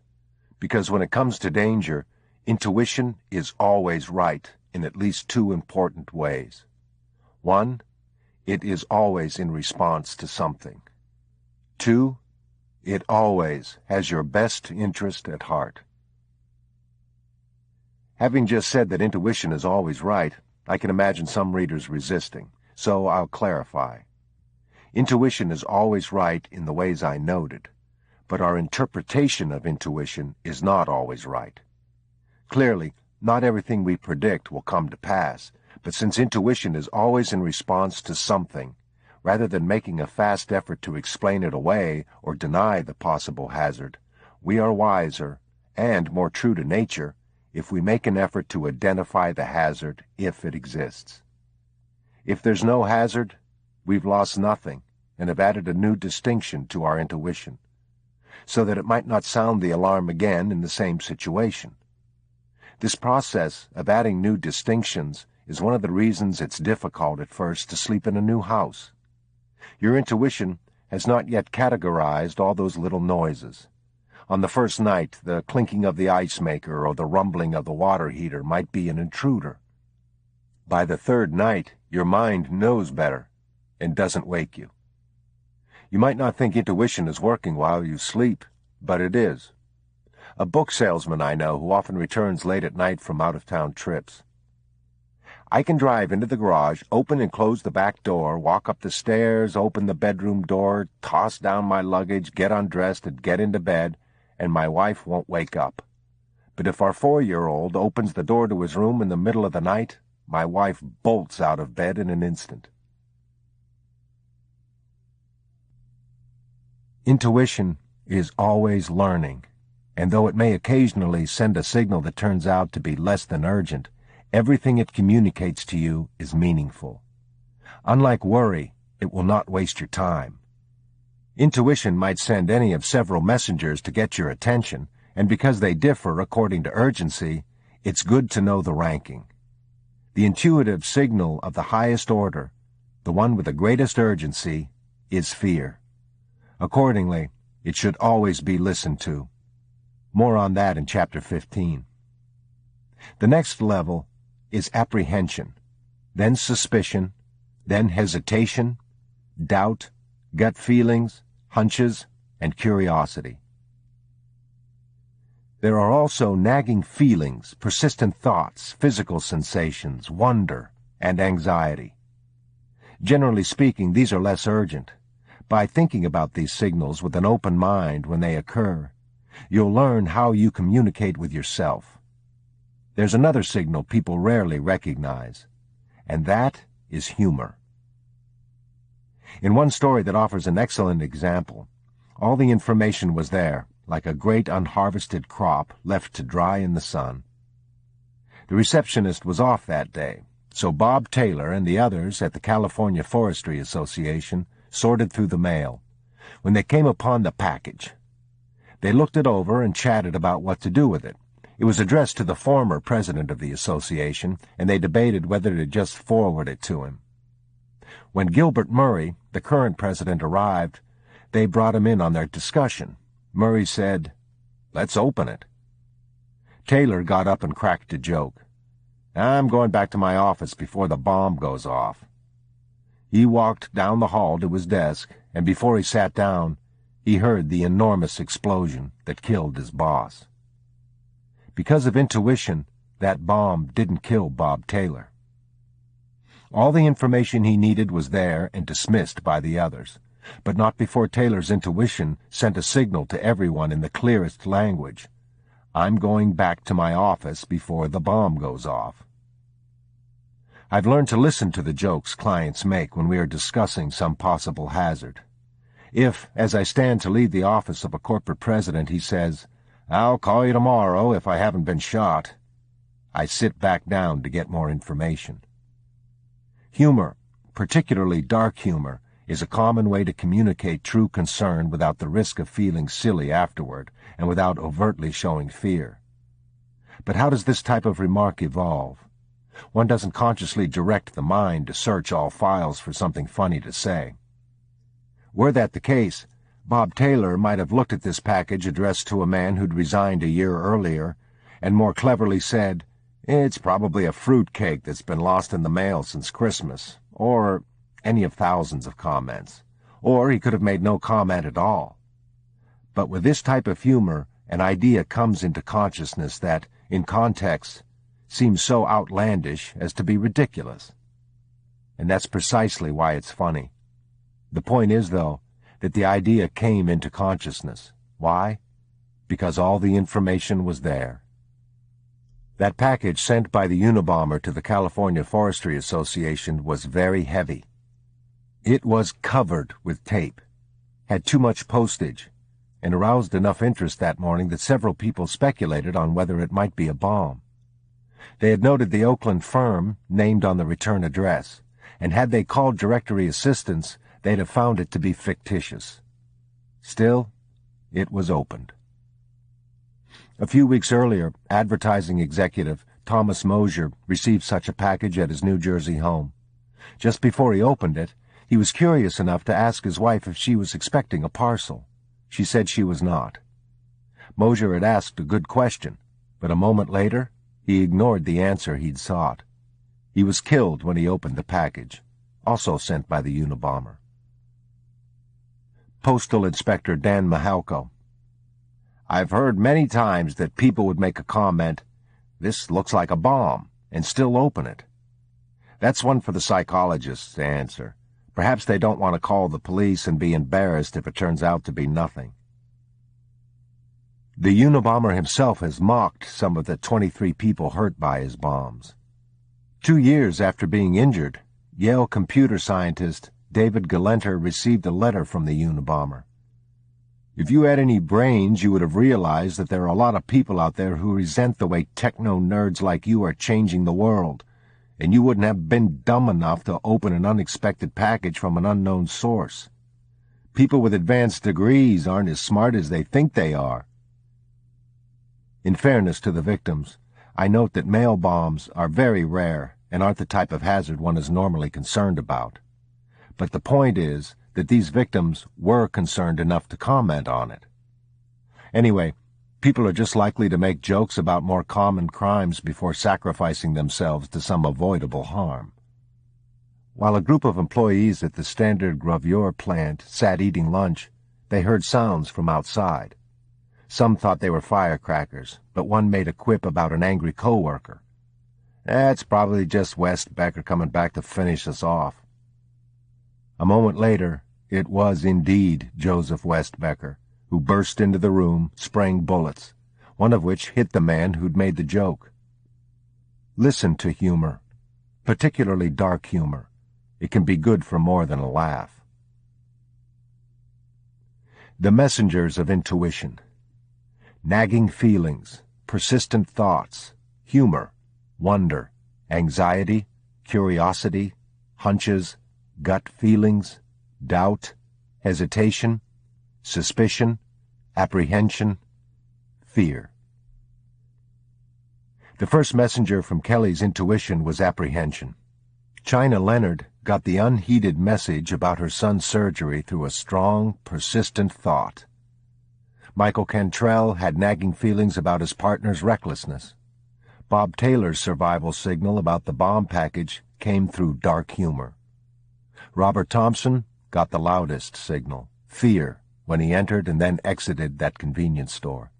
D: because when it comes to danger, intuition is always right, in at least two important ways. One, it is always in response to something. Two, it always has your best interest at heart. Having just said that intuition is always right, I can imagine some readers resisting, so I'll clarify. Intuition is always right in the ways I noted, but our interpretation of intuition is not always right. Clearly, not everything we predict will come to pass, but since intuition is always in response to something, rather than making a fast effort to explain it away or deny the possible hazard, we are wiser and more true to nature if we make an effort to identify the hazard if it exists. If there's no hazard, we've lost nothing and have added a new distinction to our intuition, so that it might not sound the alarm again in the same situation. This process of adding new distinctions is one of the reasons it's difficult at first to sleep in a new house. Your intuition has not yet categorized all those little noises. On the first night, the clinking of the ice maker or the rumbling of the water heater might be an intruder. By the third night, your mind knows better and doesn't wake you. You might not think intuition is working while you sleep, but it is. A book salesman I know who often returns late at night from out-of-town trips. I can drive into the garage, open and close the back door, walk up the stairs, open the bedroom door, toss down my luggage, get undressed, and get into bed, and my wife won't wake up. But if our 4-year-old opens the door to his room in the middle of the night, my wife bolts out of bed in an instant. Intuition is always learning, and though it may occasionally send a signal that turns out to be less than urgent, everything it communicates to you is meaningful. Unlike worry, it will not waste your time. Intuition might send any of several messengers to get your attention, and because they differ according to urgency, it's good to know the ranking. The intuitive signal of the highest order, the one with the greatest urgency, is fear. Accordingly, it should always be listened to. More on that in Chapter 15. The next level is apprehension, then suspicion, then hesitation, doubt, gut feelings, hunches, and curiosity. There are also nagging feelings, persistent thoughts, physical sensations, wonder, and anxiety. Generally speaking, these are less urgent. By thinking about these signals with an open mind when they occur, you'll learn how you communicate with yourself. There's another signal people rarely recognize, and that is humor. In one story that offers an excellent example, all the information was there, like a great unharvested crop left to dry in the sun. The receptionist was off that day, so Bob Taylor and the others at the California Forestry Association sorted through the mail. When they came upon the package, they looked it over and chatted about what to do with it. It was addressed to the former president of the association, and they debated whether to just forward it to him. When Gilbert Murray, the current president, arrived, they brought him in on their discussion. Murray said, "Let's open it." Taylor got up and cracked a joke. "I'm going back to my office before the bomb goes off." He walked down the hall to his desk, and before he sat down, he heard the enormous explosion that killed his boss. Because of intuition, that bomb didn't kill Bob Taylor. All the information he needed was there and dismissed by the others, but not before Taylor's intuition sent a signal to everyone in the clearest language. "I'm going back to my office before the bomb goes off." I've learned to listen to the jokes clients make when we are discussing some possible hazard. If, as I stand to leave the office of a corporate president, he says, "I'll call you tomorrow if I haven't been shot," I sit back down to get more information. Humor, particularly dark humor, is a common way to communicate true concern without the risk of feeling silly afterward and without overtly showing fear. But how does this type of remark evolve? One doesn't consciously direct the mind to search all files for something funny to say. Were that the case, Bob Taylor might have looked at this package addressed to a man who'd resigned a year earlier and more cleverly said, It's probably a fruit cake that's been lost in the mail since Christmas, or any of thousands of comments. Or he could have made no comment at all. But with this type of humor, an idea comes into consciousness that, in context, seems so outlandish as to be ridiculous. And that's precisely why it's funny. The point is, though, that the idea came into consciousness. Why? Because all the information was there. That package sent by the Unabomber to the California Forestry Association was very heavy. It was covered with tape, had too much postage, and aroused enough interest that morning that several people speculated on whether it might be a bomb. They had noted the Oakland firm named on the return address, and had they called directory assistance, they'd have found it to be fictitious. Still, it was opened. A few weeks earlier, advertising executive Thomas Mosier received such a package at his New Jersey home. Just before he opened it, he was curious enough to ask his wife if she was expecting a parcel. She said she was not. Mosier had asked a good question, but a moment later, he ignored the answer he'd sought. He was killed when he opened the package, also sent by the Unabomber. Postal Inspector Dan Mahalko. I've heard many times that people would make a comment, "This looks like a bomb," and still open it. That's one for the psychologists to answer. Perhaps they don't want to call the police and be embarrassed if it turns out to be nothing. The Unabomber himself has mocked some of the 23 people hurt by his bombs. 2 years after being injured, Yale computer scientist David Galenter received a letter from the Unabomber. If you had any brains, you would have realized that there are a lot of people out there who resent the way techno-nerds like you are changing the world, and you wouldn't have been dumb enough to open an unexpected package from an unknown source. People with advanced degrees aren't as smart as they think they are. In fairness to the victims, I note that mail bombs are very rare and aren't the type of hazard one is normally concerned about. But the point is that these victims were concerned enough to comment on it. Anyway, people are just likely to make jokes about more common crimes before sacrificing themselves to some avoidable harm. While a group of employees at the Standard Gravure plant sat eating lunch, they heard sounds from outside. Some thought they were firecrackers, but one made a quip about an angry coworker. That's probably just West Becker coming back to finish us off. A moment later, it was indeed Joseph West Becker, who burst into the room, spraying bullets, one of which hit the man who'd made the joke. Listen to humor, particularly dark humor. It can be good for more than a laugh. The messengers of intuition. Nagging feelings, persistent thoughts, humor, wonder, anxiety, curiosity, hunches, gut feelings, doubt, hesitation, suspicion, apprehension, fear. The first messenger from Kelly's intuition was apprehension. China Leonard got the unheeded message about her son's surgery through a strong, persistent thought. Michael Cantrell had nagging feelings about his partner's recklessness. Bob Taylor's survival signal about the bomb package came through dark humor. Robert Thompson got the loudest signal, fear, when he entered and then exited that convenience store.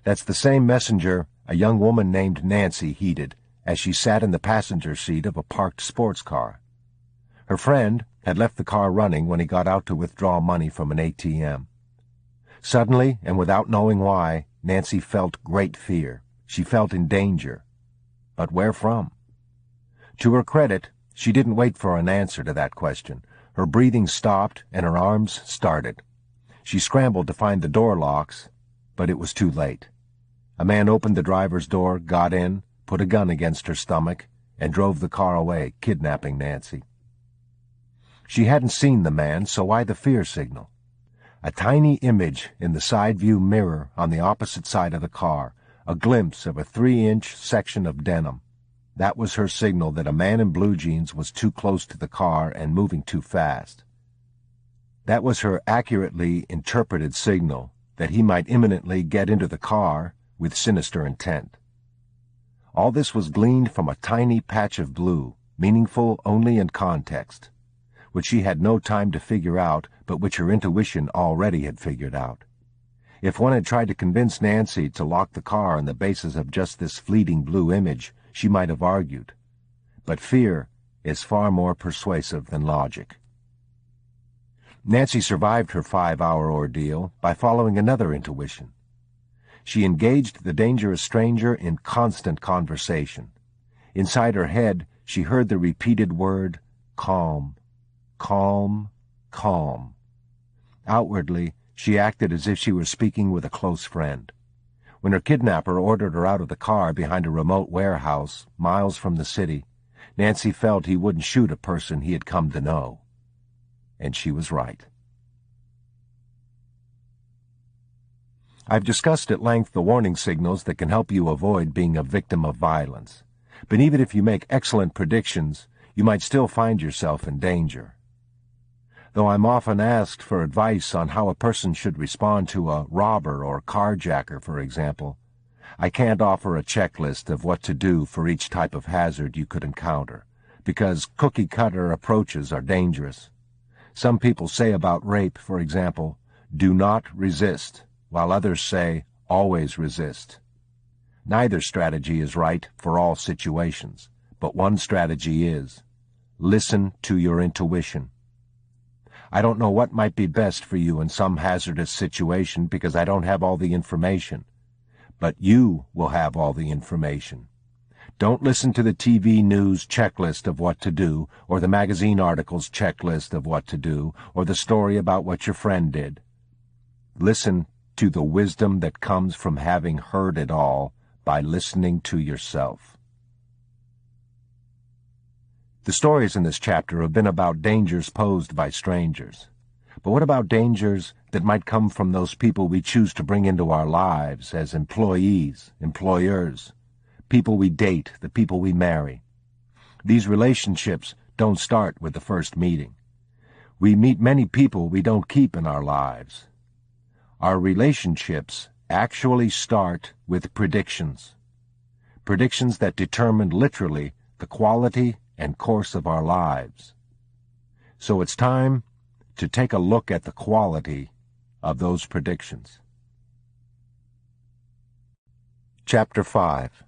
D: That's the same messenger a young woman named Nancy heeded as she sat in the passenger seat of a parked sports car. Her friend had left the car running when he got out to withdraw money from an ATM. Suddenly, and without knowing why, Nancy felt great fear. She felt in danger. But where from? To her credit, she didn't wait for an answer to that question. Her breathing stopped and her arms started. She scrambled to find the door locks, but it was too late. A man opened the driver's door, got in, put a gun against her stomach, and drove the car away, kidnapping Nancy. She hadn't seen the man, so why the fear signal? A tiny image in the side view mirror on the opposite side of the car, a glimpse of a 3-inch section of denim. That was her signal that a man in blue jeans was too close to the car and moving too fast. That was her accurately interpreted signal that he might imminently get into the car with sinister intent. All this was gleaned from a tiny patch of blue, meaningful only in context, which she had no time to figure out, but which her intuition already had figured out. If one had tried to convince Nancy to lock the car on the basis of just this fleeting blue image, she might have argued. But fear is far more persuasive than logic. Nancy survived her 5-hour ordeal by following another intuition. She engaged the dangerous stranger in constant conversation. Inside her head, she heard the repeated word, calm, calm, calm. Outwardly, she acted as if she were speaking with a close friend. When her kidnapper ordered her out of the car behind a remote warehouse, miles from the city, Nancy felt he wouldn't shoot a person he had come to know. And she was right. I've discussed at length the warning signals that can help you avoid being a victim of violence. But even if you make excellent predictions, you might still find yourself in danger. Though I'm often asked for advice on how a person should respond to a robber or carjacker, for example, I can't offer a checklist of what to do for each type of hazard you could encounter, because cookie-cutter approaches are dangerous. Some people say about rape, for example, do not resist, while others say, always resist. Neither strategy is right for all situations, but one strategy is, listen to your intuition. I don't know what might be best for you in some hazardous situation because I don't have all the information, but you will have all the information. Don't listen to the TV news checklist of what to do, or the magazine article's checklist of what to do, or the story about what your friend did. Listen to the wisdom that comes from having heard it all by listening to yourself. The stories in this chapter have been about dangers posed by strangers. But what about dangers that might come from those people we choose to bring into our lives as employees, employers, people we date, the people we marry? These relationships don't start with the first meeting. We meet many people we don't keep in our lives. Our relationships actually start with predictions. Predictions that determine literally the quality and course of our lives. So it's time to take a look at the quality of those predictions. Chapter 5.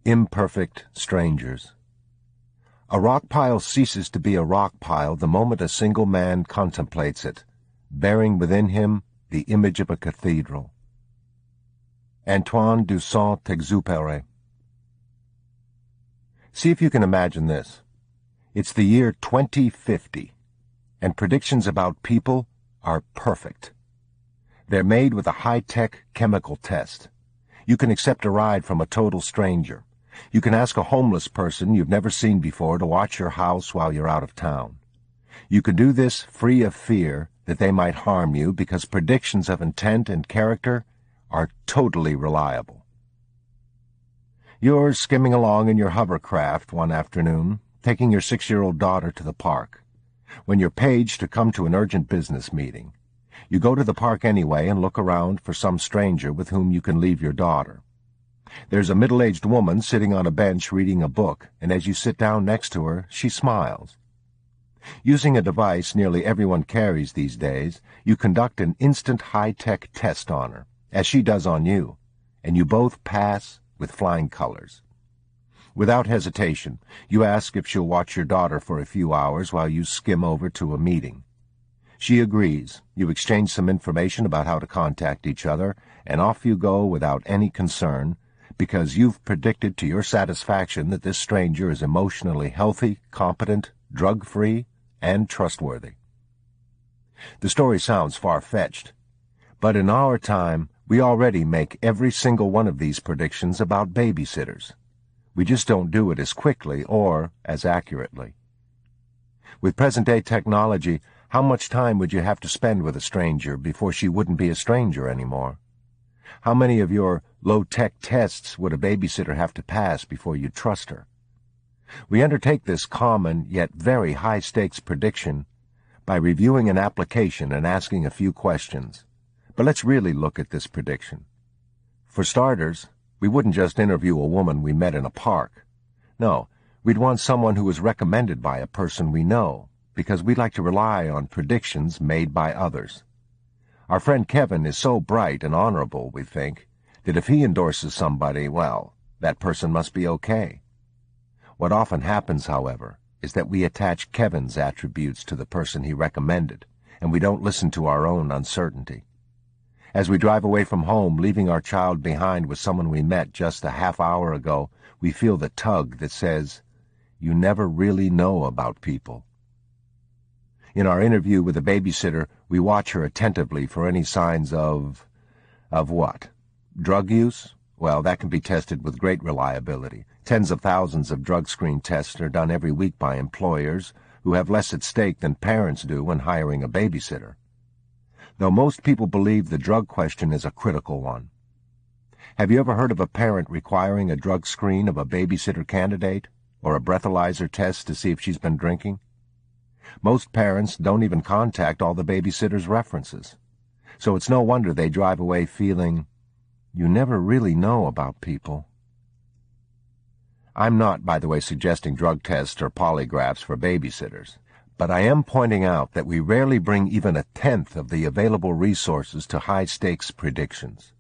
D: Imperfect Strangers. A rock pile ceases to be a rock pile the moment a single man contemplates it, bearing within him the image of a cathedral. Antoine de Saint-Exupéry. See if you can imagine this. It's the year 2050, and predictions about people are perfect. They're made with a high-tech chemical test. You can accept a ride from a total stranger. You can ask a homeless person you've never seen before to watch your house while you're out of town. You can do this free of fear that they might harm you because predictions of intent and character are totally reliable. You're skimming along in your hovercraft one afternoon, taking your 6-year-old daughter to the park, when you're paged to come to an urgent business meeting. You go to the park anyway and look around for some stranger with whom you can leave your daughter. There's a middle-aged woman sitting on a bench reading a book, and as you sit down next to her, she smiles. Using a device nearly everyone carries these days, you conduct an instant high-tech test on her, as she does on you, and you both pass with flying colors. Without hesitation, you ask if she'll watch your daughter for a few hours while you skim over to a meeting. She agrees. You exchange some information about how to contact each other, and off you go without any concern, because you've predicted to your satisfaction that this stranger is emotionally healthy, competent, drug-free, and trustworthy. The story sounds far-fetched, but in our time, we already make every single one of these predictions about babysitters. We just don't do it as quickly or as accurately. With present-day technology, how much time would you have to spend with a stranger before she wouldn't be a stranger anymore? How many of your low-tech tests would a babysitter have to pass before you'd trust her? We undertake this common yet very high-stakes prediction by reviewing an application and asking a few questions. But let's really look at this prediction. For starters, We wouldn't just interview a woman we met in a park. No, we'd want someone who was recommended by a person we know, because we'd like to rely on predictions made by others. Our friend Kevin is so bright and honorable, we think, that if he endorses somebody, well, that person must be okay. What often happens, however, is that we attach Kevin's attributes to the person he recommended, and we don't listen to our own uncertainty. As we drive away from home, leaving our child behind with someone we met just a half hour ago, we feel the tug that says, "You never really know about people." In our interview with a babysitter, we watch her attentively for any signs of what? Drug use? Well, that can be tested with great reliability. Tens of thousands of drug screen tests are done every week by employers who have less at stake than parents do when hiring a babysitter. Though most people believe the drug question is a critical one. Have you ever heard of a parent requiring a drug screen of a babysitter candidate, or a breathalyzer test to see if she's been drinking? Most parents don't even contact all the babysitter's references, so it's no wonder they drive away feeling, "You never really know about people." I'm not, by the way, suggesting drug tests or polygraphs for babysitters, but I am pointing out that we rarely bring even a tenth of the available resources to high-stakes predictions.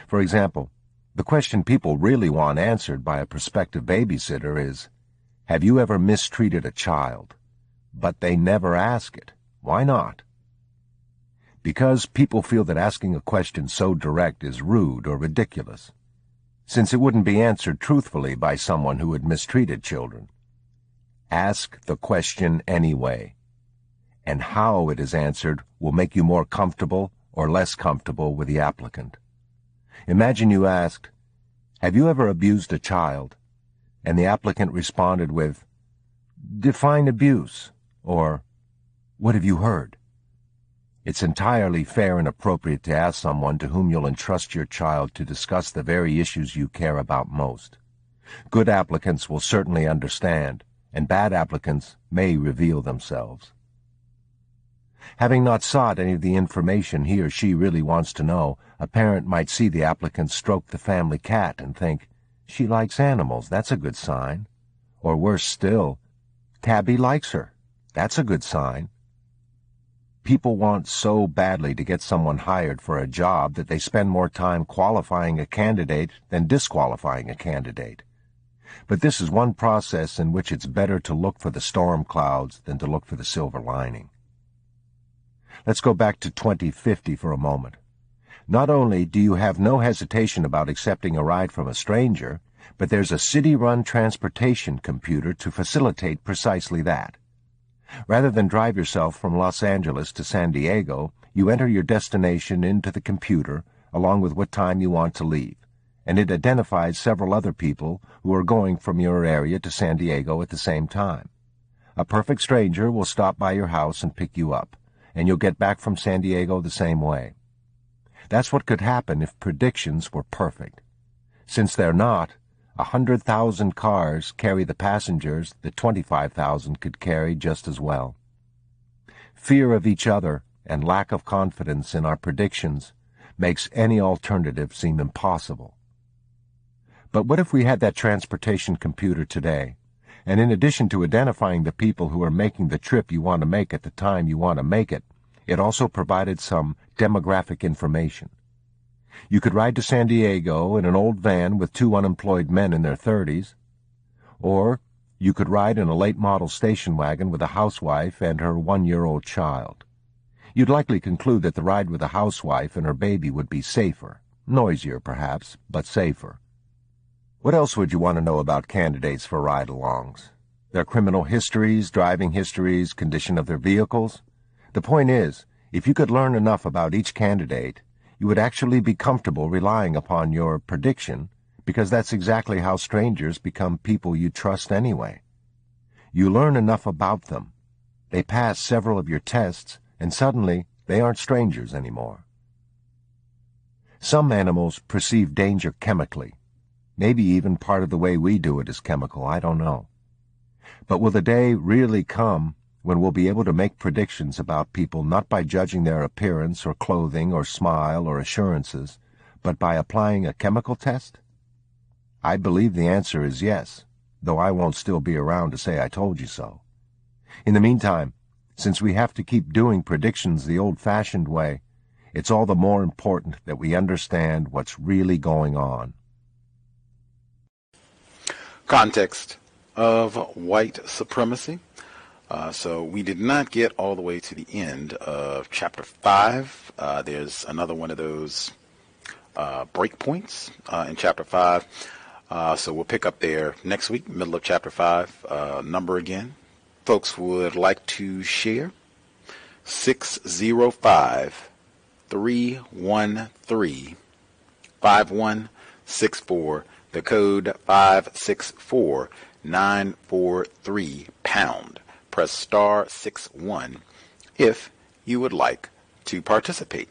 D: For example, the question people really want answered by a prospective babysitter is, have you ever mistreated a child? But they never ask it. Why not? Because people feel that asking a question so direct is rude or ridiculous, since it wouldn't be answered truthfully by someone who had mistreated children. Ask the question anyway, and how it is answered will make you more comfortable or less comfortable with the applicant. Imagine you asked, "Have you ever abused a child?" and the applicant responded with, "Define abuse," or "What have you heard?" It's entirely fair and appropriate to ask someone to whom you'll entrust your child to discuss the very issues you care about most. Good applicants will certainly understand, and bad applicants may reveal themselves. Having not sought any of the information he or she really wants to know, a parent might see the applicant stroke the family cat and think, "She likes animals, that's a good sign." Or worse still, "Tabby likes her, that's a good sign." People want so badly to get someone hired for a job that they spend more time qualifying a candidate than disqualifying a candidate. But this is one process in which it's better to look for the storm clouds than to look for the silver lining. Let's go back to 2050 for a moment. Not only do you have no hesitation about accepting a ride from a stranger, but there's a city-run transportation computer to facilitate precisely that. Rather than drive yourself from Los Angeles to San Diego, you enter your destination into the computer along with what time you want to leave, and it identifies several other people who are going from your area to San Diego at the same time. A perfect stranger will stop by your house and pick you up, and you'll get back from San Diego the same way. That's what could happen if predictions were perfect. Since they're not, 100,000 cars carry the passengers that 25,000 could carry just as well. Fear of each other and lack of confidence in our predictions makes any alternative seem impossible. But what if we had that transportation computer today, and in addition to identifying the people who are making the trip you want to make at the time you want to make it, it also provided some demographic information? You could ride to San Diego in an old van with two unemployed men in their 30s, or you could ride in a late-model station wagon with a housewife and her 1-year-old child. You'd likely conclude that the ride with a housewife and her baby would be safer, noisier perhaps, but safer. What else would you want to know about candidates for ride-alongs? Their criminal histories, driving histories, condition of their vehicles? The point is, if you could learn enough about each candidate, you would actually be comfortable relying upon your prediction, because that's exactly how strangers become people you trust anyway. You learn enough about them. They pass several of your tests, and suddenly they aren't strangers anymore. Some animals perceive danger chemically. Maybe even part of the way we do it is chemical, I don't know. But will the day really come when we'll be able to make predictions about people not by judging their appearance or clothing or smile or assurances, but by applying a chemical test? I believe the answer is yes, though I won't still be around to say I told you so. In the meantime, since we have to keep doing predictions the old-fashioned way, it's all the more important that we understand what's really going on.
C: Context of White Supremacy. So we did not get all the way to the end of Chapter 5. There's another one of those breakpoints in Chapter 5. So we'll pick up there next week, middle of Chapter 5. Number again. Folks would like to share 605-313-5164. The code 564943#. Press star 61 if you would like to participate.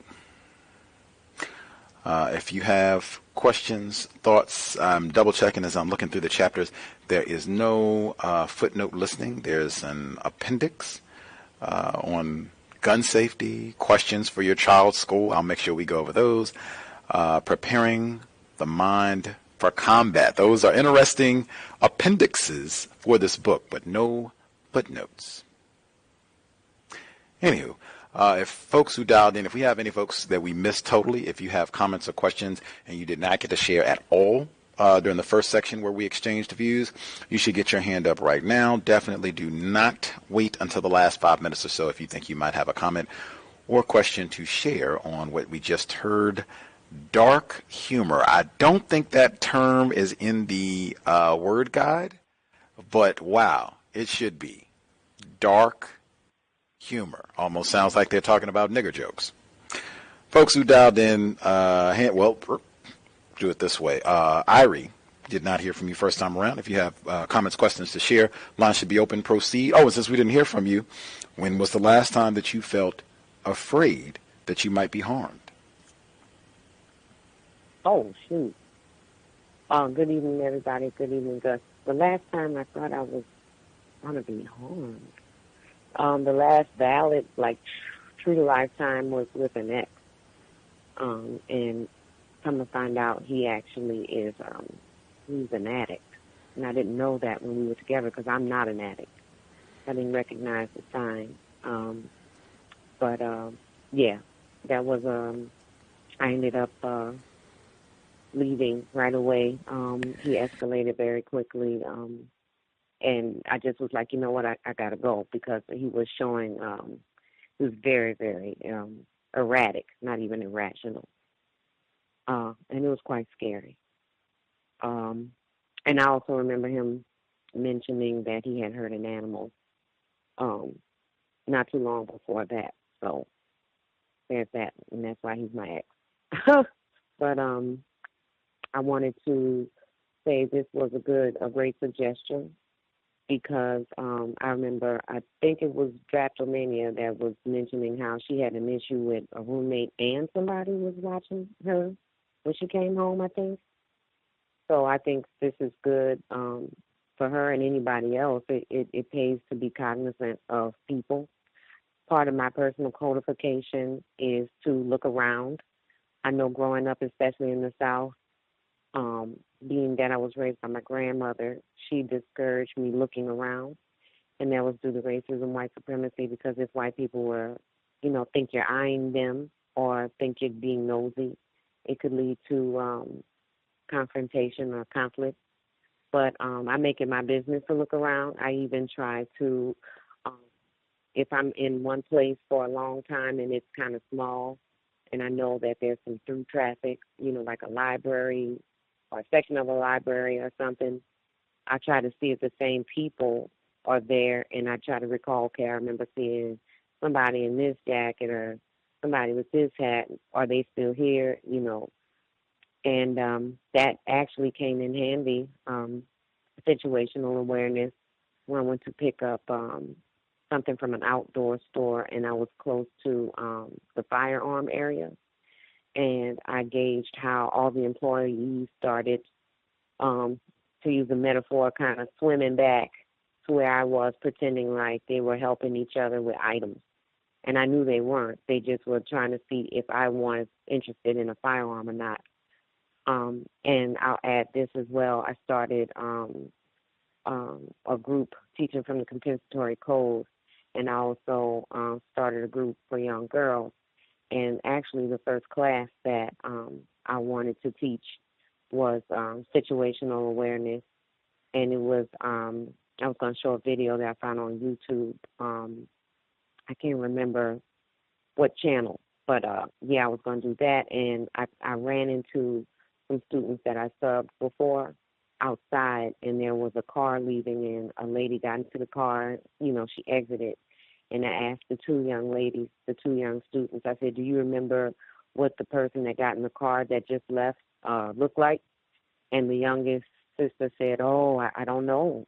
C: If you have questions, thoughts, I'm double checking as I'm looking through the chapters. There is no footnote listing. There's an appendix on gun safety, questions for your child's school. I'll make sure we go over those. Preparing the mind for combat. Those are interesting appendixes for this book, but no footnotes. Anywho, if folks who dialed in, if we have any folks that we missed totally, if you have comments or questions and you did not get to share at all during the first section where we exchanged views, you should get your hand up right now. Definitely do not wait until the last 5 minutes or so if you think you might have a comment or question to share on what we just heard. Dark humor. I don't think that term is in the word guide, but wow, it should be. Dark humor. Almost sounds like they're talking about nigger jokes. Folks who dialed in, do it this way. Irie, did not hear from you first time around. If you have comments, questions to share, line should be open. Proceed. Oh, and since we didn't hear from you, when was the last time that you felt afraid that you might be harmed?
H: Oh, shoot. Good evening, everybody. Good evening, Gus. The last time I thought I was going to be harmed, the last valid, true to lifetime was with an ex. And come to find out he actually is, he's an addict. And I didn't know that when we were together because I'm not an addict. I didn't recognize the sign. Yeah, that was, I ended up leaving right away. He escalated very quickly. And I just was like, you know what, I got to go because he was showing, he was very, very erratic, not even irrational. And it was quite scary. And I also remember him mentioning that he had hurt an animal not too long before that. So there's that, and that's why he's my ex. But I wanted to say this was a great suggestion because I remember, I think it was Draptomania that was mentioning how she had an issue with a roommate and somebody was watching her when she came home, I think. So I think this is good for her and anybody else. It pays to be cognizant of people. Part of my personal codification is to look around. I know growing up, especially in the South, being that I was raised by my grandmother, she discouraged me looking around. And that was due to racism, white supremacy, because if white people were, think you're eyeing them or think you're being nosy, it could lead to confrontation or conflict. But I make it my business to look around. I even try to, if I'm in one place for a long time and it's kind of small, and I know that there's some through traffic, like a library or a section of a library or something, I try to see if the same people are there, and I try to recall, okay, I remember seeing somebody in this jacket or somebody with this hat. Are they still here? And that actually came in handy, situational awareness, when I went to pick up something from an outdoor store, and I was close to the firearm area. And I gauged how all the employees started, to use a metaphor, kind of swimming back to where I was, pretending like they were helping each other with items. And I knew they weren't. They just were trying to see if I was interested in a firearm or not. And I'll add this as well. I started a group teaching from the compensatory code, and I also started a group for young girls. And actually, the first class that I wanted to teach was situational awareness, and it was I was going to show a video that I found on YouTube. I can't remember what channel, but yeah, I was going to do that, and I ran into some students that I subbed before outside, and there was a car leaving, and a lady got into the car. You know, she exited, and I asked the two young ladies, the two young students, I said, do you remember what the person that got in the car that just left looked like? And the youngest sister said, oh, I don't know.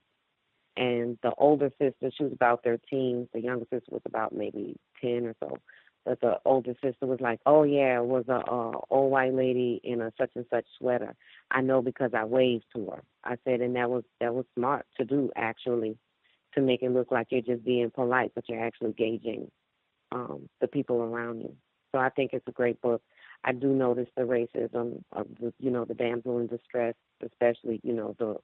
H: And the older sister, she was about 13. The younger sister was about maybe 10 or so. But the older sister was like, oh, yeah, it was a old white lady in a such and such sweater. I know because I waved to her. I said, and that was smart to do, actually, to make it look like you're just being polite, but you're actually gauging the people around you. So I think it's a great book. I do notice the racism of the damsel in distress, especially, the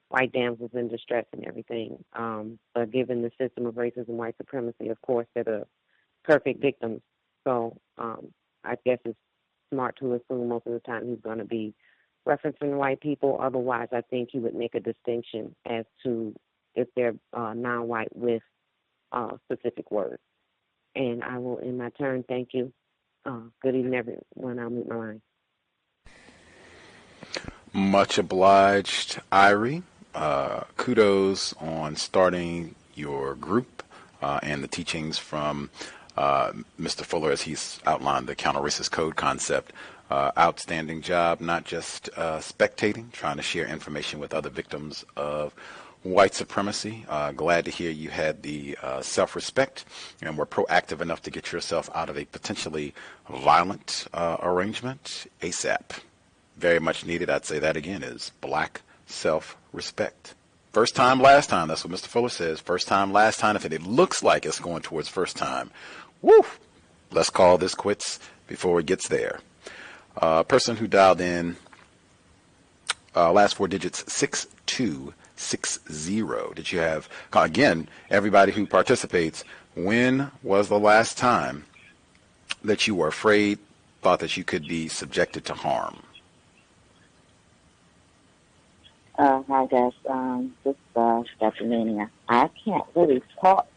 H: white damsels in distress and everything. But given the system of racism, white supremacy, of course, they're the perfect victims. So I guess it's smart to assume most of the time he's going to be referencing white people. Otherwise, I think he would make a distinction as to if they're non-white with specific words. And I will end my turn. Thank you. Good evening, everyone. I'll mute my line.
C: Much obliged, Irie. Kudos on starting your group and the teachings from Mr. Fuller as he's outlined the counter-racist code concept. Outstanding job, not just spectating, trying to share information with other victims of white supremacy. Glad to hear you had the self-respect and were proactive enough to get yourself out of a potentially violent arrangement ASAP. Very much needed, I'd say that again, is black self-respect. First time, last time. That's what Mr. Fuller says. First time, last time. If it looks like it's going towards first time, woo! Let's call this quits before it gets there. Person who dialed in, last four digits, 6260. Did you have, again, everybody who participates, when was the last time that you were afraid, thought that you could be subjected to harm?
I: Hi guys, this is Dr. Mania. I can't really talk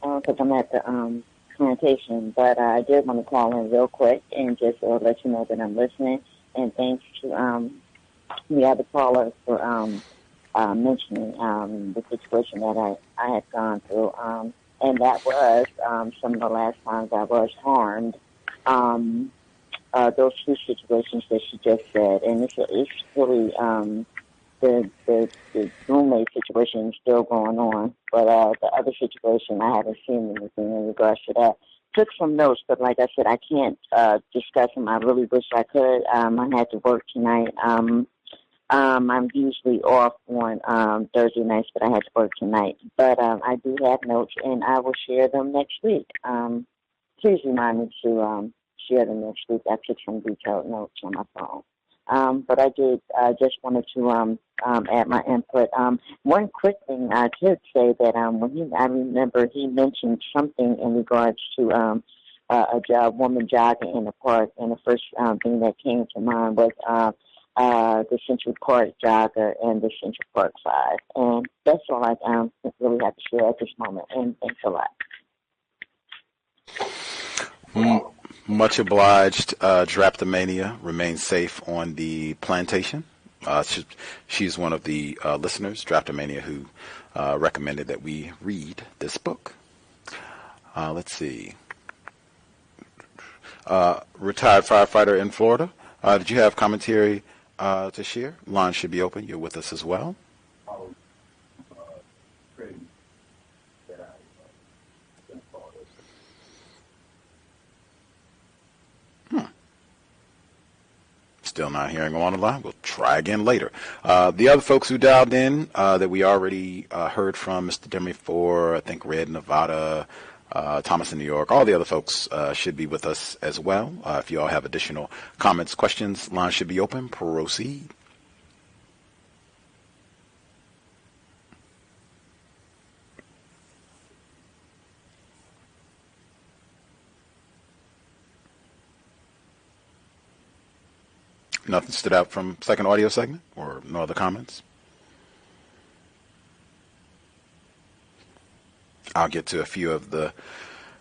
I: because I'm at the plantation, but I did want to call in real quick and just let you know that I'm listening. And thanks to the other callers for mentioning the situation that I had gone through. And that was some of the last times I was harmed. Those two situations that she just said, and it's really the roommate situation is still going on, but the other situation, I haven't seen anything in regards to that. Took some notes, but like I said, I can't discuss them. I really wish I could. I had to work tonight. I'm usually off on Thursday nights, but I had to work tonight. But I do have notes, and I will share them next week. Please remind me to share them next week. I took some detailed notes on my phone. But I just wanted to add my input. One quick thing I could say that I remember he mentioned something in regards to a woman jogging in the park, and the first thing that came to mind was the Central Park jogger and the Central Park 5. And that's all I really have to share at this moment, and thanks a lot.
C: Much obliged, Draptomania. Remain safe on the plantation. She's one of the listeners, Draptomania, who recommended that we read this book. Let's see. Retired firefighter in Florida. Did you have commentary to share? Line should be open. You're with us as well. Still not hearing him on the line. We'll try again later. The other folks who dialed in that we already heard from, Mr. Demi for, I think, Red Nevada, Thomas in New York, all the other folks should be with us as well. If you all have additional comments, questions, line should be open. Proceed. Nothing stood out from second audio segment, or no other comments? I'll get to a few of the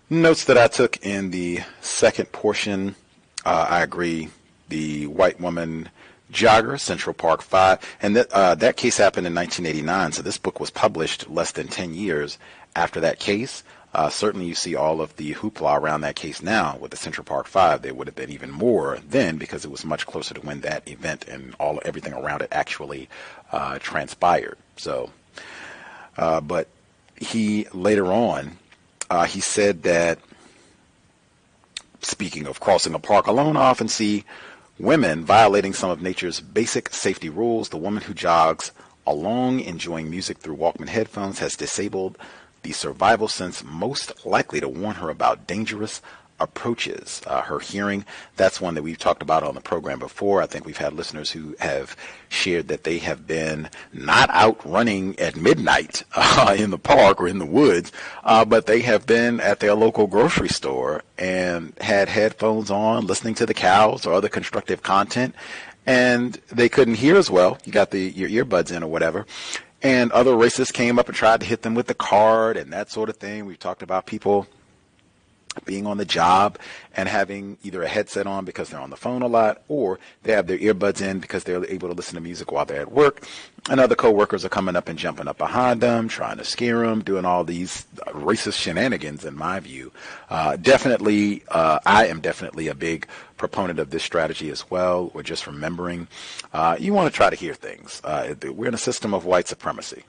C: notes that I took in the second portion. I agree. The white woman jogger, Central Park 5, and that case happened in 1989, so this book was published less than 10 years after that case. Certainly you see all of the hoopla around that case now with the Central Park 5. There would have been even more then because it was much closer to when that event and everything around it actually transpired. So, but he later on, he said that, speaking of crossing a park alone, I often see women violating some of nature's basic safety rules. The woman who jogs along enjoying music through Walkman headphones has disabled the survival sense most likely to warn her about dangerous approaches. Her hearing, that's one that we've talked about on the program before. I think we've had listeners who have shared that they have been not out running at midnight in the park or in the woods, but they have been at their local grocery store and had headphones on, listening to the cows or other constructive content, and they couldn't hear as well. You got your earbuds in or whatever. And other racists came up and tried to hit them with the card and that sort of thing. We've talked about people being on the job and having either a headset on because they're on the phone a lot, or they have their earbuds in because they're able to listen to music while they're at work. And other coworkers are coming up and jumping up behind them, trying to scare them, doing all these racist shenanigans, in my view. I am definitely a big proponent of this strategy as well. Or just remembering, you want to try to hear things. We're in a system of white supremacy.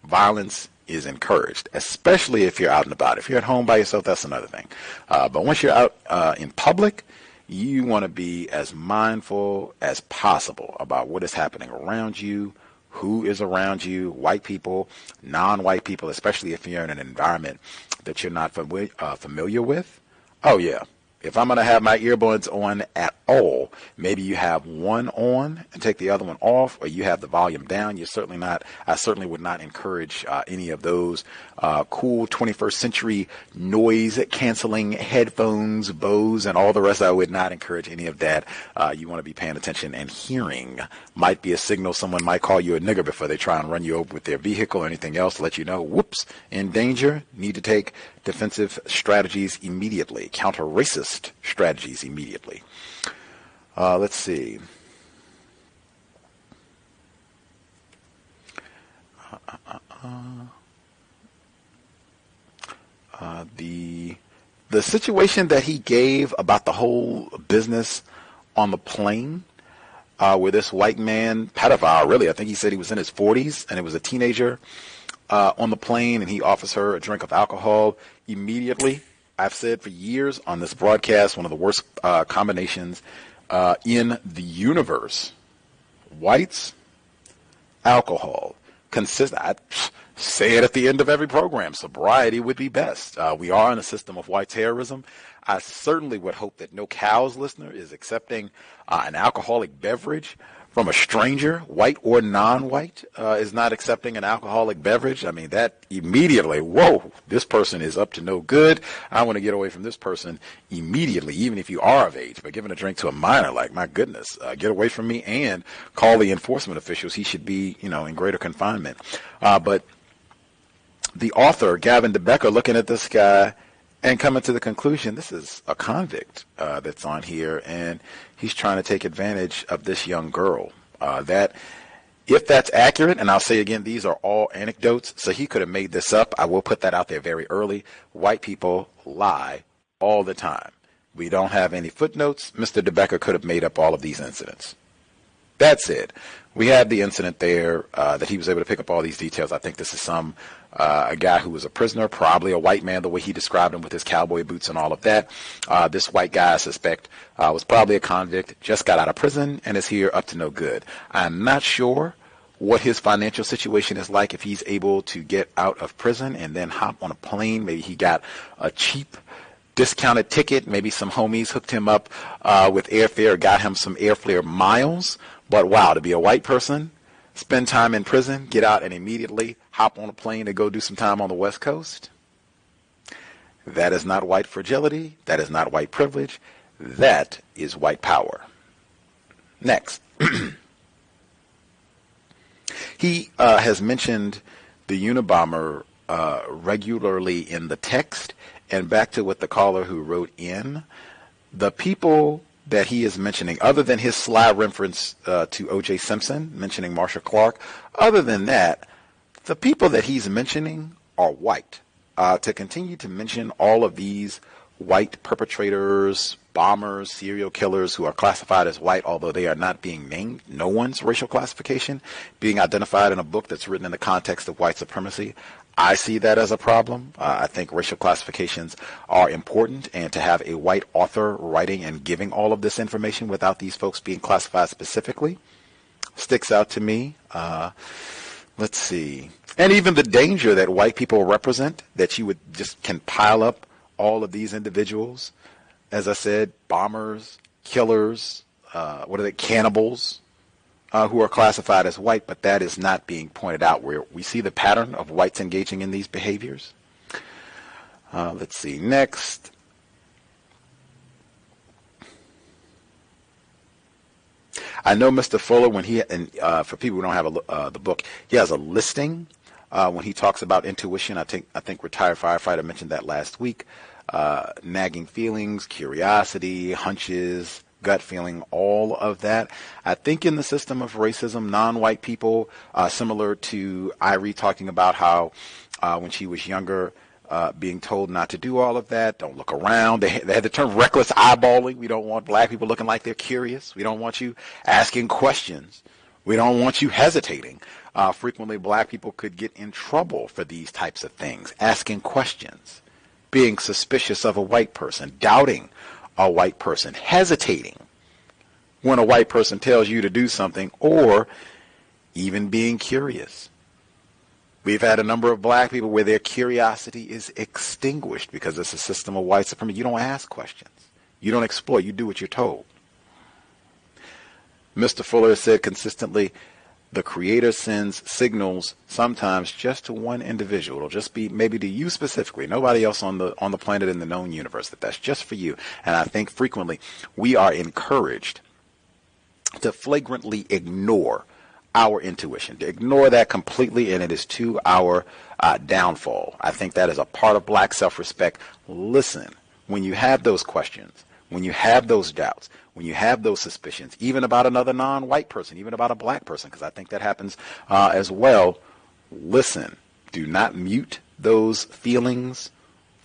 C: Violence is encouraged, especially if you're out and about. If you're at home by yourself, that's another thing. But once you're out in public, you want to be as mindful as possible about what is happening around you, who is around you, white people, non-white people, especially if you're in an environment that you're not familiar with. Oh, yeah. If I'm going to have my earbuds on at all, maybe you have one on and take the other one off, or you have the volume down. I certainly would not encourage any of those cool 21st century noise canceling headphones, Bose, and all the rest. I would not encourage any of that. You want to be paying attention, and hearing might be a signal. Someone might call you a nigger before they try and run you over with their vehicle or anything else to let you know, whoops, in danger, need to take defensive strategies immediately, counter-racist strategies immediately. Let's see. The situation that he gave about the whole business on the plane, where this white man, pedophile really, I think he said he was in his 40s, and it was a teenager on the plane, and he offers her a drink of alcohol immediately. I've said for years on this broadcast, one of the worst combinations in the universe. Whites, alcohol. I say it at the end of every program. Sobriety would be best. We are in a system of white terrorism. I certainly would hope that no cows listener is accepting an alcoholic beverage from a stranger, white or non-white, is not accepting an alcoholic beverage. I mean, that immediately, whoa, this person is up to no good. I want to get away from this person immediately, even if you are of age. But giving a drink to a minor, like, my goodness, get away from me, and call the enforcement officials. He should be, in greater confinement. But the author, Gavin de Becker, looking at this guy and coming to the conclusion, this is a convict that's on here, and he's trying to take advantage of this young girl. That, if that's accurate, and I'll say again, these are all anecdotes, so he could have made this up. I will put that out there very early. White people lie all the time. We don't have any footnotes. Mr. de Becker could have made up all of these incidents. That's it. We have the incident there that he was able to pick up all these details. I think this is a guy who was a prisoner, probably a white man, the way he described him with his cowboy boots and all of that. This white guy, I suspect, was probably a convict, just got out of prison, and is here up to no good. I'm not sure what his financial situation is like if he's able to get out of prison and then hop on a plane. Maybe he got a cheap discounted ticket. Maybe some homies hooked him up with airfare, got him some airfare miles. But wow, to be a white person, spend time in prison, get out and immediately hop on a plane to go do some time on the West Coast. That is not white fragility. That is not white privilege. That is white power. Next. He has mentioned the Unabomber regularly in the text. And back to what the caller who wrote in, the people that he is mentioning, other than his sly reference to O.J. Simpson, mentioning Marsha Clark, other than that, the people that he's mentioning are white. To continue to mention all of these white perpetrators, bombers, serial killers who are classified as white, although they are not being named, no one's racial classification being identified in a book that's written in the context of white supremacy, I see that as a problem. I think racial classifications are important, and to have a white author writing and giving all of this information without these folks being classified specifically sticks out to me. Let's see. And even the danger that white people represent, that you would just can pile up all of these individuals, as I said, bombers, killers, cannibals, who are classified as white, but that is not being pointed out, where we see the pattern of whites engaging in these behaviors. Let's see. Next. I know Mr. Fuller, when he, and for people who don't have the book, he has a listing when he talks about intuition. I think retired firefighter mentioned that last week. Nagging feelings, curiosity, hunches, gut feeling, all of that. I think in the system of racism, non-white people, similar to Irie talking about how when she was younger, being told not to do all of that, don't look around. They had the term reckless eyeballing. We don't want black people looking like they're curious. We don't want you asking questions. We don't want you hesitating. Frequently, black people could get in trouble for these types of things, asking questions, being suspicious of a white person, doubting a white person, hesitating when a white person tells you to do something, or even being curious. We've had a number of black people where their curiosity is extinguished because it's a system of white supremacy. You don't ask questions. You don't explore. You do what you're told. Mr. Fuller has said consistently, the Creator sends signals sometimes just to one individual. It'll just be maybe to you specifically, nobody else on the planet in the known universe, that's just for you. And I think frequently we are encouraged to flagrantly ignore our intuition, to ignore that completely, and it is to our downfall. I think that is a part of black self-respect. Listen, when you have those questions, when you have those doubts, when you have those suspicions, even about another non-white person, even about a black person, because I think that happens as well, listen. Do not mute those feelings,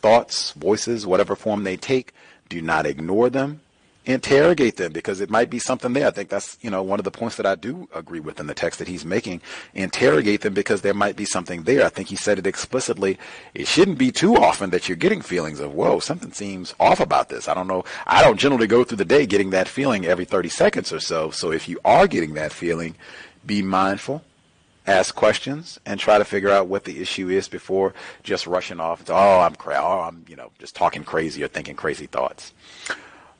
C: thoughts, voices, whatever form they take. Do not ignore them. Interrogate them, because it might be something there. I think that's, one of the points that I do agree with in the text that he's making. Interrogate them, because there might be something there. I think he said it explicitly. It shouldn't be too often that you're getting feelings of, whoa, something seems off about this. I don't know. I don't generally go through the day getting that feeling every 30 seconds or so. So if you are getting that feeling, be mindful, ask questions, and try to figure out what the issue is before just rushing off to, I'm just talking crazy or thinking crazy thoughts.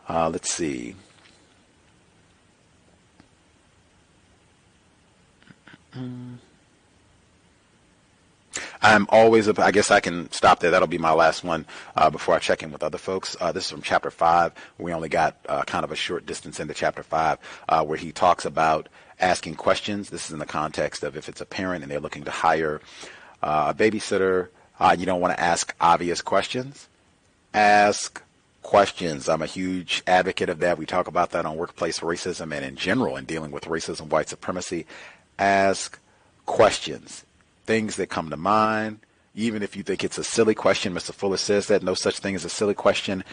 C: Let's see. I'm always, I guess I can stop there. That'll be my last one before I check in with other folks. This is from Chapter 5. We only got kind of a short distance into Chapter 5 where he talks about asking questions. This is in the context of if it's a parent and they're looking to hire a babysitter, you don't want to ask obvious questions. Ask questions. I'm a huge advocate of that. We talk about that on workplace racism and in general in dealing with racism, white supremacy. Ask questions. Things that come to mind, even if you think it's a silly question. Mr. Fuller says that no such thing as a silly question.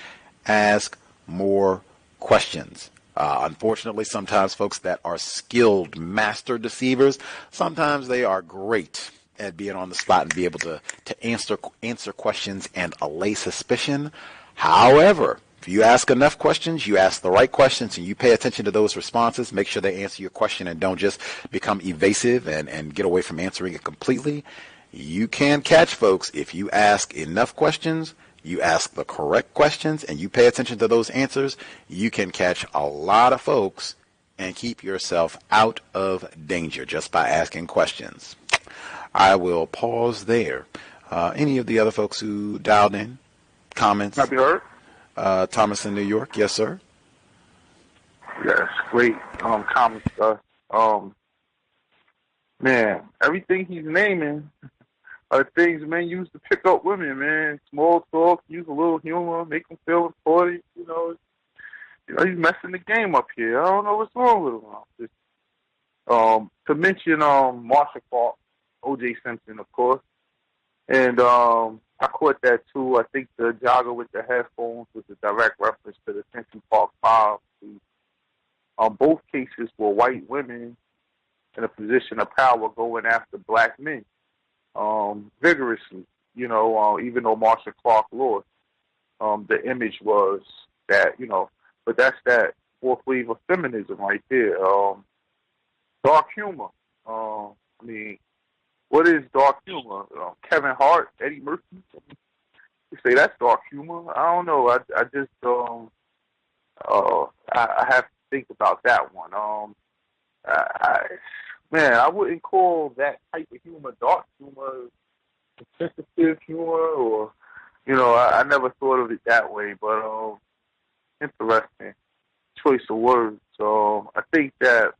C: Ask more questions. Unfortunately, sometimes folks that are skilled master deceivers, sometimes they are great at being on the spot and be able to answer questions and allay suspicion. However, If you ask enough questions, you ask the right questions, and you pay attention to those responses, make sure they answer your question and don't just become evasive and get away from answering it completely, you can catch folks if you ask enough questions, you ask the correct questions, and you pay attention to those answers, you can catch a lot of folks and keep yourself out of danger just by asking questions. I will pause there. Any of the other folks who dialed in, comments?
G: Can I be heard?
C: Thomas in New York, yes, sir.
G: Yes, great comment stuff. Man, everything he's naming are things men use to pick up women, man. Small talk, use a little humor, make them feel important. You know, he's messing the game up here. I don't know what's wrong with him. To mention Marsha Clark, O.J. Simpson, of course, and I caught that too. I think the jogger with the headphones was a direct reference to the Central Park Five. Both cases were white women in a position of power going after black men vigorously. You know, even though Marsha Clark lost, the image was that, but that's that fourth wave of feminism right there. Dark humor. I mean, what is dark humor? Kevin Hart, Eddie Murphy. You say that's dark humor? I don't know. I just I have to think about that one. I wouldn't call that type of humor dark humor, sensitive humor, or I never thought of it that way. But interesting choice of words. I think that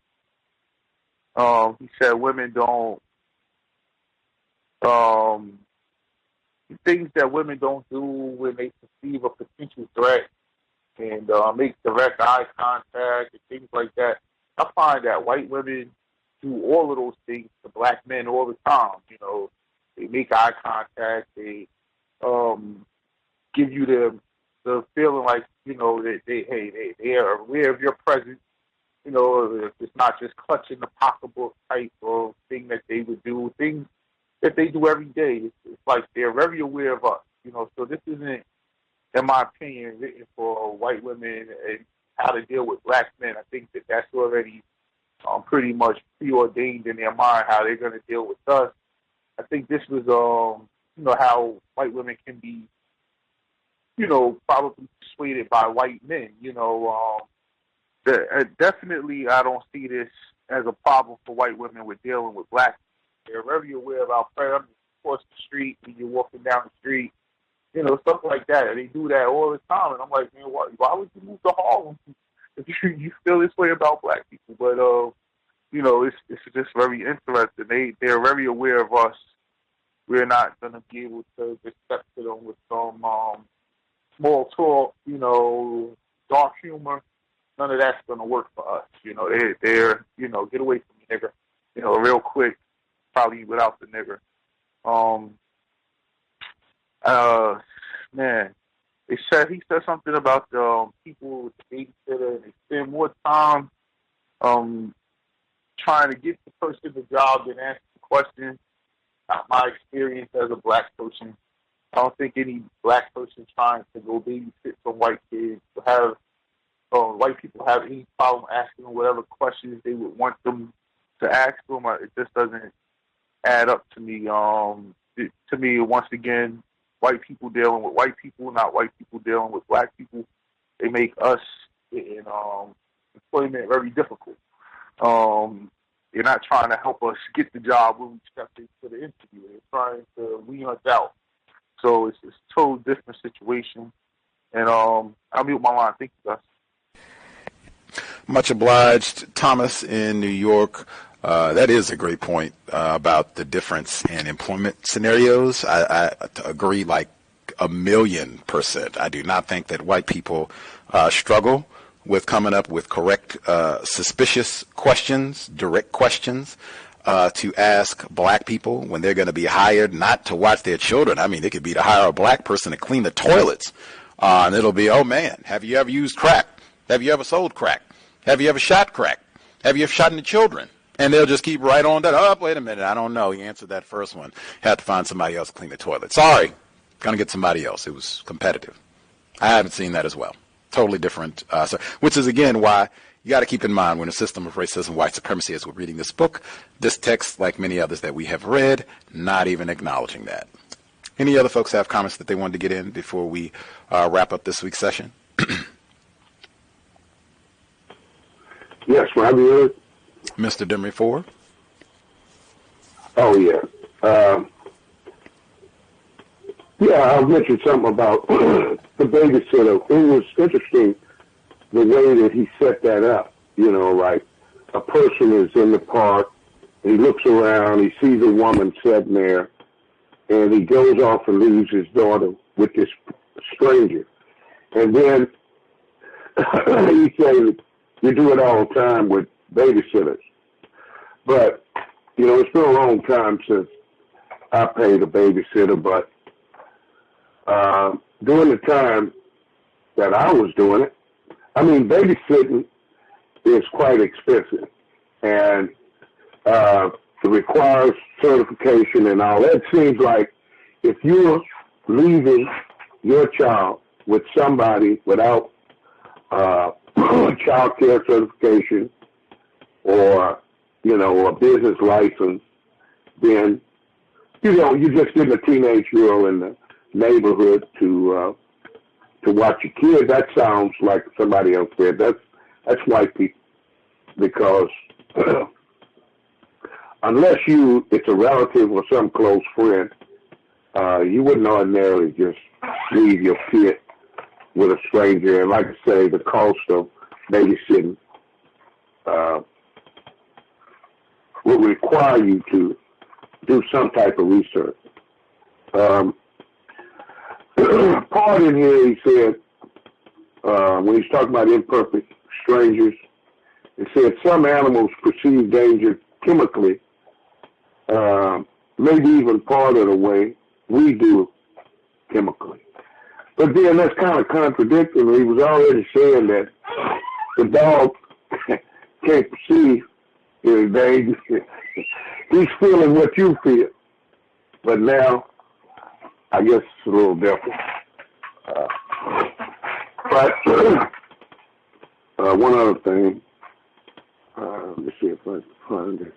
G: he said women don't. Things that women don't do when they perceive a potential threat and make direct eye contact and things like that. I find that white women do all of those things to black men all the time. They make eye contact. They give you the feeling like that they are aware of your presence. It's not just clutching the pocketbook type of thing that they would do. Things that they do every day. It's like they're very aware of us. So this isn't, in my opinion, written for white women and how to deal with black men. I think that that's already pretty much preordained in their mind how they're going to deal with us. I think this was, how white women can be, probably persuaded by white men. Definitely, I don't see this as a problem for white women with dealing with black men. They're very aware of our presence across the street when you're walking down the street, stuff like that. They do that all the time, and I'm like, man, why would you move to Harlem if you feel this way about black people? But it's just very interesting. They're very aware of us. We're not gonna be able to just step to them with some small talk, dark humor. None of that's gonna work for us. They're get away from me, nigga. Real quick. Probably without the nigger. Man, he said something about people with the babysitter, and they spend more time trying to get the person the job than asking questions. Not my experience as a black person. I don't think any black person trying to go babysit some white kids will have white people have any problem asking them whatever questions they would want them to ask them. It just doesn't add up to me. To me, once again, white people dealing with white people, not white people dealing with black people. They make us in employment very difficult. They're not trying to help us get the job when we step into the interview. They're trying to wean us out. So it's a totally different situation. And I'll mute my line. Thank you, guys.
C: Much obliged, Thomas in New York. That is a great point about the difference in employment scenarios. I agree like 1,000,000%. I do not think that white people struggle with coming up with correct, suspicious questions, direct questions to ask black people when they're going to be hired not to watch their children. I mean, it could be to hire a black person to clean the toilets. And it'll be, oh, man, have you ever used crack? Have you ever sold crack? Have you ever shot crack? Have you ever shot any children? And they'll just keep right on that. Oh, wait a minute. I don't know. He answered that first one. Had to find somebody else to clean the toilet. Sorry. Going to get somebody else. It was competitive. I haven't seen that as well. Totally different. Which is, again, why you got to keep in mind when a system of racism, white supremacy, as we're reading this book, this text, like many others that we have read, not even acknowledging that. Any other folks have comments that they wanted to get in before we wrap up this week's session?
E: Yes, Robbie.
C: Mr. Demery Ford?
E: Oh, yeah. I mentioned something about the babysitter. It was interesting the way that he set that up. You know, like a person is in the park, he looks around, he sees a woman sitting there, and he goes off and leaves his daughter with this stranger. And then he says, you do it all the time with babysitters. But, you know, it's been a long time since I paid a babysitter, but during the time that I was doing it, I mean, babysitting is quite expensive, and it requires certification and all. That seems like if you're leaving your child with somebody without child care certification or, you know, a business license, then, you know, you're just getting a teenage girl in the neighborhood to watch your kid. That sounds like somebody else said. That's white people, because unless it's a relative or some close friend, you wouldn't ordinarily just leave your kid with a stranger. And like I say, the cost of babysitting would require you to do some type of research. Part in here, he said, when he's talking about imperfect strangers, he said some animals perceive danger chemically, maybe even part of the way we do chemically. But then that's kind of contradictory. He was already saying that the dog can't perceive his danger. He's feeling what you feel. But now, I guess it's a little different. But one other thing, let me see if I can find it.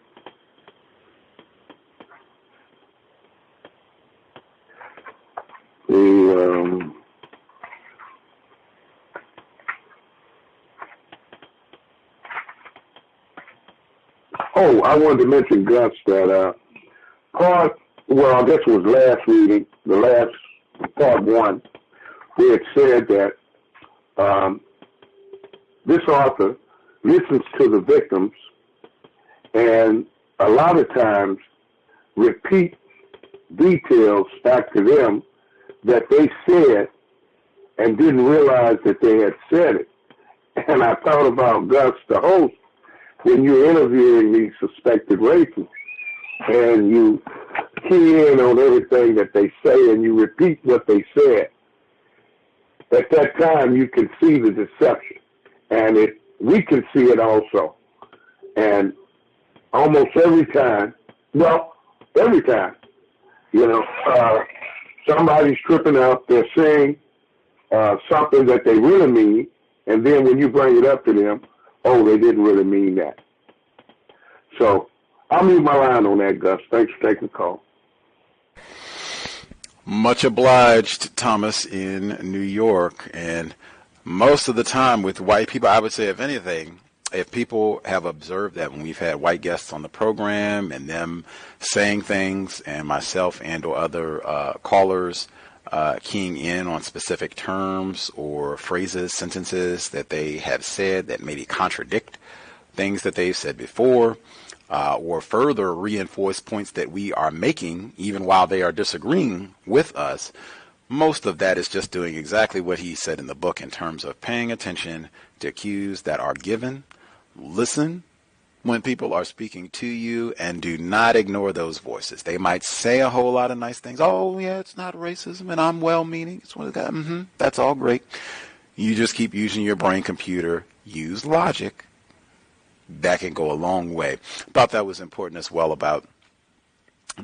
E: I wanted to mention, Gus, that I guess it was last reading, the last part one, we had said that this author listens to the victims and a lot of times repeat details back to them that they said and didn't realize that they had said it. And I thought about Gus, the host, when you're interviewing these suspected rapists and you key in on everything that they say and you repeat what they said. At that time, you can see the deception, and we can see it also. And almost every time, you know, somebody's tripping out, they're saying something that they really mean, and then when you bring it up to them, oh, they didn't really mean that. So I'll mute my line on that, Gus. Thanks for taking the call.
C: Much obliged, Thomas, in New York. And most of the time with white people, I would say, if anything, if people have observed that when we've had white guests on the program and them saying things, and myself and or other callers keying in on specific terms or phrases, sentences that they have said that maybe contradict things that they've said before, or further reinforce points that we are making, even while they are disagreeing with us, most of that is just doing exactly what he said in the book in terms of paying attention to cues that are given. Listen when people are speaking to you, and do not ignore those voices. They might say a whole lot of nice things. Oh, yeah, it's not racism, and I'm well-meaning. It's one of the that's all great. You just keep using your brain computer. Use logic. That can go a long way. Thought that was important as well about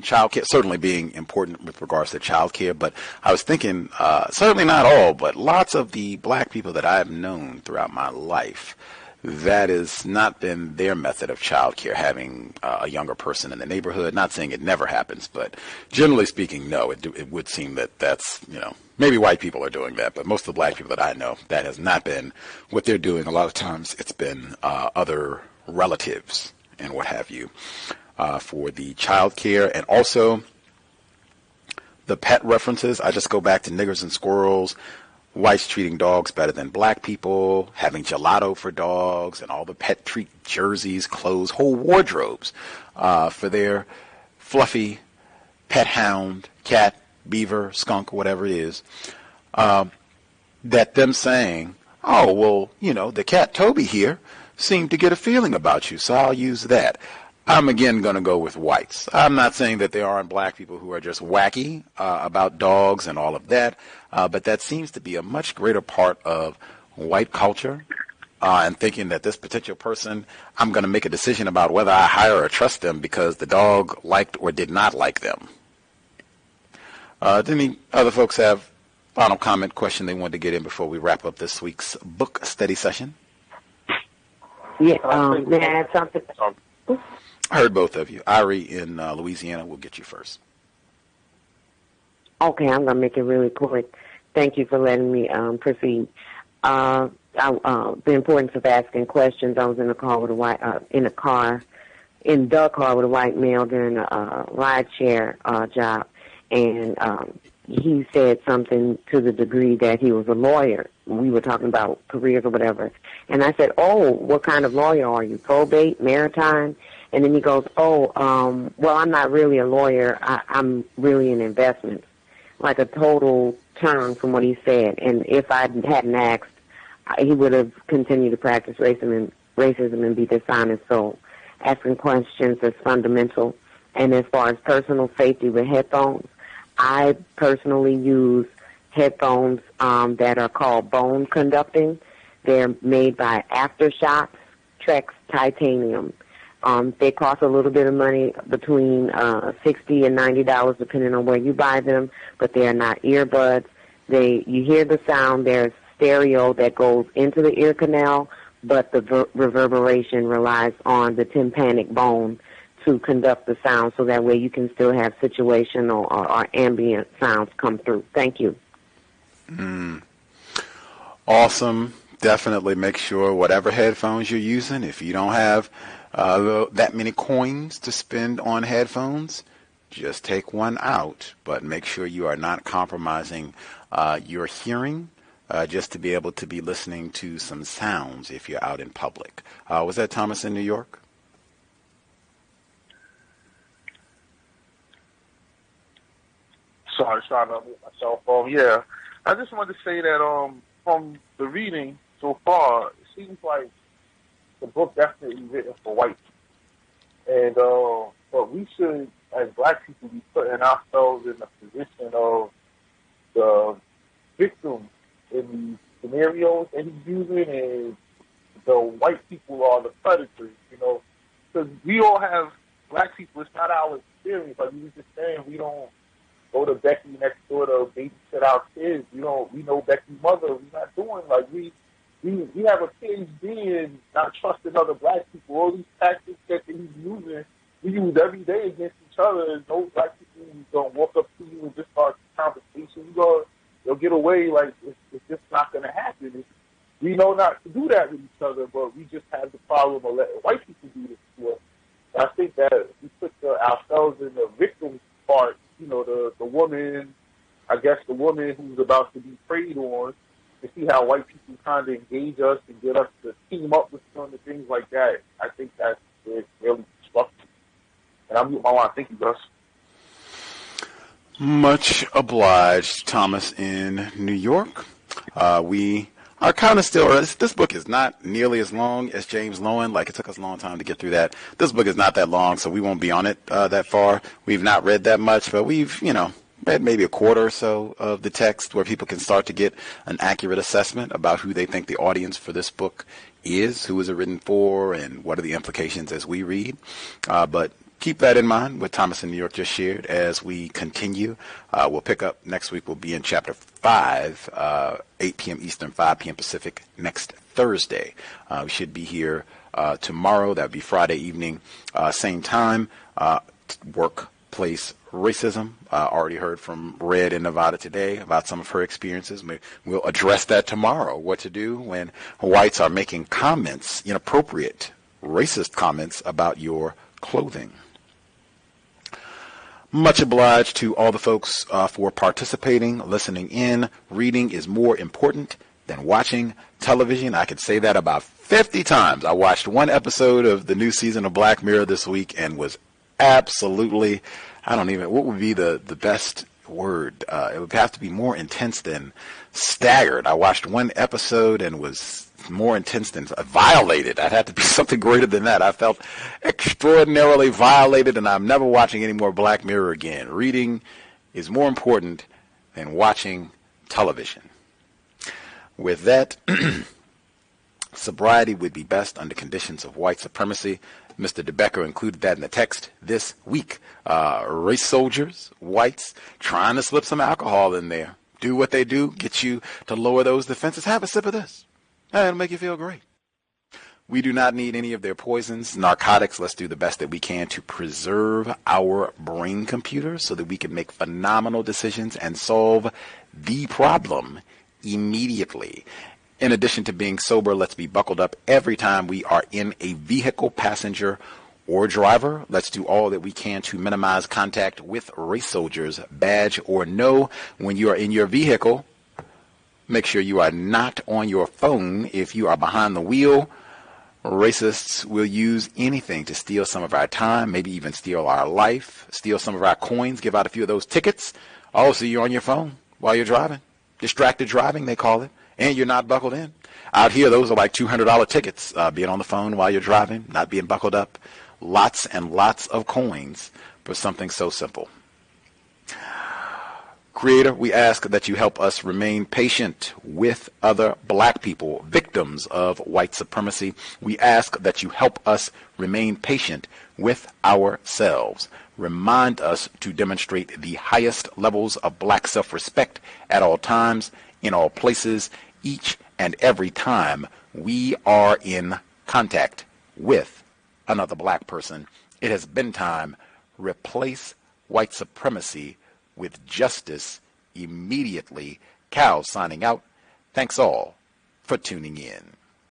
C: child care certainly being important with regards to child care, but I was thinking, certainly not all, but lots of the black people that I've known throughout my life, that has not been their method of child care, having a younger person in the neighborhood. Not saying it never happens, but generally speaking, no, it would seem that that's, maybe white people are doing that, but most of the black people that I know, that has not been what they're doing. A lot of times it's been other relatives and what have you. For the child care, and also the pet references. I just go back to niggers and squirrels, whites treating dogs better than black people, having gelato for dogs, and all the pet treat jerseys, clothes, whole wardrobes for their fluffy pet hound, cat, beaver, skunk, whatever it is. That them saying, oh, well, the cat Toby here seemed to get a feeling about you, so I'll use that. I'm again going to go with whites. I'm not saying that there aren't black people who are just wacky about dogs and all of that, but that seems to be a much greater part of white culture, and thinking that this particular person, I'm going to make a decision about whether I hire or trust them because the dog liked or did not like them. Did any other folks have final comment, question they wanted to get in before we wrap up this week's book study session?
H: Yeah, may I add something?
C: I heard both of you. Ari in Louisiana, we'll get you first.
H: Okay, I'm going to make it really quick. Thank you for letting me proceed. The importance of asking questions. I was in the car with a white male during a rideshare job, and he said something to the degree that he was a lawyer. We were talking about careers or whatever, and I said, "Oh, what kind of lawyer are you? Probate, maritime?" And then he goes, well, I'm not really a lawyer. I'm really in investments. Like a total turn from what he said. And if I hadn't asked, he would have continued to practice racism and be dishonest. So asking questions is fundamental. And as far as personal safety with headphones, I personally use headphones that are called bone conducting. They're made by Aftershocks, Trex Titanium. They cost a little bit of money, between $60 and $90, depending on where you buy them, but they are not earbuds. You hear the sound. There's stereo that goes into the ear canal, but the reverberation relies on the tympanic bone to conduct the sound, so that way you can still have situational or ambient sounds come through. Thank you.
C: Awesome. Definitely make sure whatever headphones you're using, if you don't have that many coins to spend on headphones, just take one out, but make sure you are not compromising your hearing just to be able to be listening to some sounds if you're out in public. Was that Thomas in New York?
G: Sorry, trying to mute my cell phone. Yeah, I just wanted to say that from the reading so far, it seems like the book definitely written for white people. And but we should, as black people, be putting ourselves in the position of the victim in these scenarios that he's using, and the white people are the predators, because we all have, black people, it's not our experience. Like you were just saying, we don't go to Becky next door to babysit our kids. We know Becky's mother. We're not doing, like, we have a PhD in not trusting other black people. All these tactics that he's using, we use every day against each other. And no black people don't walk up to you and just start a conversation. They'll get away like it's just not going to happen. We know not to do that with each other, but we just have the problem of letting white people do this to us. And I think that we put ourselves in the victim part, the woman, I guess the woman who's about to be preyed on, to see how white people kind of engage us and get us to team up with some of the things like that. I think that's really destructive. And I'm my line. Thank you, Gus.
C: Much obliged, Thomas in New York. We are kind of still, this book is not nearly as long as James Loewen. Like, it took us a long time to get through that. This book is not that long, so we won't be on it that far. We've not read that much, but we've, read maybe a quarter or so of the text where people can start to get an accurate assessment about who they think the audience for this book is, who is it written for, and what are the implications as we read. But keep that in mind, what Thomas in New York just shared, as we continue. We'll pick up next week. We'll be in Chapter 5, 8 p.m. Eastern, 5 p.m. Pacific, next Thursday. We should be here tomorrow. That would be Friday evening, same time. Workplace racism. Already heard from Red in Nevada today about some of her experiences. We'll address that tomorrow, what to do when whites are making comments, inappropriate, racist comments about your clothing. Much obliged to all the folks for participating, listening in. Reading is more important than watching television. I could say that about 50 times. I watched one episode of the new season of Black Mirror this week and was absolutely, what would be the best word? It would have to be more intense than staggered. I watched one episode and was more intense than violated. I'd have to be something greater than that. I felt extraordinarily violated, and I'm never watching any more Black Mirror again. Reading is more important than watching television. With that, sobriety would be best under conditions of white supremacy. Mr. de Becker included that in the text this week. Race soldiers, whites, trying to slip some alcohol in there. Do what they do, get you to lower those defenses. Have a sip of this. It'll make you feel great. We do not need any of their poisons, narcotics. Let's do the best that we can to preserve our brain computers so that we can make phenomenal decisions and solve the problem immediately. In addition to being sober, let's be buckled up every time we are in a vehicle, passenger or driver. Let's do all that we can to minimize contact with race soldiers, badge or no. When you are in your vehicle, make sure you are not on your phone. If you are behind the wheel, racists will use anything to steal some of our time, maybe even steal our life, steal some of our coins, give out a few of those tickets. Also, you're on your phone while you're driving. Distracted driving, they call it. And you're not buckled in. Out here, those are like $200 tickets, being on the phone while you're driving, not being buckled up. Lots and lots of coins for something so simple. Creator, we ask that you help us remain patient with other black people, victims of white supremacy. We ask that you help us remain patient with ourselves. Remind us to demonstrate the highest levels of black self-respect at all times, in all places, each and every time we are in contact with another black person. It has been time. Replace white supremacy with justice immediately. Cal signing out. Thanks all for tuning in.